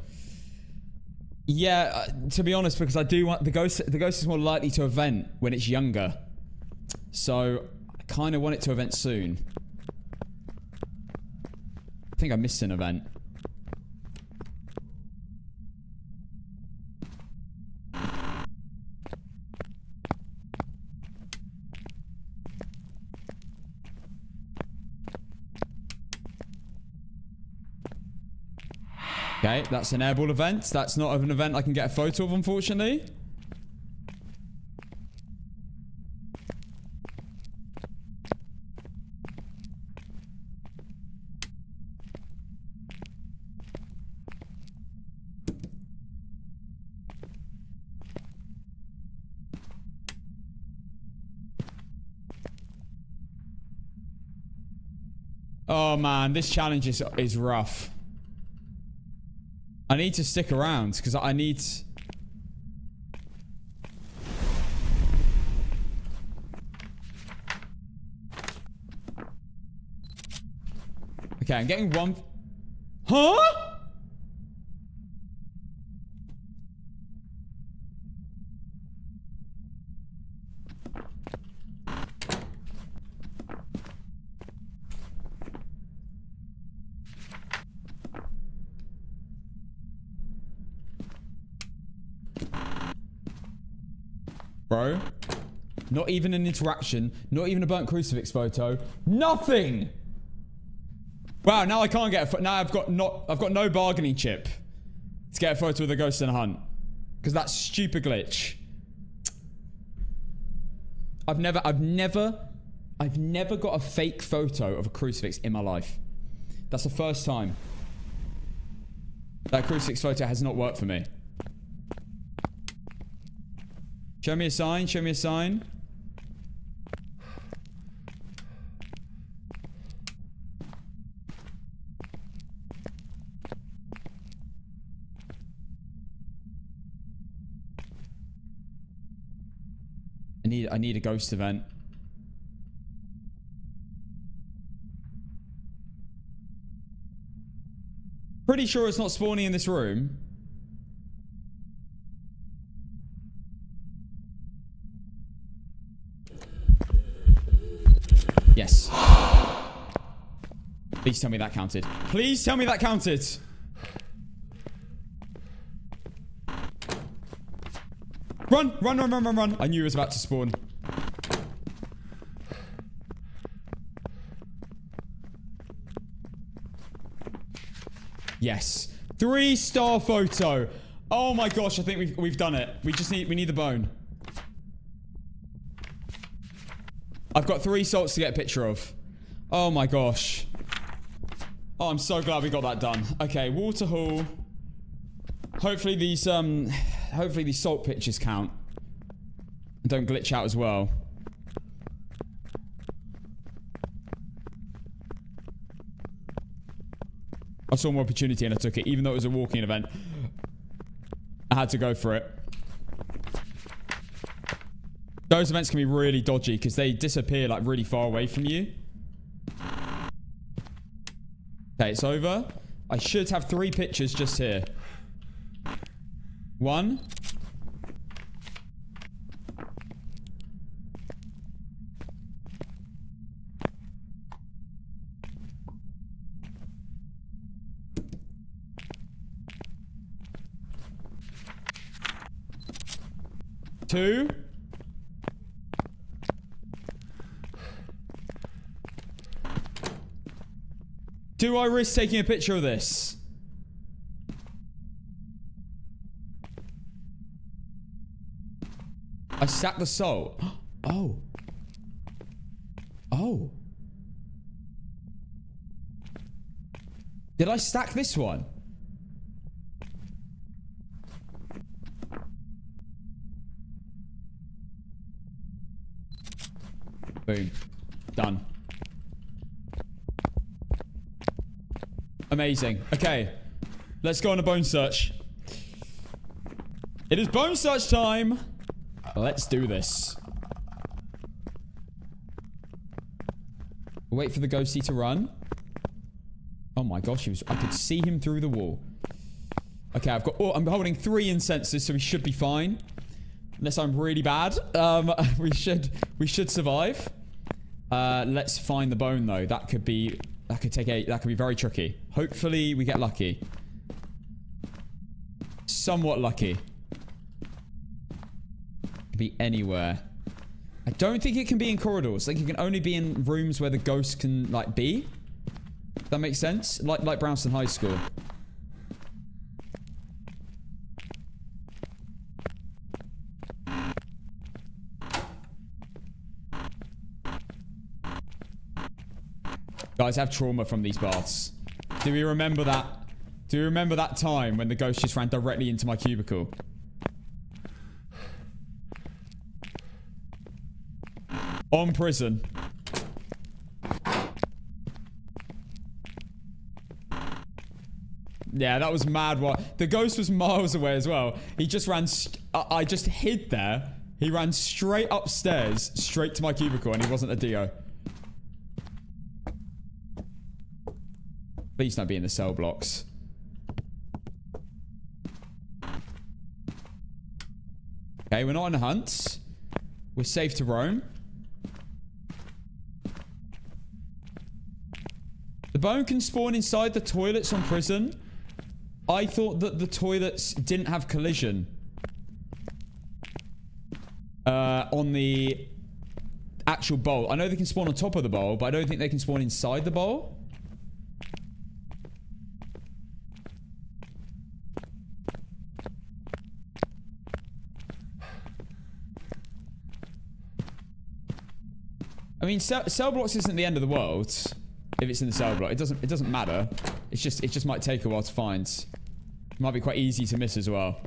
Yeah, to be honest, because I do want... The ghost is more likely to event when it's younger. So, I kind of want it to event soon. I think I missed an event. Okay, that's an airball event. That's not an event I can get a photo of, unfortunately. Oh man, this challenge is rough. I need to stick around because I need... Okay, I'm getting one... Huh? Bro, not even an interaction, not even a burnt crucifix photo, nothing. Wow, now I can't get a now I've got no bargaining chip to get a photo of the ghost in a hunt because that stupid glitch. I've never got a fake photo of a crucifix in my life. That's the first time. That crucifix photo has not worked for me. Show me a sign, show me a sign. I need a ghost event. Pretty sure it's not spawning in this room. Yes. Please tell me that counted. Please tell me that counted. Run, run, run, run, run, run. I knew it was about to spawn. Yes. 3-star photo. Oh my gosh, I think we've done it. We need the bone. I've got 3 salts to get a picture of. Oh my gosh. Oh, I'm so glad we got that done. Okay, water hall. Hopefully these salt pictures count. And don't glitch out as well. I saw more opportunity and I took it. Even though it was a walking event, I had to go for it. Those events can be really dodgy because they disappear like really far away from you. Okay, it's over. I should have 3 pictures just here. 1. Two. Do I risk taking a picture of this? I stacked the salt. Oh. Oh. Did I stack this one? Boom. Done. Amazing. Okay. Let's go on a bone search. It is bone search time. Let's do this. Wait for the ghosty to run. Oh my gosh, I could see him through the wall. Okay, I'm holding 3 incenses, so we should be fine. Unless I'm really bad. We should survive. Let's find the bone though. That could be very tricky. Hopefully we get lucky. Somewhat lucky. Could be anywhere. I don't think it can be in corridors. I think it can only be in rooms where the ghost can like be. That makes sense. Like Brownston High School. Guys, I have trauma from these baths. Do we remember that? Do you remember that time when the ghost just ran directly into my cubicle? On prison. Yeah, that was mad. What? The ghost was miles away as well. He just ran... I just hid there. He ran straight upstairs, straight to my cubicle, and he wasn't a Dio. Please don't be in the cell blocks. Okay, we're not on a hunt. We're safe to roam. The bone can spawn inside the toilets on prison. I thought that the toilets didn't have collision. On the actual bowl. I know they can spawn on top of the bowl, but I don't think they can spawn inside the bowl. I mean, cell blocks isn't the end of the world. If it's in the cell block, it doesn't matter. It just might take a while to find. It might be quite easy to miss as well.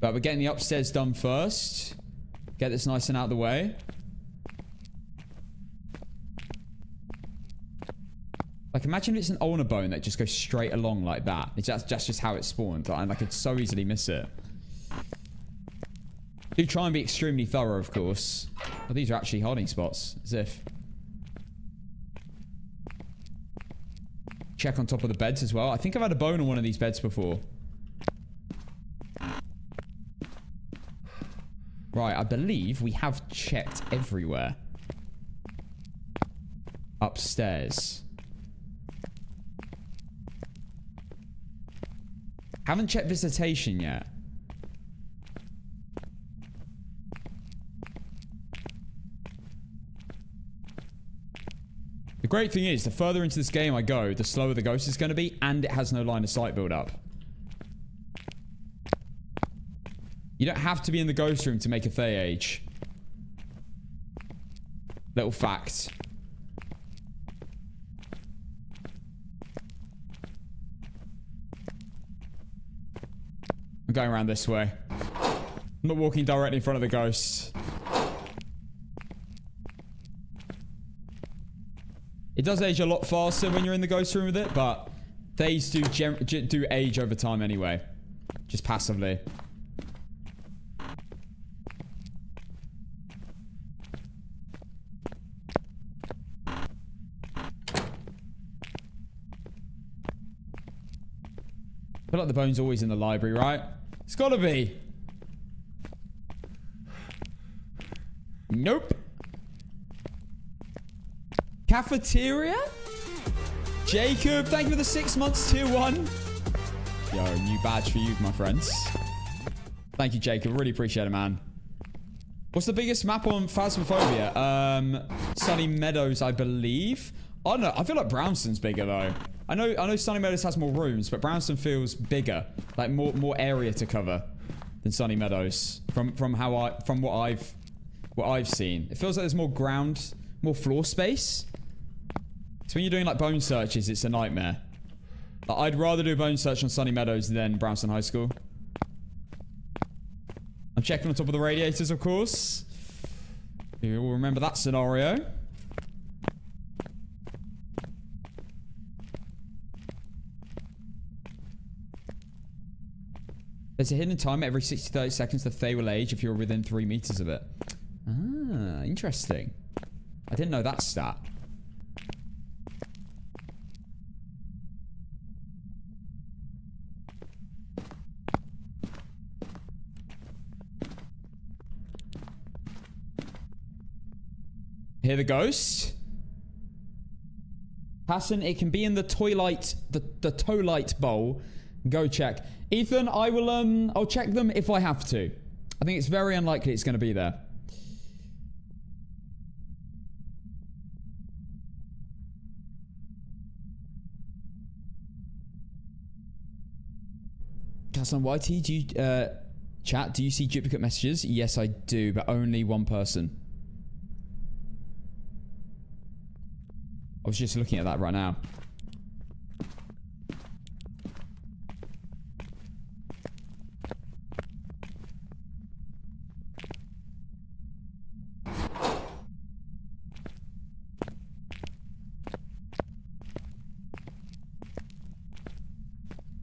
But we're getting the upstairs done first. Get this nice and out of the way. Like, imagine if it's an ulnar bone that just goes straight along like that. That's just how it spawned. And I could so easily miss it. Do try and be extremely thorough, of course. But these are actually hiding spots. As if. Check on top of the beds as well. I think I've had a bone on one of these beds before. Right, I believe we have checked everywhere. Upstairs. Haven't checked visitation yet. The great thing is, the further into this game I go, the slower the ghost is going to be, and it has no line of sight build up. You don't have to be in the ghost room to make a Thay-Age. Little fact. I'm going around this way. I'm not walking directly in front of the ghost. It does age a lot faster when you're in the ghost room with it, but Thays do age over time anyway. Just passively. I feel like the bone's always in the library, right? It's gotta be. Nope. Cafeteria? Jacob, thank you for the 6 months, tier 1. Yo, new badge for you, my friends. Thank you, Jacob. Really appreciate it, man. What's the biggest map on Phasmophobia? Sunny Meadows, I believe. I don't know. I feel like Brownston's bigger, though. I know Sunny Meadows has more rooms, but Brownston feels bigger. Like, more area to cover than Sunny Meadows. From what I've seen. It feels like there's more ground, more floor space. So when you're doing, like, bone searches, it's a nightmare. Like, I'd rather do a bone search on Sunny Meadows than Brownston High School. I'm checking on top of the radiators, of course. You all remember that scenario. There's a hidden timer every 60 to 30 seconds the Thay will age if you're within 3 meters of it. Ah, interesting. I didn't know that stat. Hear the ghost? Hassan, it can be in the toilet, the toilet bowl. Go check. Ethan, I will, I'll check them if I have to. I think it's very unlikely it's going to be there. God, Hassan YT, do you chat? Do you see duplicate messages? Yes, I do, but only one person. I was just looking at that right now.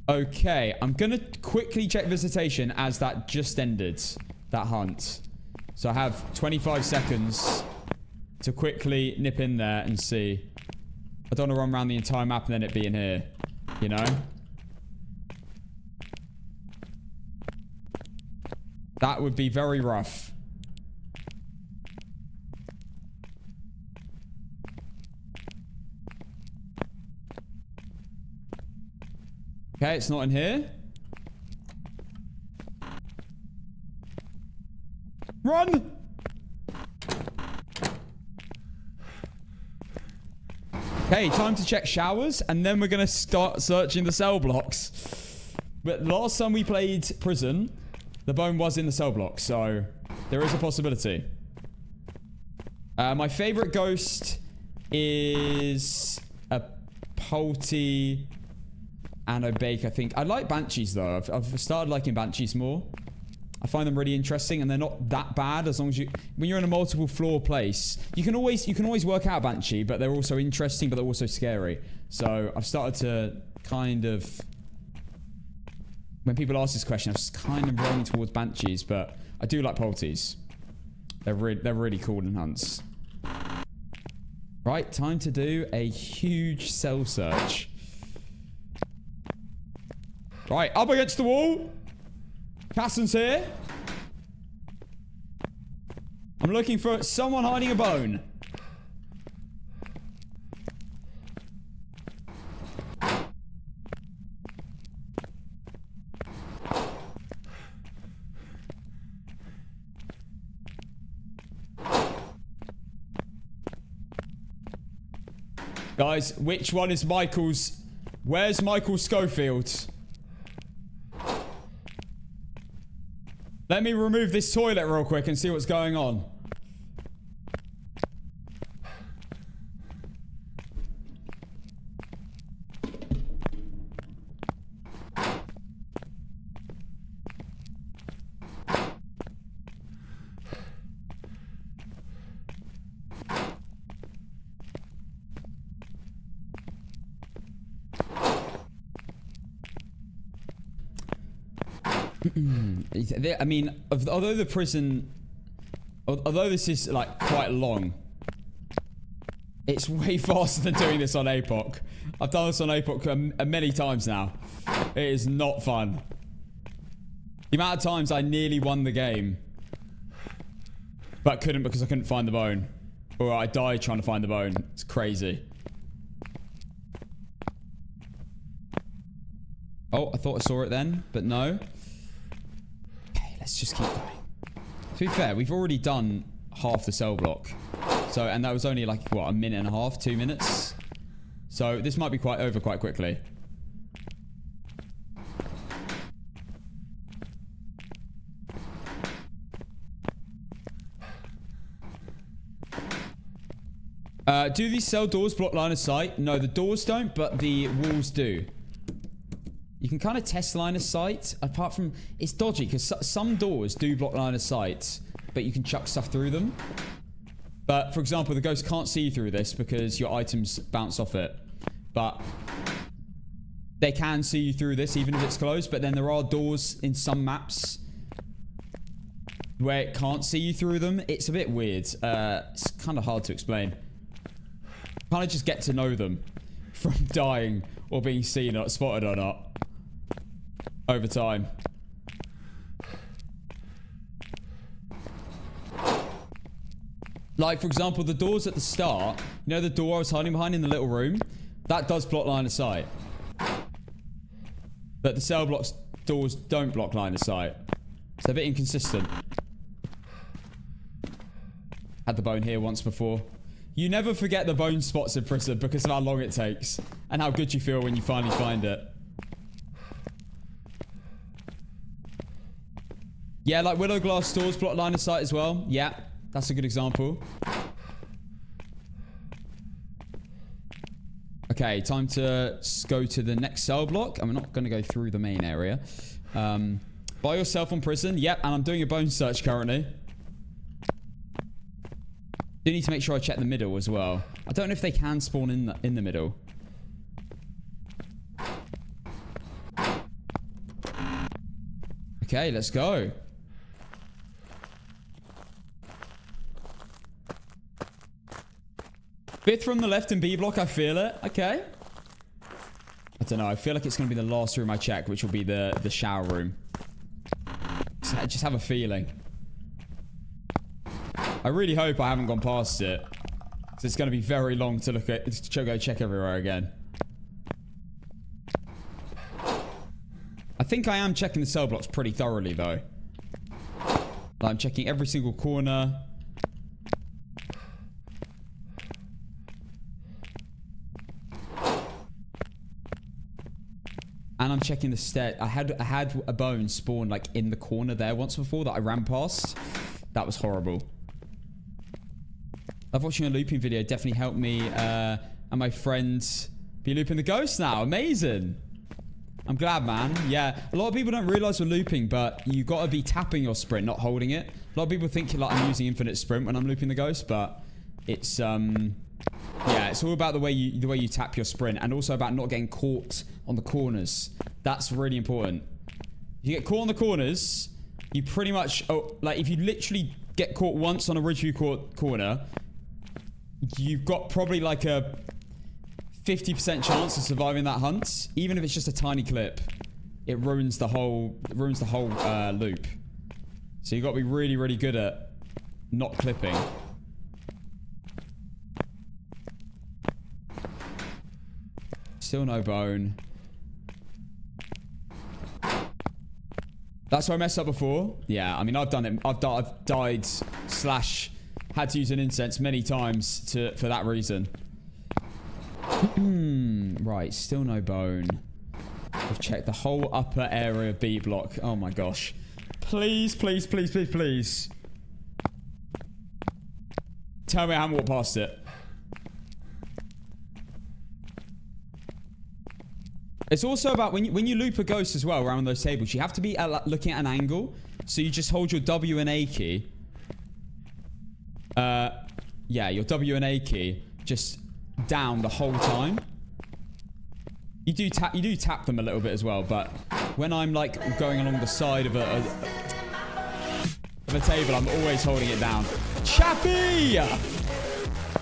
Okay, I'm gonna quickly check visitation as that just ended, that hunt. So I have 25 seconds to quickly nip in there and see. I don't want to run around the entire map and then it be in here, you know? That would be very rough. Okay, it's not in here. Run! Okay, time to check showers, and then we're going to start searching the cell blocks. But last time we played prison, the bone was in the cell block, so there is a possibility. My favorite ghost is a Polty and a Bake, I think. I like Banshees, though. I've started liking Banshees more. I find them really interesting, and they're not that bad as long as you... When you're in a multiple floor place, you can always work out Banshee, but they're also interesting, but they're also scary. So I've started to kind of... When people ask this question, I'm just kind of rolling towards Banshees, but I do like Polties. They're really cool in hunts. Right, time to do a huge cell search. Right, up against the wall. Caston's here. I'm looking for someone hiding a bone. Guys, which one is Michael's? Where's Michael Schofield? Let me remove this toilet real quick and see what's going on. I mean, although the prison... Although this is, like, quite long, it's way faster than doing this on APOC. I've done this on APOC many times now. It is not fun. The amount of times I nearly won the game, but couldn't because I couldn't find the bone. Or I died trying to find the bone. It's crazy. Oh, I thought I saw it then, but no. Let's just keep going. To be fair, we've already done half the cell block. So, and that was only like, what, a minute and a half, 2 minutes? So, this might be over quite quickly. Do these cell doors block line of sight? No, the doors don't, but the walls do. You can kind of test line of sight, apart from... It's dodgy, because some doors do block line of sight, but you can chuck stuff through them. But, for example, the ghost can't see through this because your items bounce off it. But they can see you through this, even if it's closed. But then there are doors in some maps where it can't see you through them. It's a bit weird. It's kind of hard to explain. Kind of just get to know them from dying or being seen or spotted or not. Over time. Like, for example, the doors at the start. You know the door I was hiding behind in the little room? That does block line of sight. But the cell blocks doors don't block line of sight. It's a bit inconsistent. Had the bone here once before. You never forget the bone spots in prison because of how long it takes. And how good you feel when you finally find it. Yeah, like Willow Glass stores block line of sight as well. Yeah, that's a good example. Okay, time to go to the next cell block. I'm not going to go through the main area. By yourself on prison. Yep, and I'm doing a bone search currently. Do need to make sure I check the middle as well. I don't know if they can spawn in the middle. Okay, let's go. Fifth from the left in B block, I feel it. Okay. I don't know. I feel like it's going to be the last room I check, which will be the shower room. I just have a feeling. I really hope I haven't gone past it. Because it's going to be very long to look at, to go check everywhere again. I think I am checking the cell blocks pretty thoroughly, though. Like, I'm checking every single corner. And I'm checking the stair. I had a bone spawn like in the corner there once before that I ran past. That was horrible. Love watching a looping video. Definitely helped me and my friends be looping the ghost now. Amazing. I'm glad, man. Yeah, a lot of people don't realize we're looping, but you got to be tapping your sprint, not holding it. A lot of people think like I'm using infinite sprint when I'm looping the ghost, but it's yeah, it's all about the way you tap your sprint, and also about not getting caught on the corners. That's really important. If you get caught on the corners, you pretty much like if you literally get caught once on a Ridgeview corner, you've got probably like a 50% chance of surviving that hunt, even if it's just a tiny clip. It ruins the whole loop. So you got to be really, really good at not clipping. Still no bone. That's where I messed up before. Yeah, I mean, I've done it. I've died / had to use an incense many times for that reason. Right, still no bone. I've checked the whole upper area of B block. Oh my gosh. Please, please, please, please, please. Tell me I haven't walked past it. It's also about when you loop a ghost as well around those tables, you have to be looking at an angle. So you just hold your W and A key. Yeah, your W and A key just down the whole time. You do tap them a little bit as well, but when I'm like going along the side of a table, I'm always holding it down. Chappy!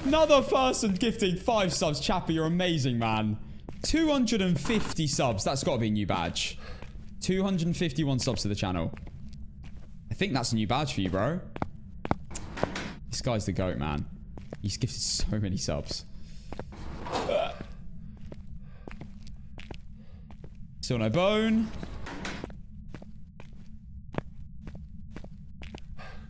Another person gifting 5 subs. Chappy, you're amazing, man. 250 subs. That's got to be a new badge. 251 subs to the channel. I think that's a new badge for you, bro. This guy's the GOAT, man. He's gifted so many subs. Still no bone.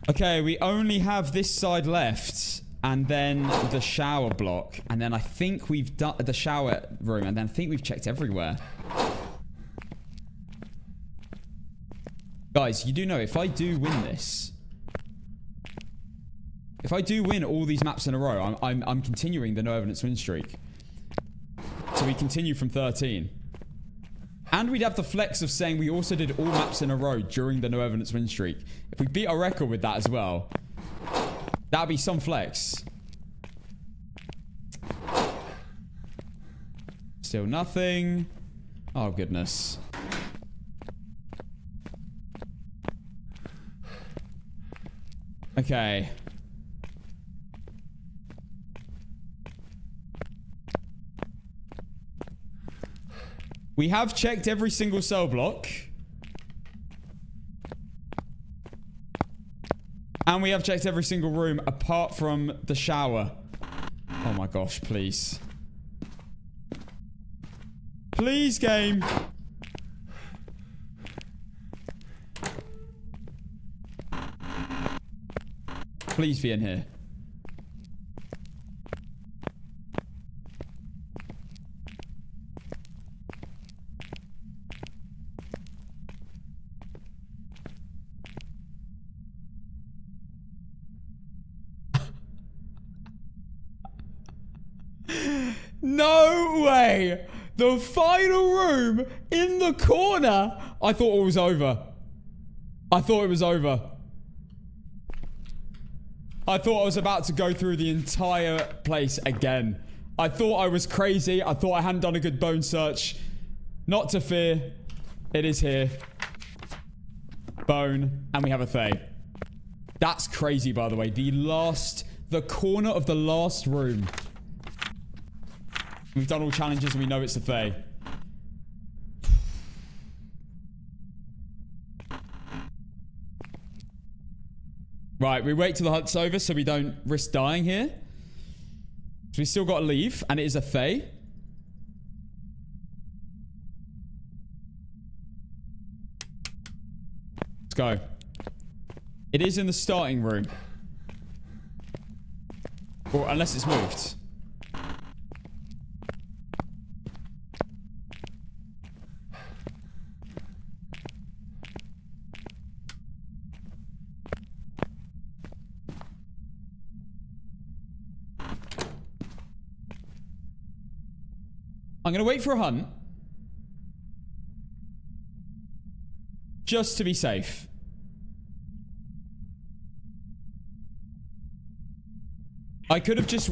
Okay, we only have this side left. And then the shower block. And then I think we've done the shower room. And then I think we've checked everywhere. Guys, you do know if I do win this. If I do win all these maps in a row, I'm continuing the no evidence win streak. So we continue from 13. And we'd have the flex of saying we also did all maps in a row during the no evidence win streak. If we beat our record with that as well, that'd be some flex. Still nothing. Oh, goodness. Okay. We have checked every single cell block. And we have checked every single room apart from the shower. Oh my gosh, please. Please, game. Please be in here. No way. The final room in the corner. I thought it was over. I thought it was over. I thought I was about to go through the entire place again. I thought I was crazy. I thought I hadn't done a good bone search. Not to fear. It is here. Bone. And we have a Thay. That's crazy, by the way. The corner of the last room. We've done all challenges and we know it's a Thay. Right, we wait till the hunt's over so we don't risk dying here. So we still got to leave, and it is a Thay. Let's go. It is in the starting room. Or unless it's moved. I'm going to wait for a hunt. Just to be safe. I could have just...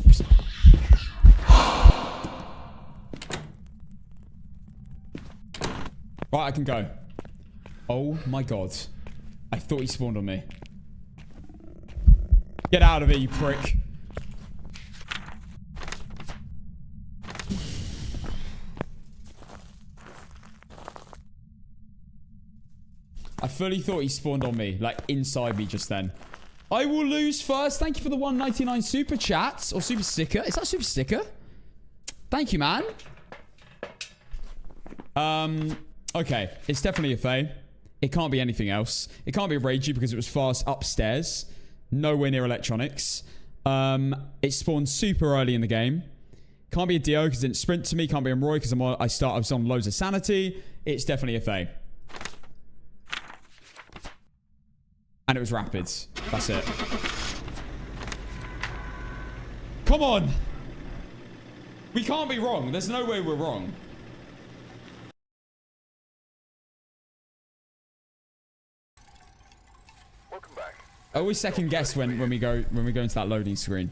Right, I can go. Oh my god. I thought he spawned on me. Get out of here, you prick. I fully thought he spawned on me, like inside me just then. I will lose first. Thank you for the 199 super chats or super sticker. Is that super sticker? Thank you, man. Okay. It's definitely a Thay. It can't be anything else. It can't be a Ragey because it was fast upstairs. Nowhere near electronics. It spawned super early in the game. Can't be a Dio because it didn't sprint to me. Can't be a Roy because I was on loads of sanity. It's definitely a Thay. And it was rapid. That's it. Come on. We can't be wrong. There's no way we're wrong. Welcome back. I always second guess when we go into that loading screen.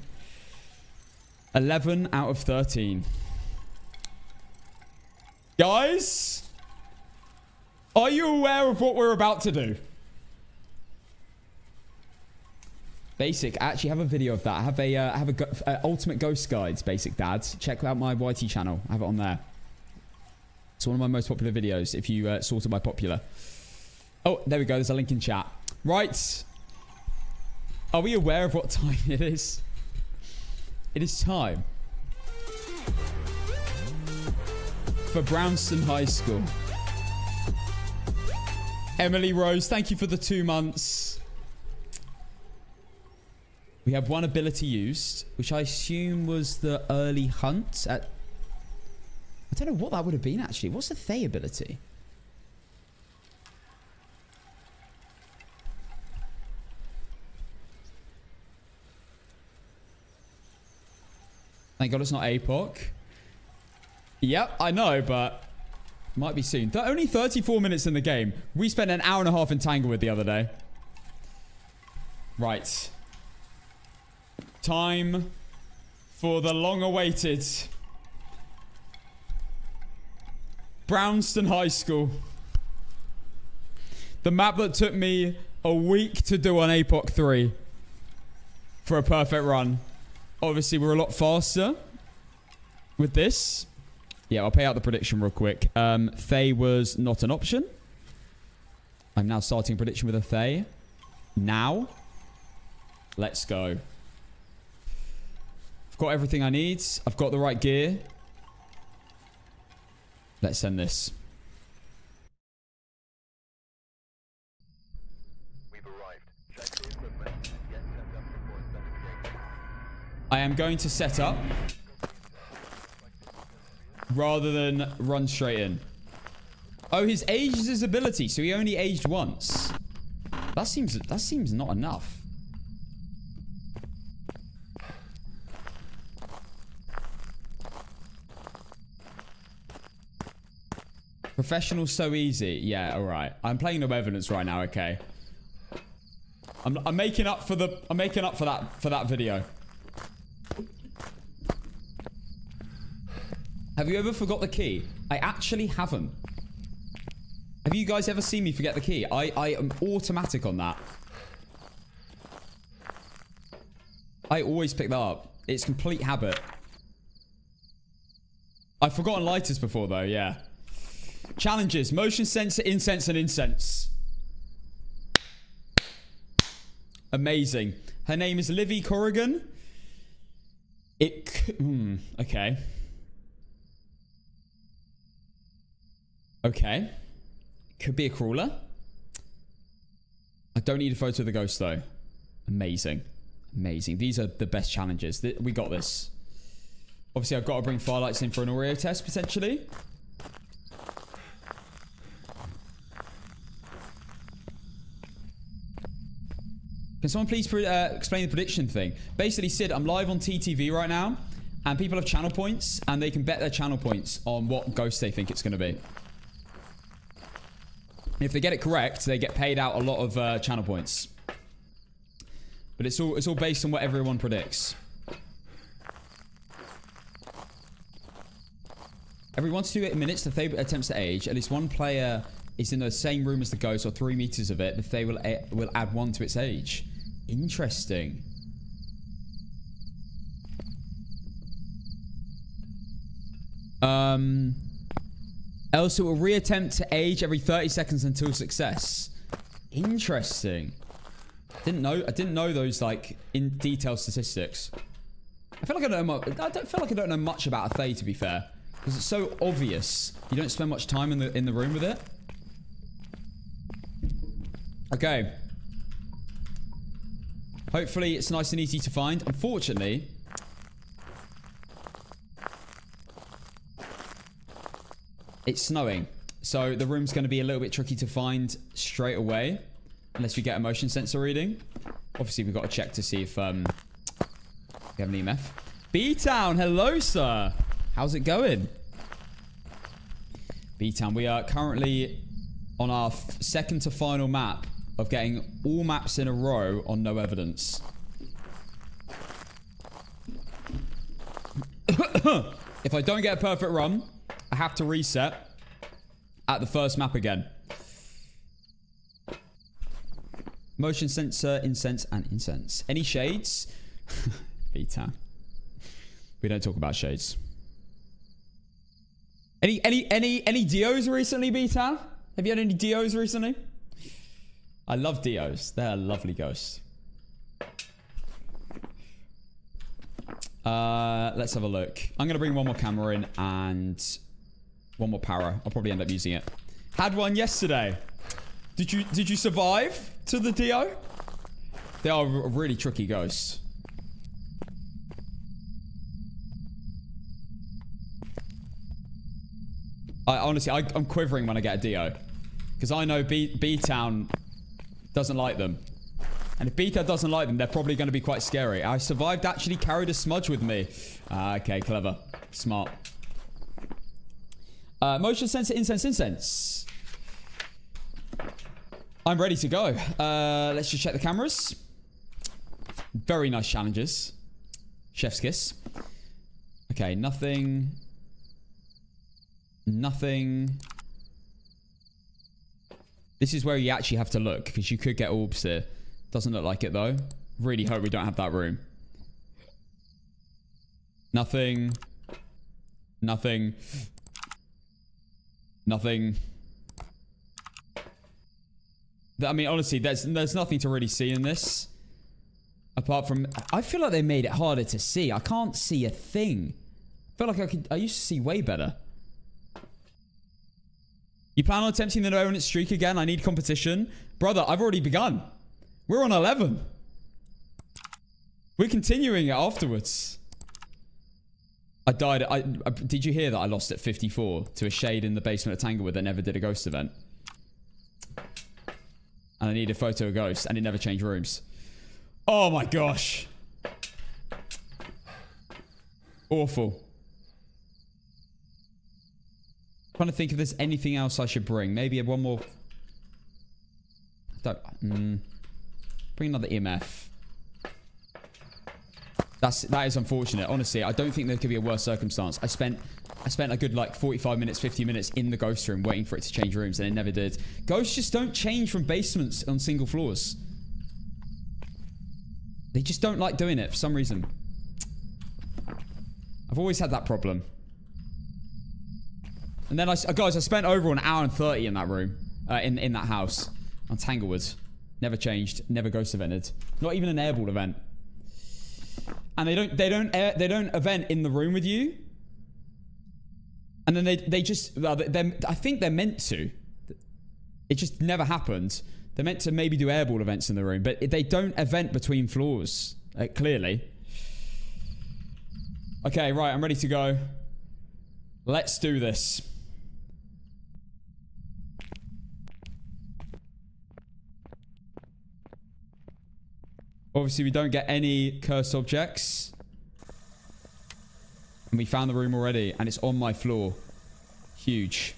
11 out of 13. Guys, are you aware of what we're about to do? Basic, I actually have a video of that. I have a Ultimate Ghost Guides, Basic Dads. Check out my YT channel. I have it on there. It's one of my most popular videos if you sort it by popular. Oh, there we go. There's a link in chat. Right. Are we aware of what time it is? It is time for Brownston High School. Emily Rose, thank you for the 2 months. We have one ability used, which I assume was the early hunt at... I don't know what that would have been, actually. What's the Thay ability? Thank God it's not APOC. Yep, I know, but... Might be soon. Only 34 minutes in the game. We spent an hour and a half in Tanglewood the other day. Right. Time for the long-awaited Brownston High School. The map that took me a week to do on APOC 3 for a perfect run. Obviously, we're a lot faster with this. Yeah, I'll pay out the prediction real quick. Thay was not an option. I'm now starting a prediction with a Thay. Now, let's go. I've got everything I need. I've got the right gear. Let's send this. We've arrived. Check the equipment. Get set up before investigation. I am going to set up rather than run straight in. Oh, he's aged his ability, so he only aged once. That seems not enough. Professional so easy. Yeah, all right. I'm playing no evidence right now, okay. I'm making up for that video. Have you ever forgot the key? I actually haven't. Have you guys ever seen me forget the key? I am automatic on that. I always pick that up. It's complete habit. I've forgotten lighters before though, yeah. Challenges. Motion sensor, incense, and incense. Amazing. Her name is Livy Corrigan. Okay. Okay. Could be a crawler. I don't need a photo of the ghost though. Amazing. Amazing. These are the best challenges. We got this. Obviously, I've got to bring Firelights in for an Oreo test, potentially. Can someone please explain the prediction thing? Basically, Sid, I'm live on TTV right now, and people have channel points, and they can bet their channel points on what ghost they think it's going to be. If they get it correct, they get paid out a lot of channel points. But it's all based on what everyone predicts. Every 1 to 2 minutes, the Fable attempts to age. At least one player is in the same room as the ghost, or 3 meters of it. The Fable will add 1 to its age. Interesting. Else it will reattempt to age every 30 seconds until success. Interesting. I didn't know those like in detail statistics. I feel like I don't know much about a Thay, to be fair, because it's so obvious. You don't spend much time in the room with it. Okay. Hopefully it's nice and easy to find. Unfortunately, it's snowing, so the room's going to be a little bit tricky to find straight away, unless we get a motion sensor reading. Obviously, we've got to check to see if we have an EMF. B-Town, hello, sir. How's it going? B-Town, we are currently on our second to final map of getting all maps in a row on no evidence. If I don't get a perfect run, I have to reset at the first map again. Motion sensor, incense, and incense. Any shades? B-Town. We don't talk about shades. Any Dios recently, B-Town? Have you had any Dios recently? I love Dios. They're lovely ghosts. Let's have a look. I'm going to bring one more camera in and one more power. I'll probably end up using it. Had one yesterday. Did you survive to the Dio? They are really tricky ghosts. Honestly, I'm quivering when I get a Dio, because I know B-Town doesn't like them. And if B-Town doesn't like them, they're probably going to be quite scary. I survived, actually carried a smudge with me. Okay, clever. Smart. Motion sensor, incense. I'm ready to go. Let's just check the cameras. Very nice challenges. Chef's kiss. Okay, nothing. This is where you actually have to look, because you could get orbs here. Doesn't look like it though. Really hope we don't have that room. Nothing. I mean, honestly, there's nothing to really see in this. Apart from, I feel like they made it harder to see. I can't see a thing. I feel like I used to see way better. You plan on attempting the no evidence streak again? I need competition. Brother, I've already begun. We're on 11. We're continuing it afterwards. I died. Did you hear that I lost at 54 to a shade in the basement of Tanglewood that never did a ghost event? And I need a photo of ghosts, and it never changed rooms. Oh my gosh. Awful. Trying to think if there's anything else I should bring. Maybe one more. Bring another EMF. That is unfortunate. Honestly, I don't think there could be a worse circumstance. I spent a good like 45 minutes, 50 minutes in the ghost room waiting for it to change rooms, and it never did. Ghosts just don't change from basements on single floors. They just don't like doing it for some reason. I've always had that problem. And then guys, I spent over an hour and 30 in that room, in that house on Tanglewood. Never changed. Never ghost evented. Not even an airball event. And they don't event in the room with you. And then they just, I think they're meant to. It just never happened. They're meant to maybe do airball events in the room, but they don't event between floors, clearly. Okay, right, I'm ready to go. Let's do this. Obviously, we don't get any cursed objects. And we found the room already, and it's on my floor. Huge.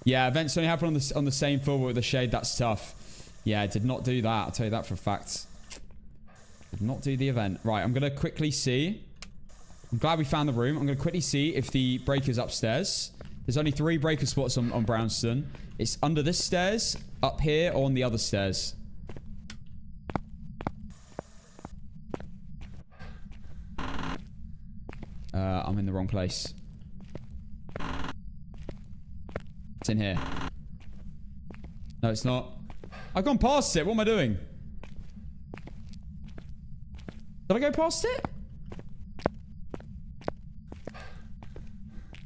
Yeah, events only happen on the same floor with the shade. That's tough. Yeah, I did not do that. I'll tell you that for a fact. Did not do the event. Right, I'm going to quickly see. I'm glad we found the room. I'm going to quickly see if the breaker's upstairs. There's only 3 breaker spots on Brownston. It's under this stairs, up here, or on the other stairs. I'm in the wrong place. It's in here. No, it's not. I've gone past it. What am I doing? Did I go past it?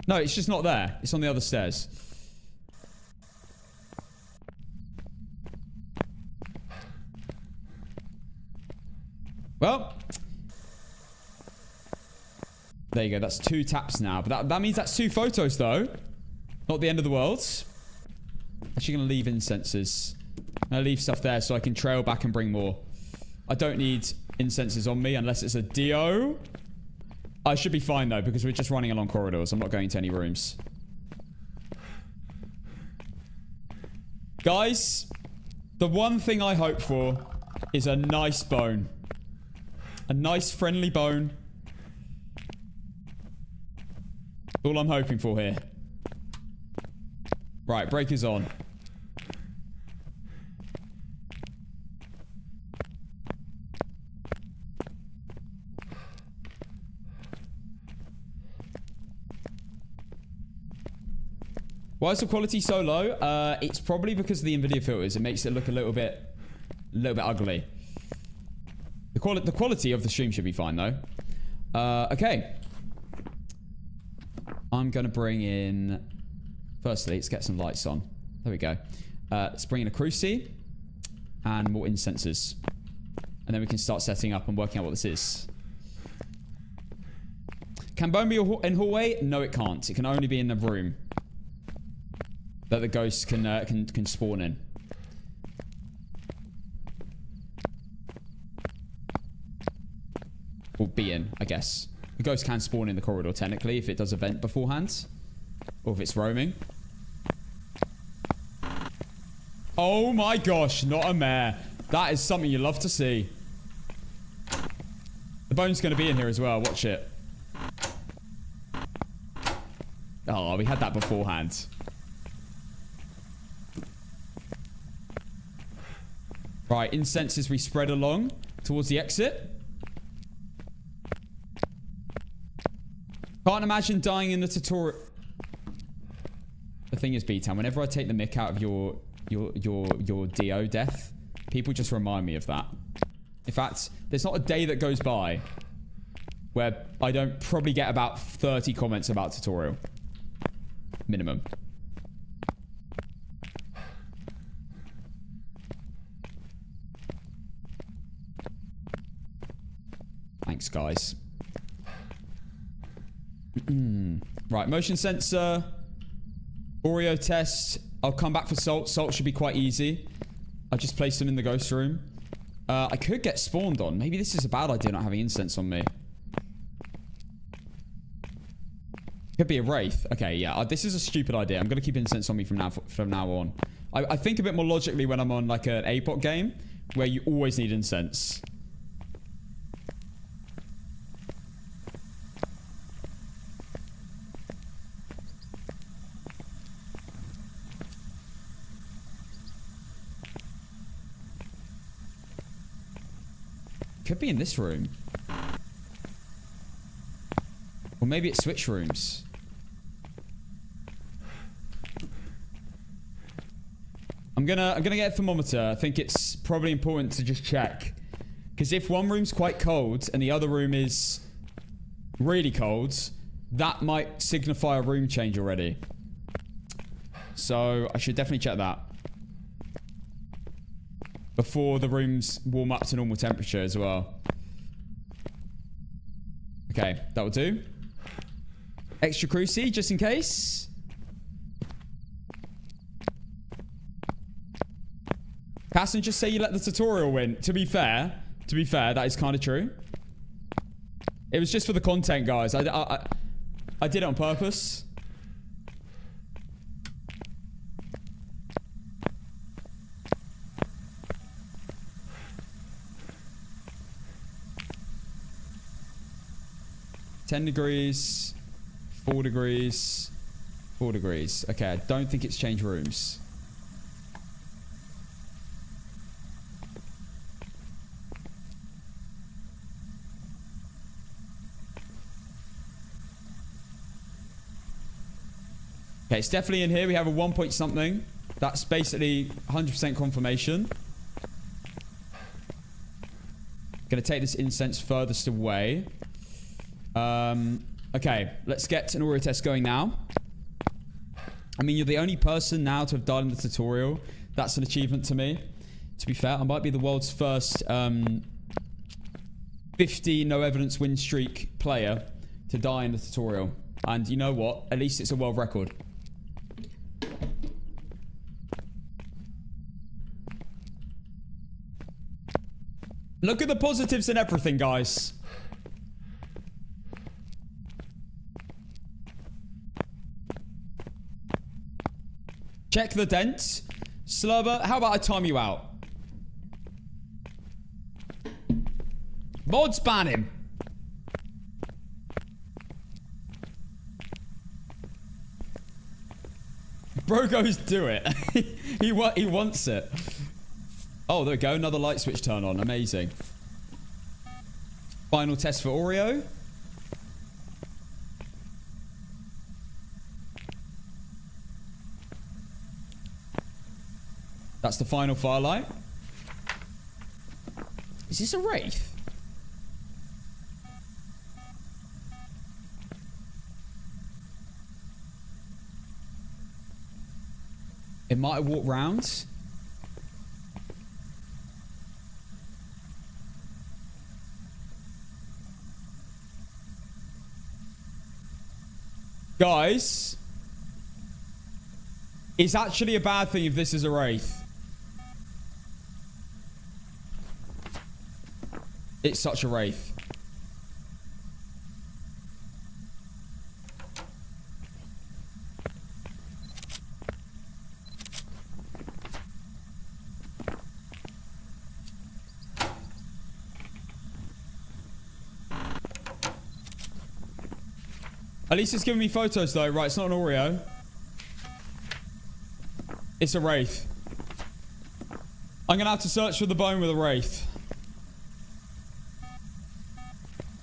No, it's just not there. It's on the other stairs. Well. There you go. That's 2 taps now. But that means that's 2 photos, though. Not the end of the world. Actually going to leave incenses. I'm going to leave stuff there so I can trail back and bring more. I don't need incenses on me unless it's a Dio. I should be fine, though, because we're just running along corridors. I'm not going to any rooms. Guys, the one thing I hope for is a nice bone. A nice, friendly bone. All I'm hoping for here. Right, breaker's on. Why is the quality so low? It's probably because of the NVIDIA filters. It makes it look a little bit ugly. The quality of the stream should be fine, though. Okay. I'm going to bring in... Firstly, let's get some lights on. There we go. Let's bring in a cruci and more incenses. And then we can start setting up and working out what this is. Can bone be in hallway? No, it can't. It can only be in the room that the ghosts can spawn in. Or be in, I guess. The ghost can spawn in the corridor, technically, if it does a vent beforehand. Or if it's roaming. Oh my gosh, not a mare. That is something you love to see. The bone's going to be in here as well. Watch it. Oh, we had that beforehand. Right, incenses we spread along towards the exit. Can't imagine dying in the tutorial. The thing is, B-Town, whenever I take the mick out of your Dio death, people just remind me of that. In fact, there's not a day that goes by where I don't probably get about 30 comments about tutorial. Minimum. Thanks, guys. Right, motion sensor. Oreo test. I'll come back for salt. Salt should be quite easy. I just placed them in the ghost room. I could get spawned on. Maybe this is a bad idea not having incense on me. Could be a wraith. Okay, yeah. This is a stupid idea. I'm gonna keep incense on me from now on. I think a bit more logically when I'm on like an APOC game where you always need incense. Could be in this room. Or maybe it's switch rooms. I'm gonna get a thermometer. I think it's probably important to just check. Because if one room's quite cold and the other room is really cold, that might signify a room change already. So I should definitely check that. Before the rooms warm up to normal temperature as well. Okay, that will do. Extra cruci, just in case. Passengers say you let the tutorial win. To be fair, that is kind of true. It was just for the content, guys. I did it on purpose. $10 degrees, 4 degrees, 4 degrees. Okay, I don't think it's changed rooms. Okay, it's definitely in here. We have a 1 point something. That's basically 100% confirmation. Gonna take this incense furthest away. Okay, let's get an Oreo test going now. I mean, you're the only person now to have died in the tutorial. That's an achievement to me. To be fair, I might be the world's first 50 no evidence win streak player to die in the tutorial. And you know what? At least it's a world record. Look at the positives in everything, guys. Check the dent. Slurber, how about I time you out? Mods ban him. Bro goes do it. he wants it. Oh, there we go. Another light switch turn on. Amazing. Final test for Oreo. That's the final firelight. Is this a wraith? It might have walked round. Guys, it's actually a bad thing if this is a wraith. It's such a wraith. At least it's giving me photos though. Right, it's not an Oreo. It's a wraith. I'm gonna have to search for the bone with a wraith.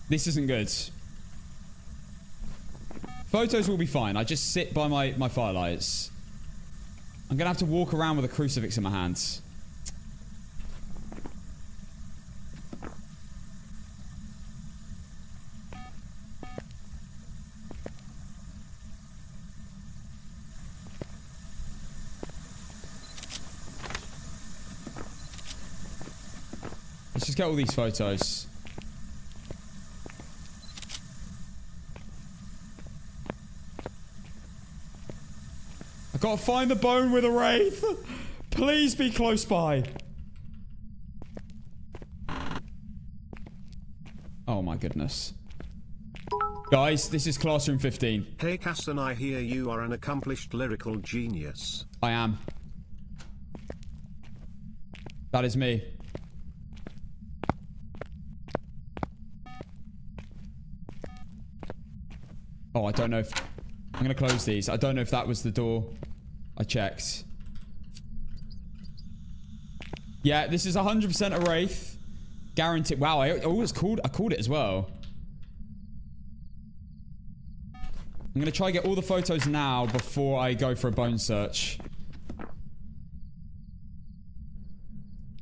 This isn't good. Photos will be fine. I just sit by my firelights. I'm gonna have to walk around with a crucifix in my hands. Let's just get all these photos. I gotta find the bone with a wraith. Please be close by. Oh my goodness. Guys, this is Classroom 15. Hey Casson, I hear you are an accomplished lyrical genius. I am. That is me. Oh, I don't know if... I'm going to close these. I don't know if that was the door I checked. Yeah, this is 100% a Wraith. Guaranteed. Wow, I called it as well. I'm going to try to get all the photos now before I go for a bone search.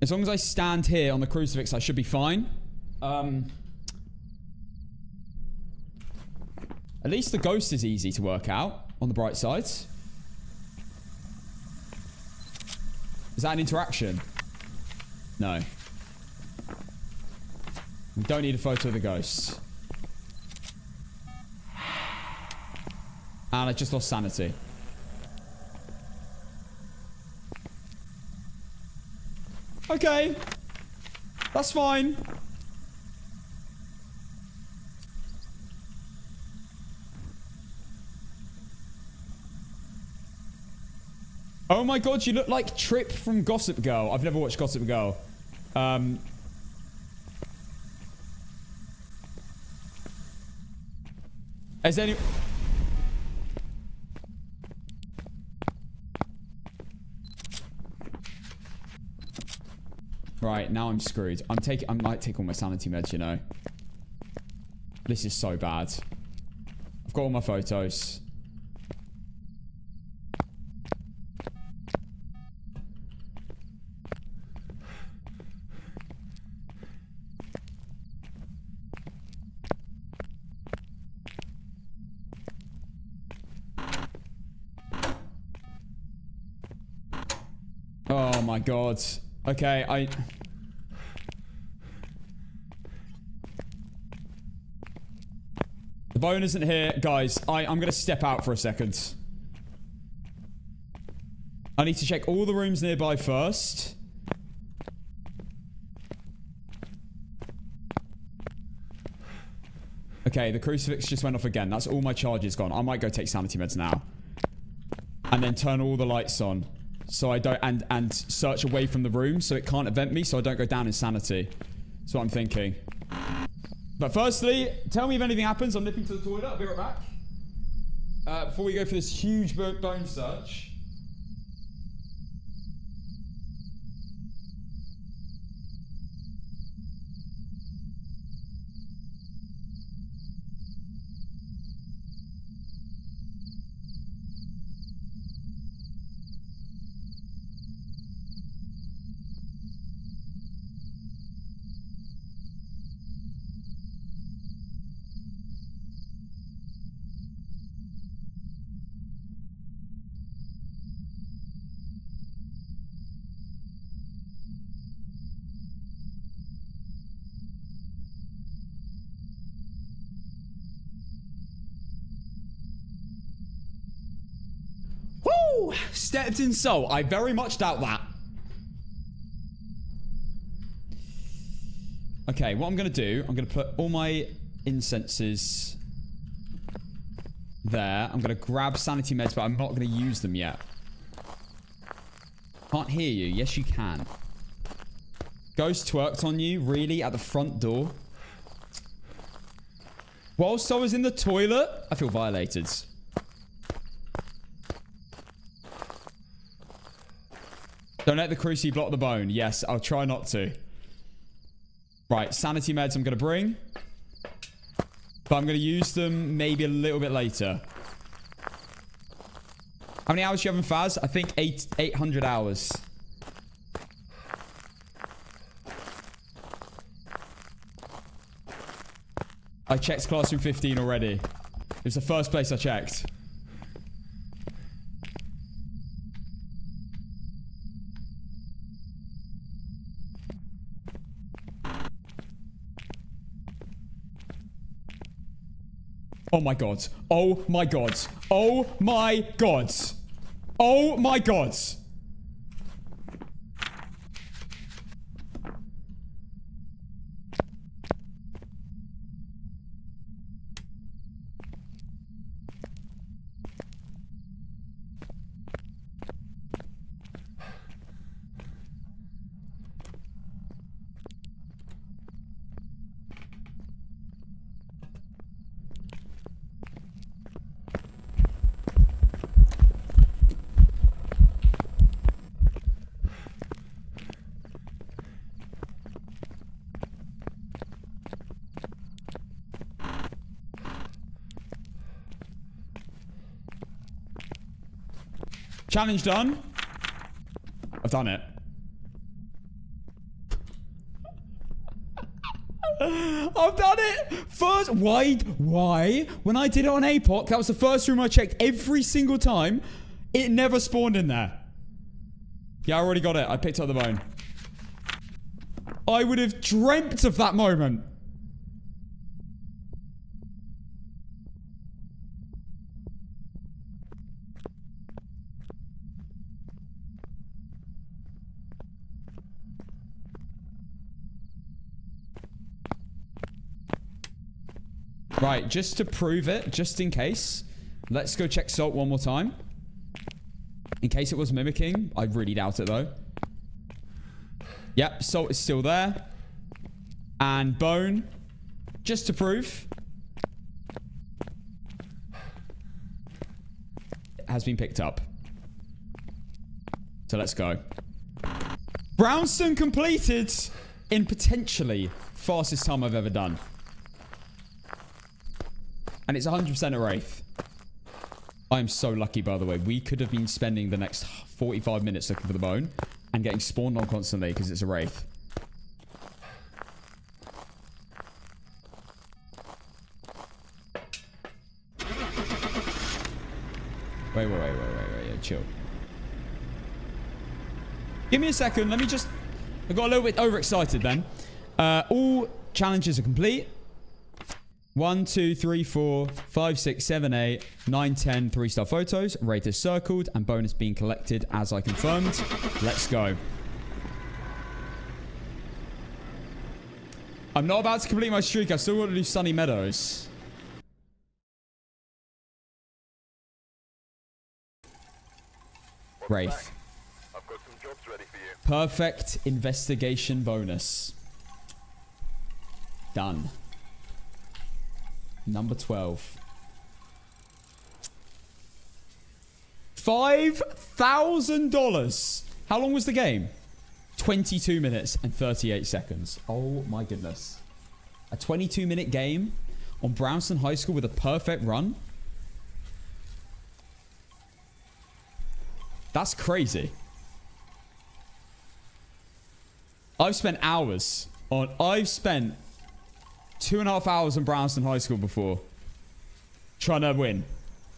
As long as I stand here on the crucifix, I should be fine. At least the ghost is easy to work out, on the bright side. Is that an interaction? No. We don't need a photo of the ghost. And I just lost sanity. Okay. That's fine. Oh my god, you look like Trip from Gossip Girl. I've never watched Gossip Girl. Has any... Right, now I'm screwed. I might take all my sanity meds, you know. This is so bad. I've got all my photos. Oh my god. Okay, The bone isn't here. Guys, I'm gonna step out for a second. I need to check all the rooms nearby first. Okay, the crucifix just went off again. That's all my charges gone. I might go take sanity meds now. And then turn all the lights on. So I don't... And search away from the room so it can't event me so I don't go down in sanity. That's what I'm thinking. But firstly, tell me if anything happens. I'm nipping to the toilet. I'll be right back. Before we go for this huge bone search. Woo! Stepped in soul. I very much doubt that. Okay, what I'm going to do, I'm going to put all my incenses there. I'm going to grab sanity meds, but I'm not going to use them yet. Can't hear you. Yes, you can. Ghost twerked on you, really, at the front door? Whilst I was in the toilet? I feel violated. Don't let the cruci block the bone. Yes, I'll try not to. Right, sanity meds I'm going to bring. But I'm going to use them maybe a little bit later. How many hours do you have in Faz? I think 800 hours. I checked Classroom 15 already. It was the first place I checked. Oh my god. Oh my god. Oh my god. Oh my god. Challenge done. I've done it. I've done it. First, why? When I did it on APOC, that was the first room I checked every single time. It never spawned in there. Yeah, I already got it. I picked up the bone. I would have dreamt of that moment. Right, just to prove it, just in case, let's go check Salt one more time. In case it was mimicking. I really doubt it, though. Yep, Salt is still there. And Bone, just to prove, has been picked up. So let's go. Brownstone completed in potentially fastest time I've ever done. And it's 100% a Wraith. I'm so lucky, by the way. We could have been spending the next 45 minutes looking for the bone and getting spawned on constantly because it's a Wraith. Wait. Yeah, chill. Give me a second. Let me just... I got a little bit overexcited then. All challenges are complete. 1, 2, 3, 4, 5, 6, 7, 8, 9, 10 3-star photos. Wraith is circled and bonus being collected as I confirmed. Let's go. I'm not about to complete my streak. I still want to do Sunny Meadows. Wraith. I've got some jobs ready for you. Perfect investigation bonus. Done. Number 12. $5,000. How long was the game? 22 minutes and 38 seconds. Oh my goodness. A 22-minute game on Brownstone High School with a perfect run. That's crazy. I've spent hours on... I've spent 2.5 hours on Brownstone High School before trying to win.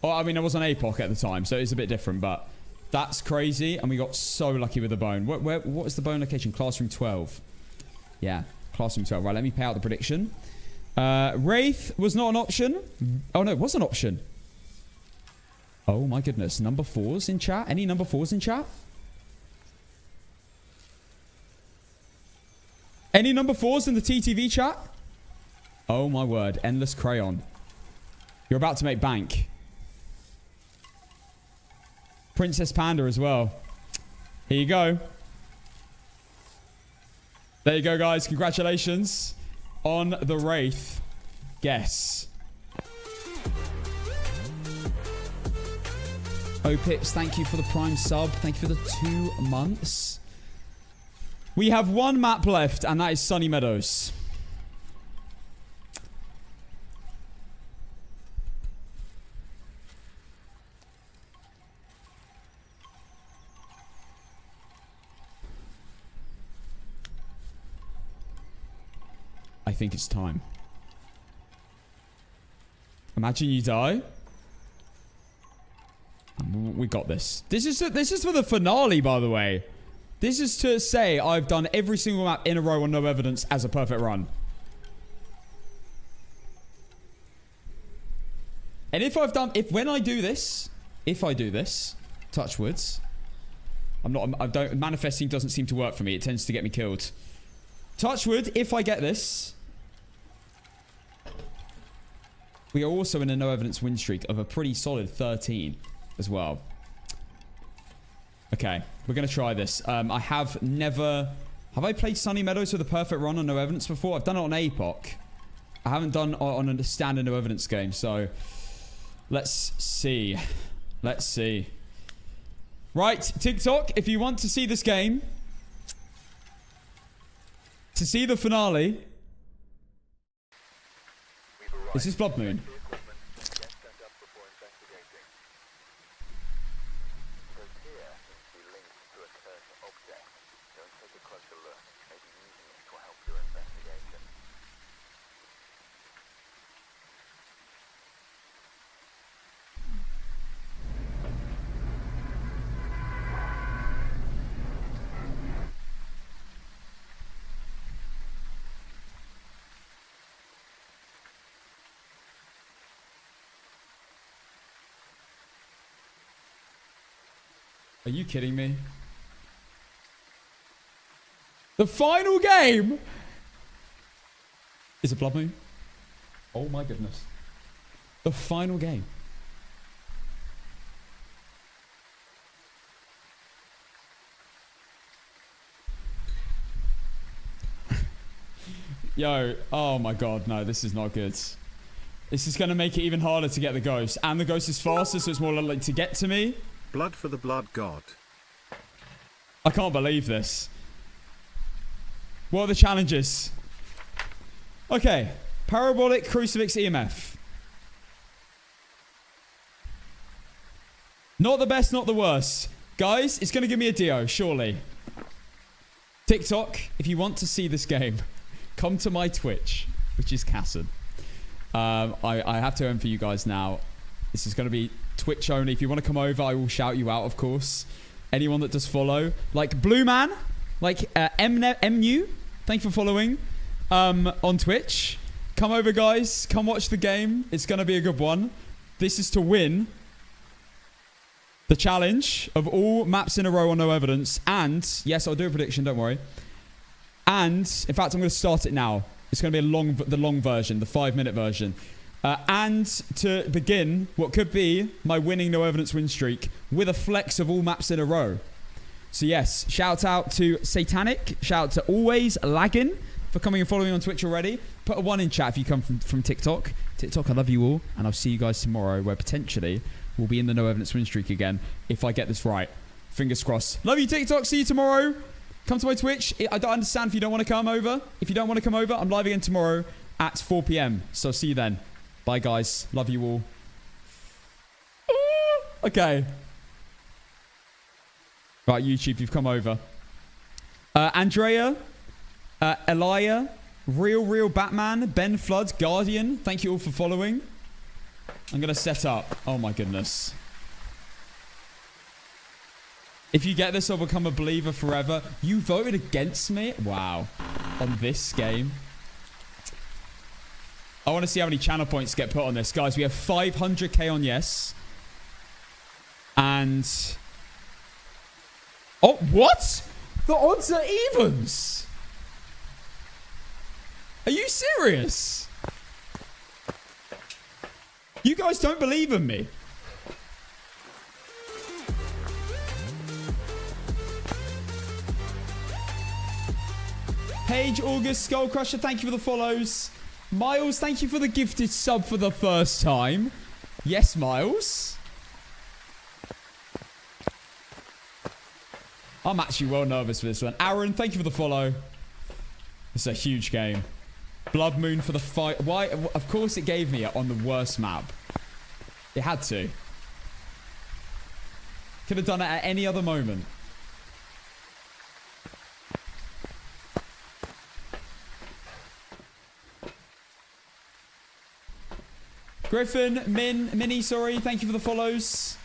Oh, I mean, I was on APOC at the time, so it's a bit different, but that's crazy. And we got so lucky with the bone. What was the bone location? Classroom 12. Yeah, Classroom 12. Right, let me pay out the prediction. Wraith was not an option. Oh, no, it was an option. Oh, my goodness. Number 4s in chat? Any number 4s in chat? Any number 4s in the TTV chat? Oh my word. Endless Crayon. You're about to make bank. Princess Panda as well. Here you go. There you go, guys. Congratulations on the Wraith. Guess. Oh, Pips, thank you for the Prime sub. Thank you for the 2 months. We have one map left, and that is Sunny Meadows. I think it's time. Imagine you die. We got this. This is for the finale, by the way. This is to say I've done every single map in a row on no evidence as a perfect run. And when I do this, touch woods. Manifesting doesn't seem to work for me. It tends to get me killed. Touch wood, if I get this. We are also in a no evidence win streak of a pretty solid 13 as well. Okay, we're going to try this. I have never... Have I played Sunny Meadows with a perfect run on no evidence before? I've done it on APOC. I haven't done it on a standard no evidence game, so... Let's see. Let's see. Right, TikTok, if you want to see this game... To see the finale... This is Blood Moon. Because here seems to be linked to a cursed object. Go and take a closer look. Maybe using it will help your investigation. Are you kidding me? The final game is a Blood Moon. Oh my goodness. The final game. Yo, oh my god, no, this is not good. This is going to make it even harder to get the ghost. And the ghost is faster, so it's more likely to get to me. Blood for the blood god. I can't believe this. What are the challenges? Okay. Parabolic Crucifix EMF. Not the best, not the worst. Guys, it's going to give me a Dio, surely. TikTok, if you want to see this game, come to my Twitch, which is Casson. I have to end for you guys now. This is going to be Twitch only. If you want to come over, I will shout you out, of course. Anyone that does follow. Like Blue Man, like MNU, thank you for following on Twitch. Come over, guys. Come watch the game. It's going to be a good one. This is to win the challenge of all maps in a row on No Evidence. And, yes, I'll do a prediction, don't worry. And, in fact, I'm going to start it now. It's going to be the long version, the 5-minute version. And to begin what could be my winning No Evidence win streak with a flex of all maps in a row. So yes, shout out to Satanic, shout out to Always Lagging for coming and following on Twitch already. Put a 1 in chat if you come from TikTok. TikTok, I love you all, and I'll see you guys tomorrow where potentially we'll be in the No Evidence win streak again if I get this right. Fingers crossed. Love you, TikTok. See you tomorrow. Come to my Twitch. I don't understand if you don't want to come over. If you don't want to come over, I'm live again tomorrow at 4 p.m. So see you then. Bye, guys. Love you all. Okay. Right, YouTube, you've come over. Andrea, Elia, Real Batman, Ben Flood, Guardian. Thank you all for following. I'm going to set up. Oh, my goodness. If you get this, I'll become a believer forever. You voted against me? Wow. On this game. I want to see how many channel points get put on this. Guys, we have 500k on yes. And... oh, what? The odds are evens. Are you serious? You guys don't believe in me. Paige, August, Skullcrusher, thank you for the follows. Miles, thank you for the gifted sub for the first time. Yes, Miles. I'm actually well nervous for this one. Aaron, thank you for the follow. It's a huge game. Blood Moon for the fight. Why? Of course it gave me it on the worst map. It had to. Could have done it at any other moment. Griffin, Minnie, sorry. Thank you for the follows.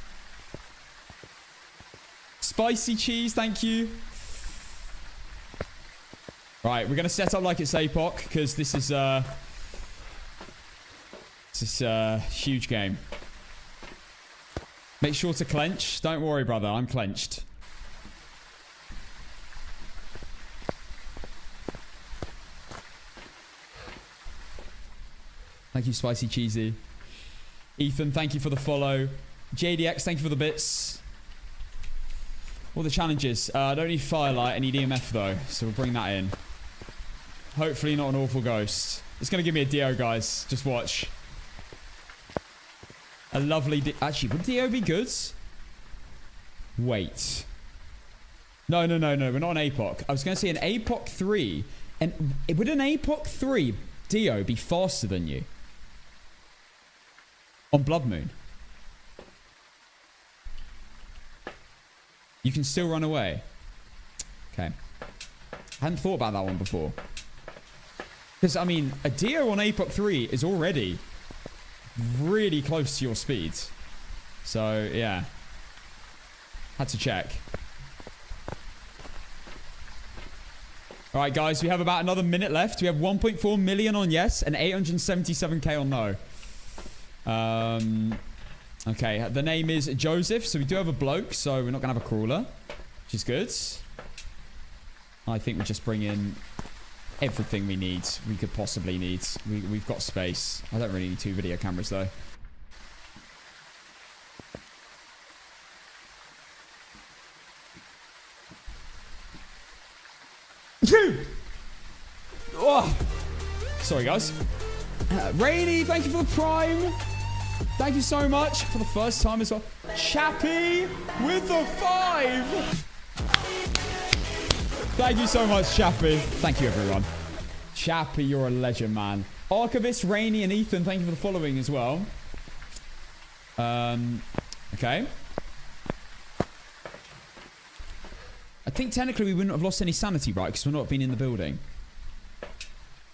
Spicy Cheese, thank you. Right, we're going to set up like it's APOC because this is a huge game. Make sure to clench. Don't worry, brother. I'm clenched. Thank you, Spicy Cheesy. Ethan, thank you for the follow. JDX, thank you for the bits. All the challenges. I don't need Firelight. I need EMF, though. So we'll bring that in. Hopefully not an awful ghost. It's going to give me a Dio, guys. Just watch. A lovely... actually, would Dio be good? Wait. No. We're not an APOC. I was going to say an APOC 3. And would an APOC 3 Dio be faster than you? On Blood Moon. You can still run away. Okay. I hadn't thought about that one before. Because, I mean, a Dio on APOC 3 is already really close to your speed. So, yeah. Had to check. Alright, guys. We have about another minute left. We have 1.4 million on yes and 877k on no. Okay. The name is Joseph. So, we do have a bloke. So, we're not going to have a crawler. Which is good. I think we just bring in everything we could possibly need. We've got space. I don't really need 2 video cameras though. Oh. Sorry guys. Rainy, thank you for the prime. Thank you so much for the first time as well. Chappie with the 5. Thank you so much, Chappie. Thank you, everyone. Chappie, you're a legend, man. Archivist, Rainy, and Ethan, thank you for the following as well. Okay. I think technically we wouldn't have lost any sanity, right? Because we're not been in the building.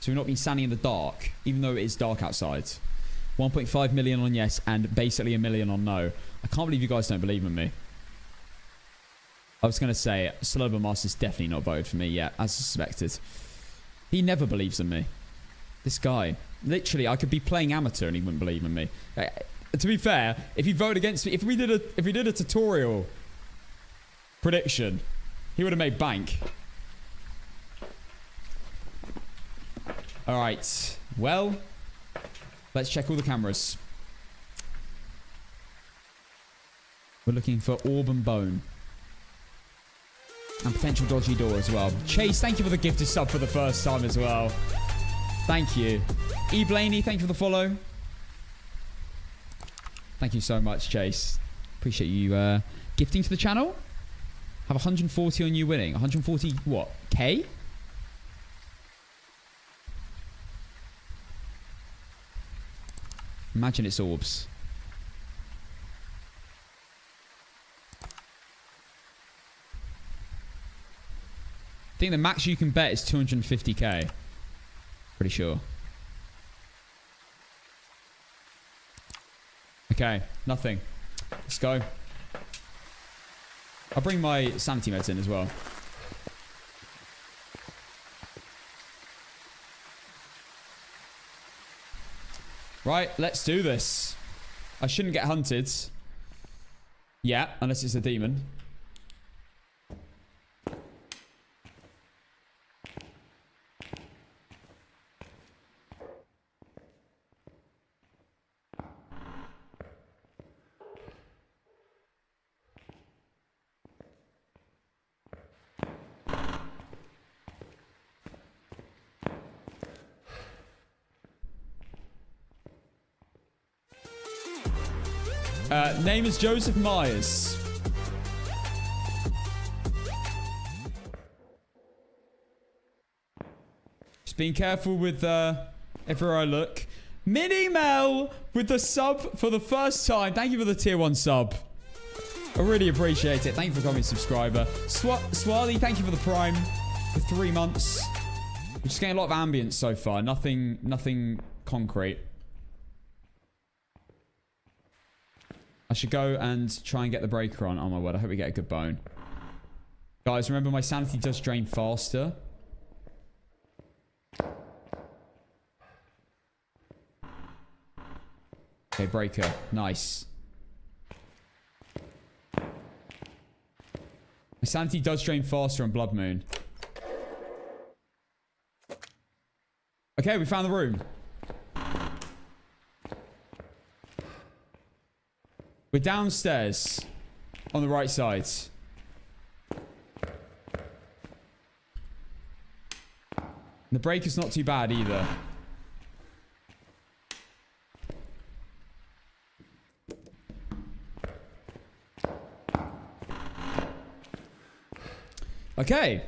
So we've not been standing in the dark, even though it is dark outside. 1.5 million on yes and basically a million on no. I can't believe you guys don't believe in me. I was going to say, Slobo Master's definitely not voted for me yet, as suspected. He never believes in me. This guy. Literally, I could be playing amateur and he wouldn't believe in me. To be fair, if he voted against me, if we did a tutorial prediction, he would have made bank. Alright. Well, let's check all the cameras. We're looking for orb and bone. And potential dodgy door as well. Chase, thank you for the gifted sub for the first time as well. Thank you. E. Blaney, thank you for the follow. Thank you so much, Chase. Appreciate you gifting to the channel. Have 140 on you winning. 140 what? K? Imagine it's orbs. I think the max you can bet is 250k. Pretty sure. Okay, nothing. Let's go. I'll bring my sanity meds in as well. Right, let's do this. I shouldn't get hunted. Yeah, unless it's a demon. Name is Joseph Myers. Just being careful with everywhere I look. Mini Mel with the sub for the first time. Thank you for the tier 1 sub. I really appreciate it. Thank you for becoming a subscriber. Swally, thank you for the prime for 3 months. We're just getting a lot of ambience so far. Nothing concrete. I should go and try and get the breaker on. Oh my word, I hope we get a good bone. Guys, remember my sanity does drain faster. Okay, breaker. Nice. My sanity does drain faster on Blood Moon. Okay, we found the room. We're downstairs on the right side. The breaker's not too bad either. Okay.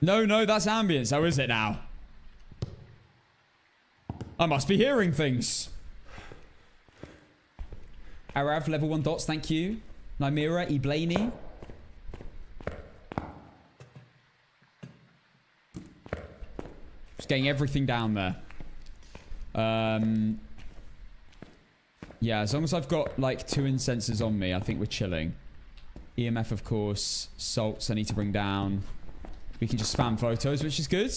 No, that's ambience. How is it now? I must be hearing things. Arav, level 1 dots, thank you. Nymira, E. Blaney. Just getting everything down there. Yeah, as long as I've got like 2 incensors on me, I think we're chilling. EMF, of course. Salts I need to bring down. We can just spam photos, which is good.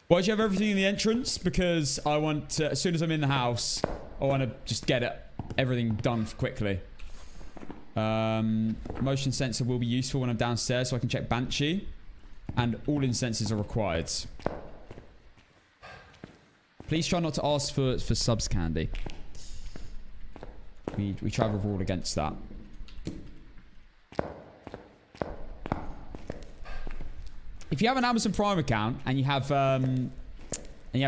Why do you have everything in the entrance? Because I want to, as soon as I'm in the house, I want to just get everything done quickly. Motion sensor will be useful when I'm downstairs so I can check Banshee. And all incensors are required. Please try not to ask for subs candy. We try to rule against that. If you have an Amazon Prime account and you have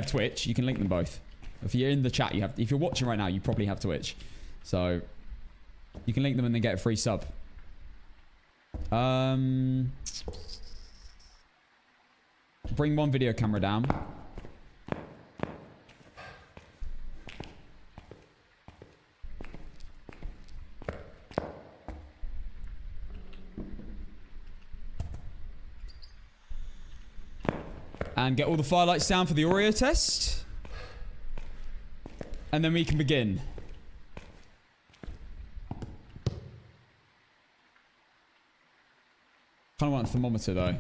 Twitch, you can link them both. If you're in the chat, if you're watching right now, you probably have Twitch. So you can link them and then get a free sub. Bring one video camera down. And get all the firelights down for the Oreo test. And then we can begin. Kind of want a thermometer though.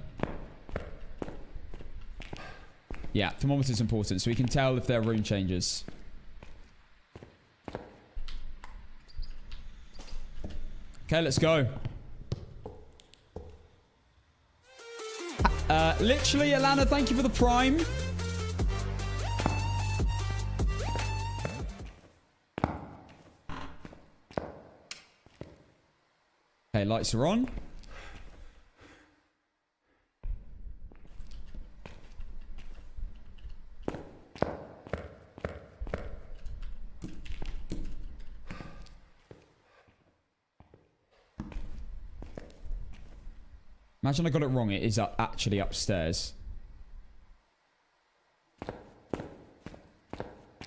Yeah, thermometer is important so we can tell if there are room changes. Okay, let's go. Literally, Alana, thank you for the prime. Okay, lights are on. Imagine I got it wrong. It is actually upstairs.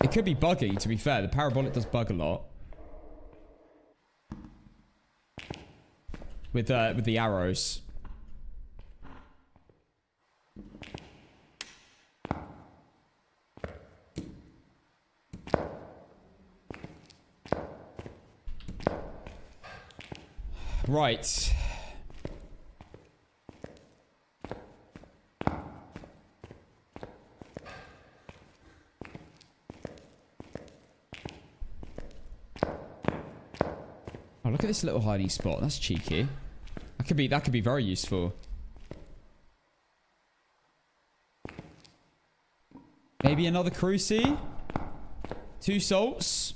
It could be buggy, to be fair. The parabolic does bug a lot. With the arrows. Right. Oh, look at this little hiding spot. That's cheeky. That could be very useful. Maybe another cruci. 2 salts.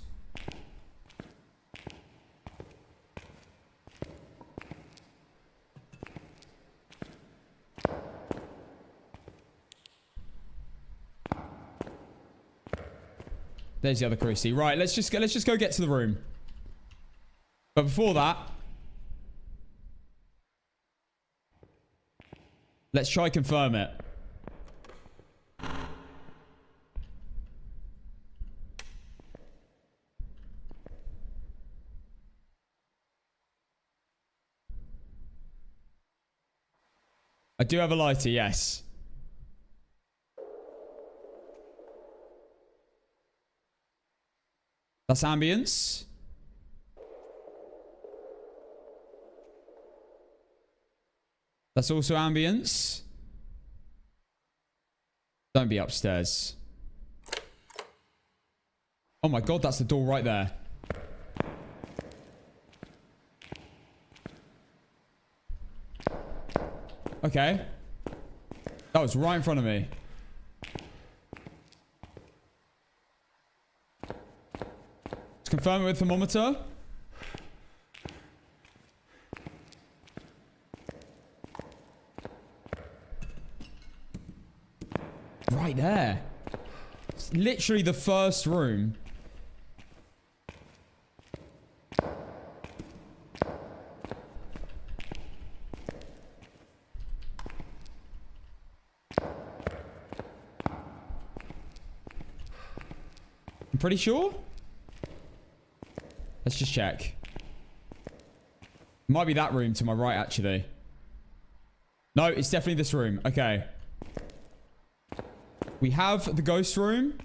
There's the other cruci. Right, let's just go get to the room. But before that, let's try confirm it. I do have a lighter, yes. That's ambience. That's also ambience. Don't be upstairs. Oh my god, that's the door right there. Okay. That was right in front of me. Let's confirm it with thermometer. Right there. It's literally the first room. pretty sure. Let's just check. Might be that room to my right, actually. No, it's definitely this room. Okay. We have the ghost room.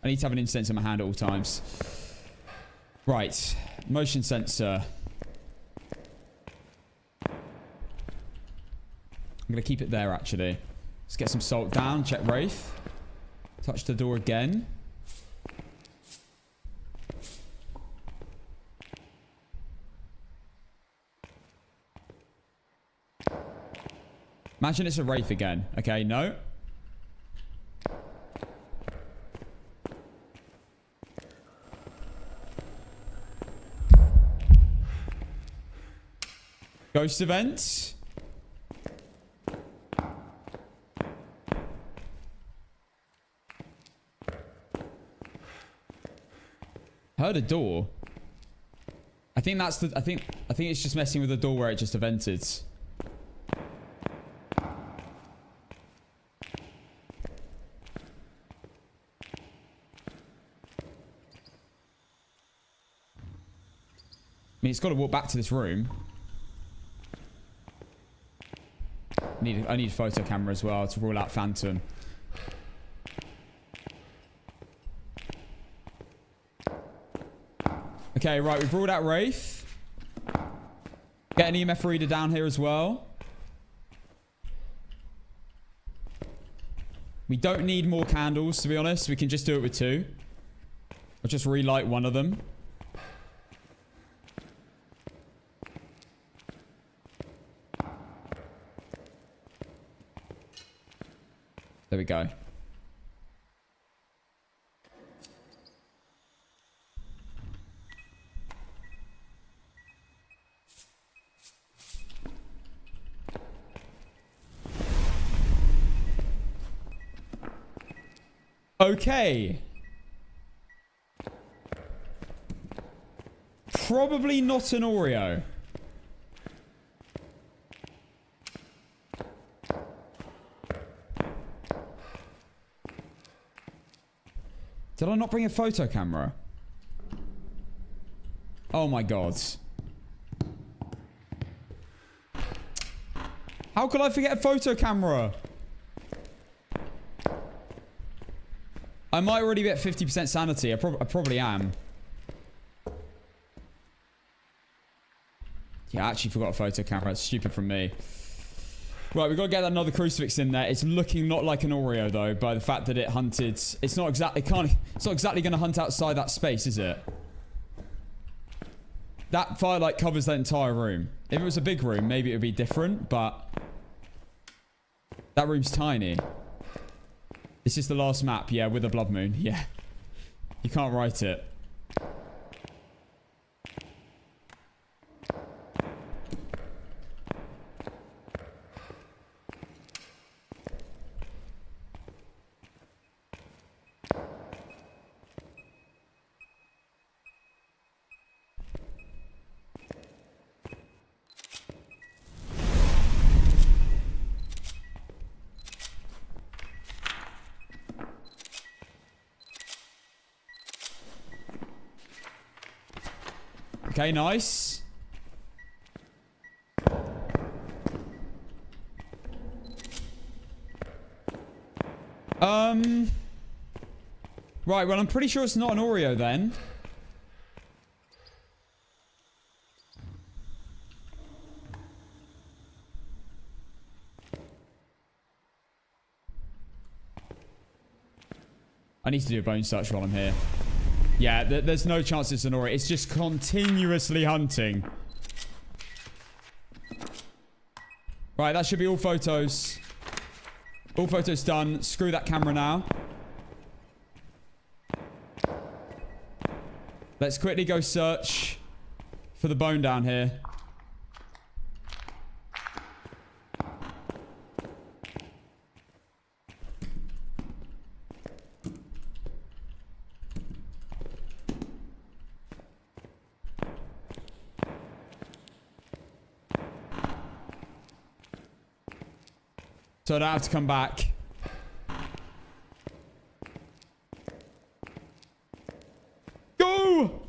I need to have an incense in my hand at all times. Right. Motion sensor. I'm going to keep it there, actually. Let's get some salt down. Check Wraith. Touch the door again. Imagine it's a Wraith again. Okay, no. Ghost event. Heard a door. I think that's the. I think it's just messing with the door where it just evented. I mean, it's got to walk back to this room. I need a photo camera as well to rule out Phantom. Okay, right, we've ruled out Wraith. Get an EMF reader down here as well. We don't need more candles, to be honest. We can just do it with 2. I'll just relight one of them. There we go. Okay. Probably not an Oreo. Did I not bring a photo camera? Oh my god. How could I forget a photo camera? I might already be at 50% sanity. I probably am. Yeah, I actually forgot a photo camera. It's stupid from me. Right, we've got to get another crucifix in there. It's looking not like an Oreo, though, by the fact that it hunted. It's not exactly going to hunt outside that space, is it? That firelight covers the entire room. If it was a big room, maybe it would be different, but that room's tiny. This is the last map, yeah, with a blood moon. Yeah. You can't write it. Okay, nice. Right, well, I'm pretty sure it's not an Oreo then. I need to do a bone search while I'm here. Yeah, there's no chance it's an Oreo. It's just continuously hunting. Right, that should be all photos. All photos done. Screw that camera now. Let's quickly go search for the bone down here. So I don't have to come back. Go!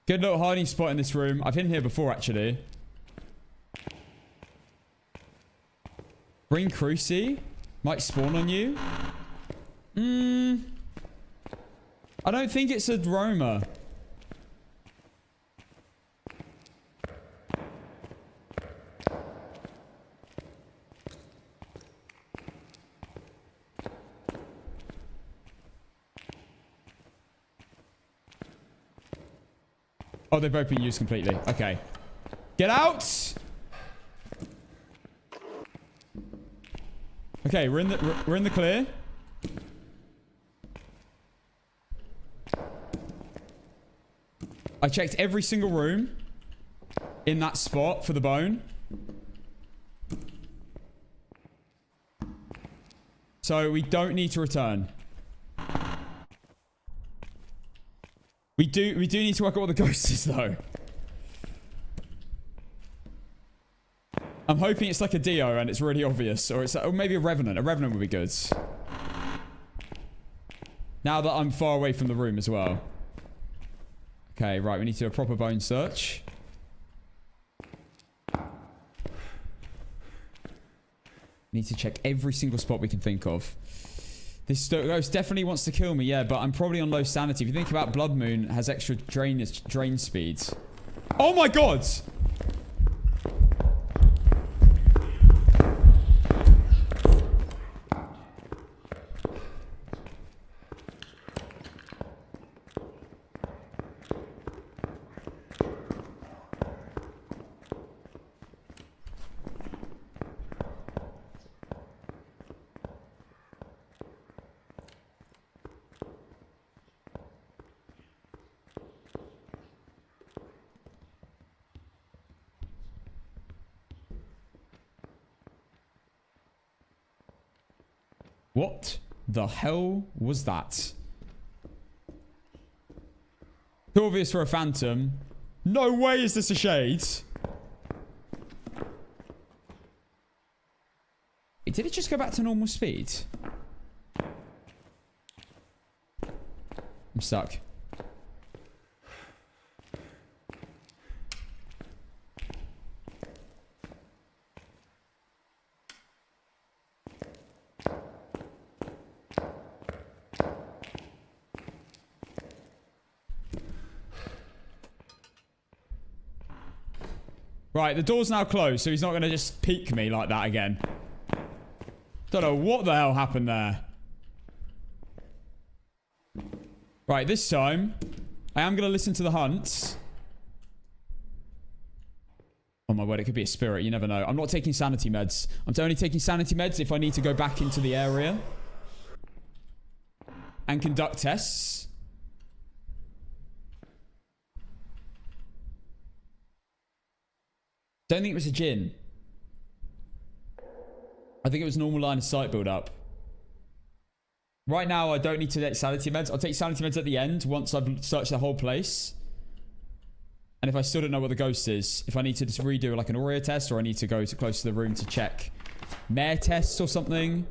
Good little hiding spot in this room. I've been here before, actually. Green Cruci might spawn on you. I don't think it's a Roma. Oh, they've both been used completely. Okay. Get out! Okay, we're in the clear. I checked every single room in that spot for the bone. So we don't need to return. We do need to work out what the ghost is, though. I'm hoping it's like a Dio and it's really obvious, or maybe a Revenant. A Revenant would be good. Now that I'm far away from the room as well. Okay, right. We need to do a proper bone search. Need to check every single spot we can think of. This ghost definitely wants to kill me, yeah, but I'm probably on low sanity. If you think about Blood Moon, it has extra drain speeds. Oh my god! What the hell was that? Too obvious for a phantom. No way is this a shade. Did it just go back to normal speed? I'm stuck. Right, the door's now closed, so he's not going to just peek me like that again. Don't know what the hell happened there. Right, this time, I am going to listen to the hunt. Oh my word, it could be a spirit. You never know. I'm not taking sanity meds. I'm only taking sanity meds if I need to go back into the area and conduct tests. Don't think it was a djinn. I think it was normal line of sight build up. Right now, I don't need to take sanity meds. I'll take sanity meds at the end once I've searched the whole place. And if I still don't know what the ghost is, if I need to just redo like an Aurea test, or I need to go close to the room to check mare tests or something.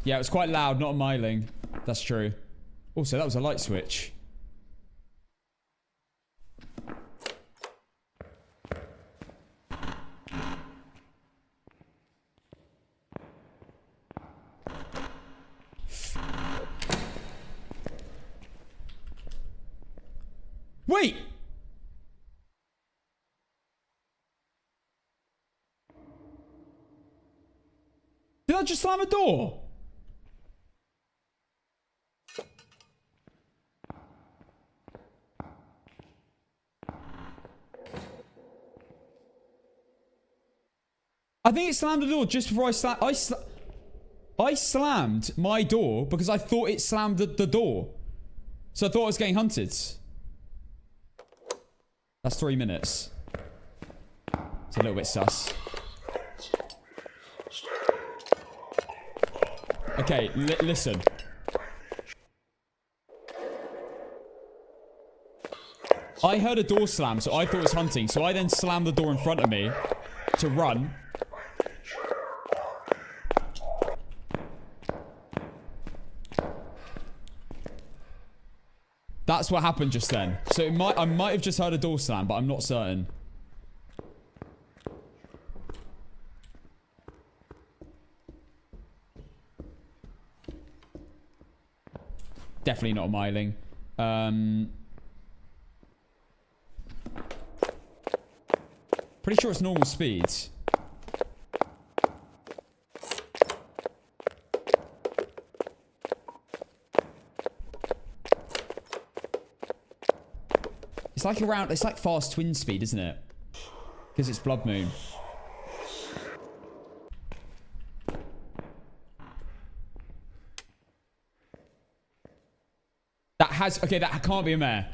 Yeah, it was quite loud, not a myling. That's true. Also, that was a light switch. Wait! Did I just slam a door? I think it slammed the door just before I slammed my door because I thought it slammed the door. So I thought I was getting hunted. That's 3 minutes. It's a little bit sus. Okay, listen. I heard a door slam, so I thought it was hunting. So I then slammed the door in front of me to run. That's what happened just then. So I might have just heard a door slam, but I'm not certain. Definitely not a miling. Pretty sure it's normal speed. It's like around, it's like fast twin speed, isn't it? Because it's Blood Moon. That has, okay, that can't be a mare.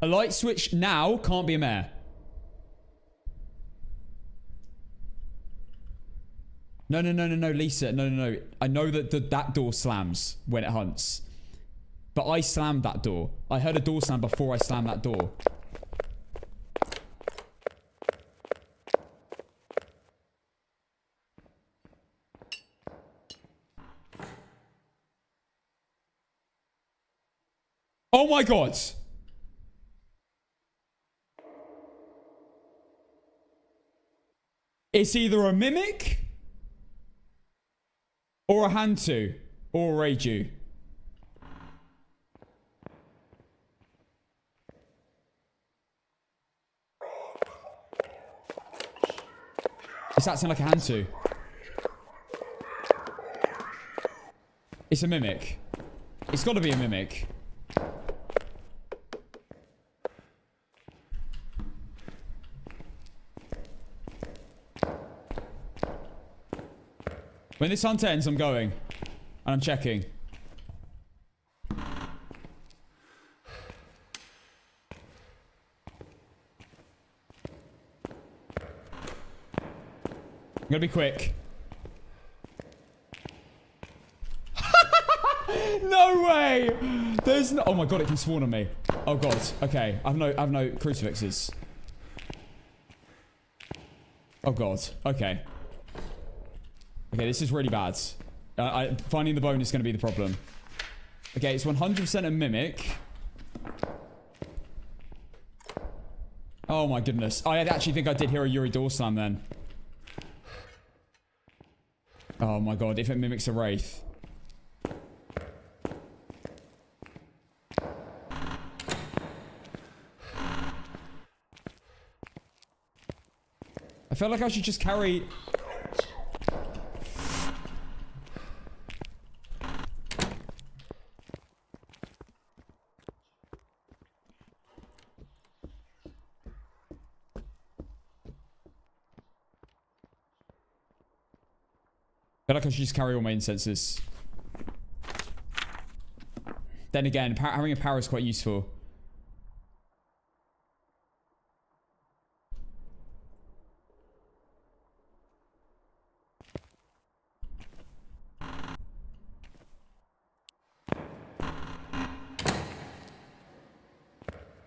A light switch now can't be a mare. No, Lisa. No. I know that that door slams when it hunts. But I slammed that door. I heard a door slam before I slammed that door. Oh my god! It's either a mimic or a Hantu or a Reiju. It's acting like a Hantu. It's a mimic. It's got to be a mimic. When this hunt ends, I'm going. And I'm checking. I'm gonna be quick. No way! There's no... Oh my god, it can spawn on me. Oh god. Okay. I have no crucifixes. Oh god. Okay. Okay, this is really bad. Finding the bone is going to be the problem. Okay, it's 100% a mimic. Oh my goodness. I actually think I did hear a Yuri door slam then. Oh my god, if it mimics a wraith. I feel like I should just carry... I feel like I should just carry all my incenses. Then again, having a power is quite useful.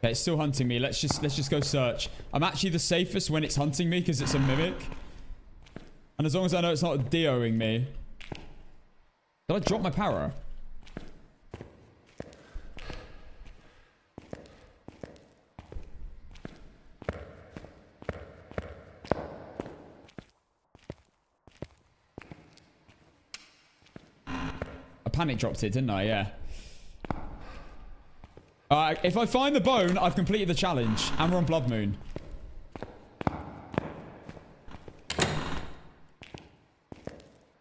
Okay, it's still hunting me. Let's just go search. I'm actually the safest when it's hunting me because it's a mimic. And as long as I know it's not DOing me. Did I drop my power? I panic dropped it, didn't I? Yeah. If I find the bone, I've completed the challenge. And we're on Blood Moon.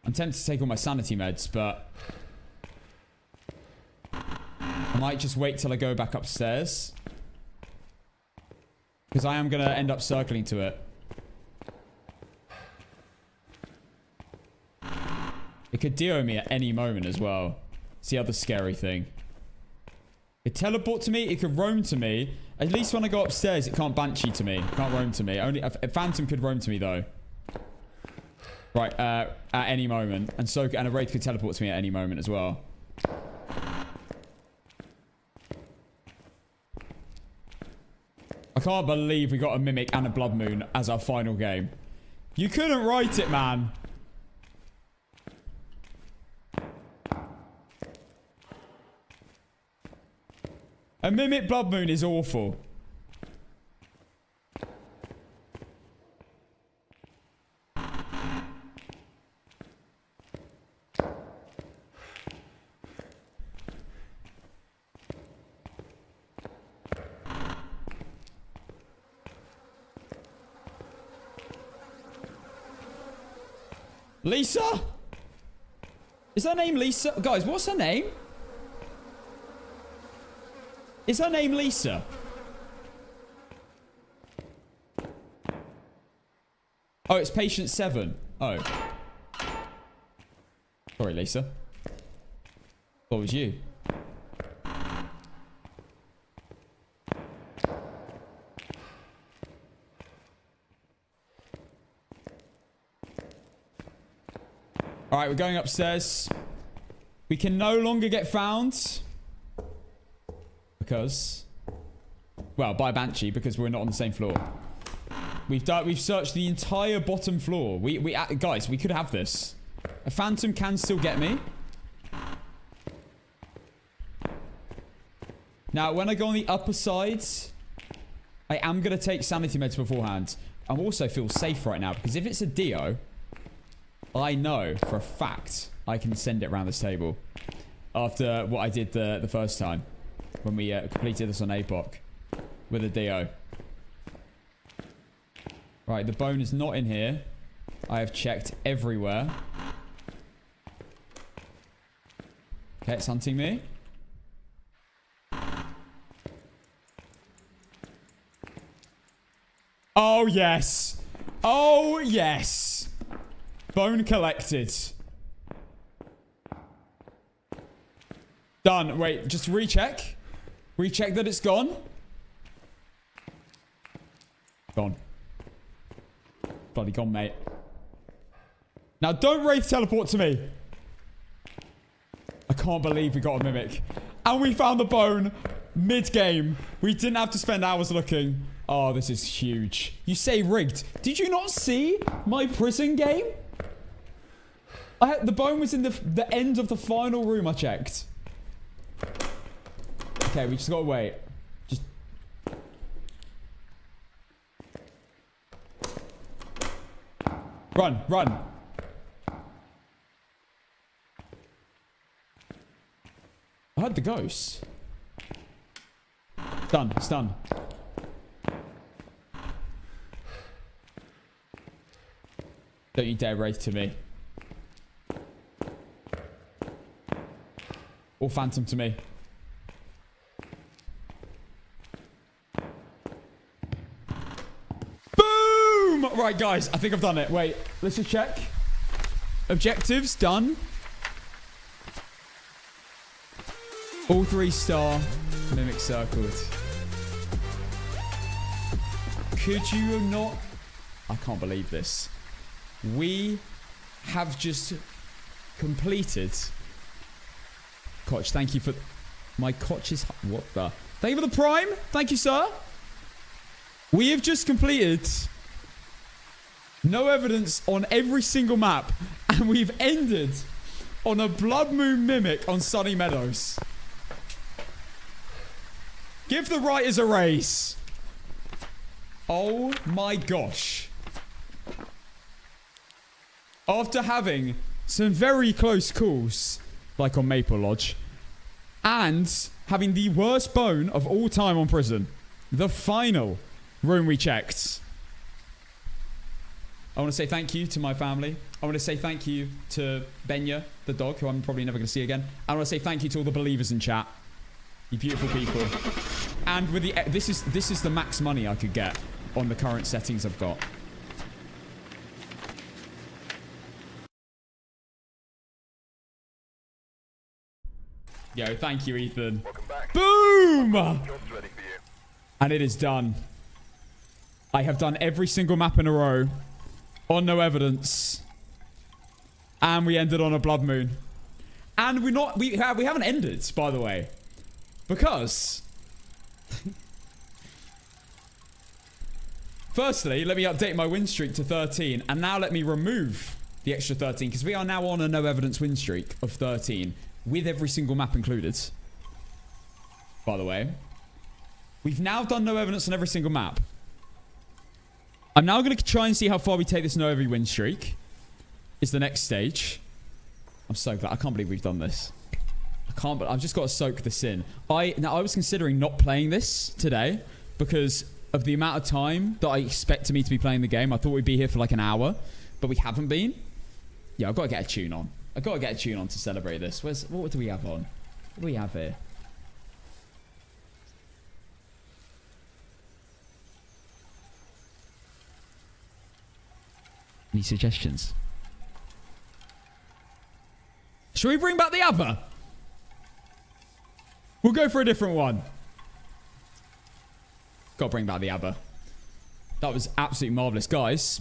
I'm tempted to take all my sanity meds, but... I might just wait till I go back upstairs. Because I am going to end up circling to it. It could DO me at any moment as well. It's the other scary thing. It teleport to me. It could roam to me. At least when I go upstairs, it can't banshee to me. It can't roam to me. Only a phantom could roam to me though. Right, at any moment. And a wraith could teleport to me at any moment as well. I can't believe we got a Mimic and a Blood Moon as our final game. You couldn't write it, man. A Mimic Blood Moon is awful. Lisa? Is her name Lisa? Guys, what's her name? Is her name Lisa? Oh, it's patient 7. Oh. Sorry, Lisa. What was you? Alright, we're going upstairs. We can no longer get found. Because... Well, by Banshee, because we're not on the same floor. We've searched the entire bottom floor. Guys, we could have this. A phantom can still get me. Now, when I go on the upper side, I am going to take sanity meds beforehand. I also feel safe right now, because if it's a Dio... I know for a fact I can send it around this table after what I did the first time when we completed this on APOC with a Dio. Right, the bone is not in here. I have checked everywhere. Okay, it's hunting me. Oh, yes. Oh, yes. Bone collected. Done. Wait, just recheck. Recheck that it's gone. Gone. Bloody gone, mate. Now, don't Wraith teleport to me. I can't believe we got a Mimic. And we found the bone mid-game. We didn't have to spend hours looking. Oh, this is huge. You say rigged. Did you not see my prison game? The bone was in the end of the final room I checked. Okay, we just gotta wait. Just... Run, run. I heard the ghost. Done, it's done. Don't you dare race to me. Or phantom to me. Boom! Right, guys. I think I've done it. Wait. Let's just check. Objectives done. All 3-star. Mimic circled. Could you not... I can't believe this. We have just completed... Koch, thank you for... My Koch is... What the... Thank you for the prime. Thank you, sir. We have just completed... No evidence on every single map. And we've ended on a Blood Moon Mimic on Sunny Meadows. Give the writers a raise. Oh my gosh. After having some very close calls... Like on Maple Lodge. And having the worst bone of all time on prison. The final room we checked. I want to say thank you to my family. I want to say thank you to Benya, the dog, who I'm probably never going to see again. I want to say thank you to all the believers in chat. You beautiful people. And with the this is the max money I could get on the current settings I've got. Yo, thank you, Ethan. Welcome back. Boom! Boom! Job's ready for you. And it is done. I have done every single map in a row on no evidence. And we ended on a blood moon. And we haven't ended, by the way. Because firstly, let me update my win streak to 13. And now let me remove the extra 13. Because we are now on a no evidence win streak of 13. With every single map included. By the way. We've now done no evidence on every single map. I'm now going to try and see how far we take this no every win streak. Is the next stage. I'm so glad. I can't believe we've done this. But I've just got to soak this in. I was considering not playing this today because of the amount of time that I expect me to be playing the game. I thought we'd be here for like an hour, but we haven't been. Yeah, I've got to get a tune on. I've got to get a tune on to celebrate this. What do we have on? What do we have here? Any suggestions? Should we bring back the other? We'll go for a different one. Got to bring back the ABBA. That was absolutely marvelous. Guys,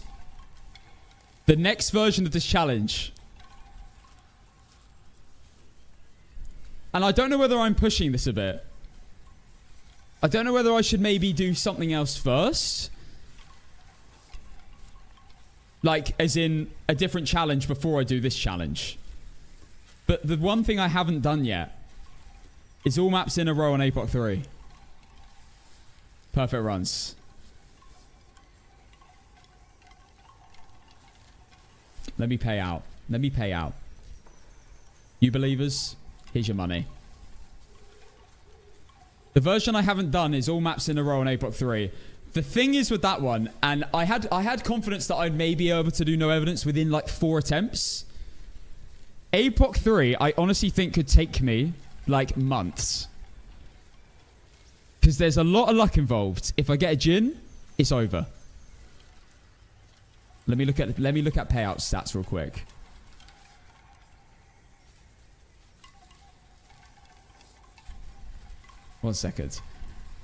the next version of this challenge. And I don't know whether I'm pushing this a bit. I don't know whether I should maybe do something else first. Like, as in a different challenge before I do this challenge. But the one thing I haven't done yet is all maps in a row on APOC 3. Perfect runs. Let me pay out. Let me pay out. You believers, here's your money. The version I haven't done is all maps in a row on APOC 3. The thing is with that one, and I had confidence that I'd maybe be able to do no evidence within like 4 attempts. APOC 3, I honestly think could take me like months. Because there's a lot of luck involved. If I get a Jin, it's over. Let me look at payout stats real quick. One second.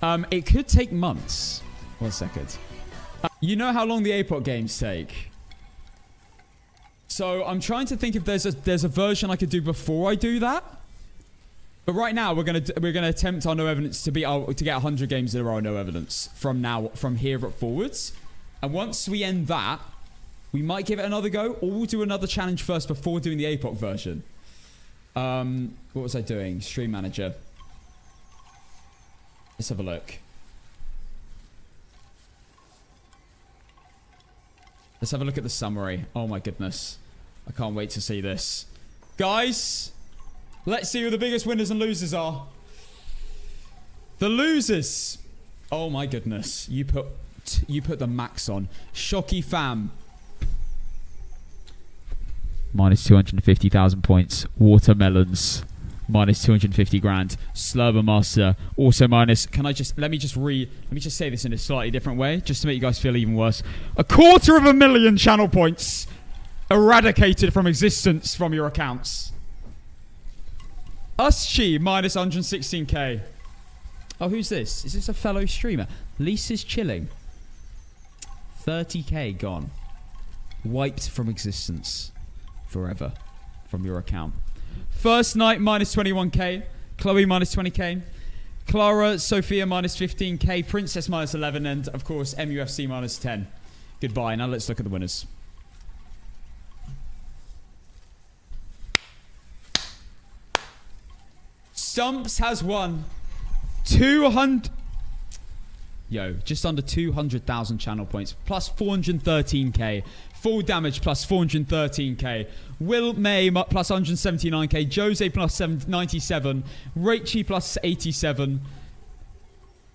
It could take months. One second. You know how long the APOC games take? So I'm trying to think if there's a version I could do before I do that. But right now we're gonna attempt our no evidence to get 100 games in a row no evidence from here forwards. And once we end that, we might give it another go, or we'll do another challenge first before doing the APOC version. What was I doing? Stream manager. Let's have a look. Let's have a look at the summary. Oh my goodness. I can't wait to see this. Guys, let's see who the biggest winners and losers are. The losers. Oh my goodness. You put the max on. Shocky fam. Minus 250,000 points. Watermelons. Minus 250 grand. Slurber Master. Also minus. Let me just say this in a slightly different way, just to make you guys feel even worse. 250,000 channel points eradicated from existence from your accounts. Uschi minus 116k. Oh, who's this? Is this a fellow streamer? Lisa's chilling. 30k gone. Wiped from existence. Forever. From your account. First Night minus 21k. Chloe minus 20k. Clara Sophia minus 15k. Princess minus 11. And of course MUFC minus 10. Goodbye. Now let's look at the winners. Stumps has won 200. Just under 200,000 channel points. Plus 413k. Full damage plus 413k. Will May plus 179k. Jose plus 97. Raichi plus 87.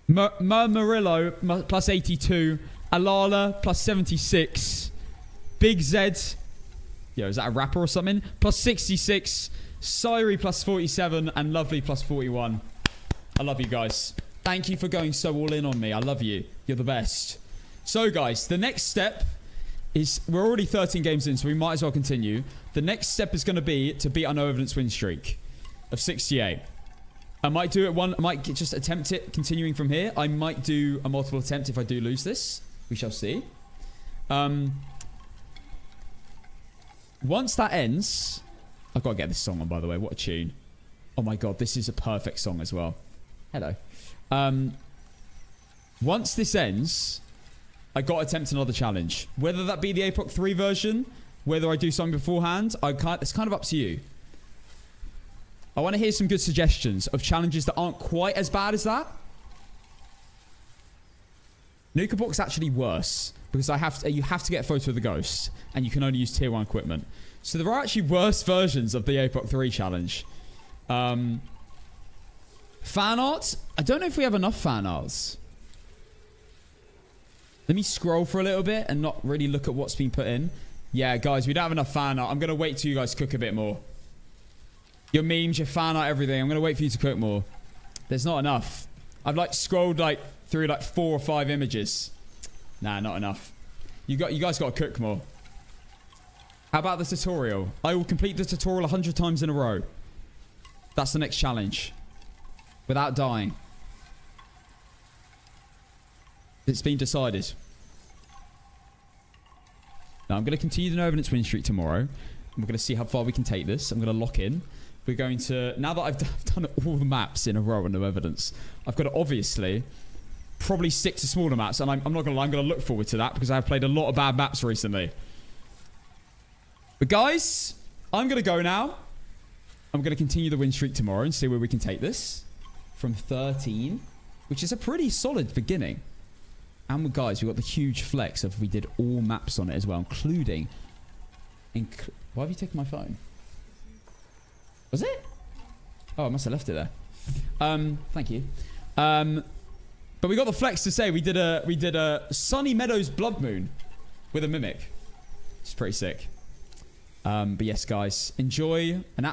Murillo plus 82. Alala plus 76. Big Zed. Is that a rapper or something? Plus 66. Syri plus 47. And Lovely plus 41. I love you guys. Thank you for going so all in on me. I love you. You're the best. So guys, the next step is, we're already 13 games in, so we might as well continue. The next step is going to be to beat our no evidence win streak of 68. I might do it one. I might just attempt it continuing from here. I might do a multiple attempt if I do lose this. We shall see. Once that ends, I've got to get this song on, by the way. What a tune. Oh my god, this is a perfect song as well. Hello. Once this ends, I got to attempt another challenge. Whether that be the APOC 3 version, whether I do something beforehand, it's kind of up to you. I want to hear some good suggestions of challenges that aren't quite as bad as that. Nuka Box actually worse because you have to get a photo of the ghost and you can only use tier 1 equipment. So there are actually worse versions of the APOC 3 challenge. Fan art? I don't know if we have enough fan arts. Let me scroll for a little bit and not really look at what's been put in. Yeah, guys, we don't have enough fan art. I'm going to wait till you guys cook a bit more. Your memes, your fan art, everything. I'm going to wait for you to cook more. There's not enough. I've scrolled through 4 or 5 images. Nah, not enough. You guys got to cook more. How about the tutorial? I will complete the tutorial 100 times in a row. That's the next challenge. Without dying. It's been decided. Now, I'm going to continue the no evidence win streak tomorrow. We're going to see how far we can take this. I'm going to lock in. We're going to... Now that I've done all the maps in a row and no evidence, I've got to obviously probably stick to smaller maps. And I'm not going to lie, I'm going to look forward to that because I've played a lot of bad maps recently. But guys, I'm going to go now. I'm going to continue the win streak tomorrow and see where we can take this. From 13, which is a pretty solid beginning. And guys, we've got the huge flex of we did all maps on it as well, including... Why have you taken my phone? Was it? Oh, I must have left it there. Thank you. But we got the flex to say we did a Sunny Meadows Blood Moon with a Mimic. It's pretty sick. But yes, guys, enjoy an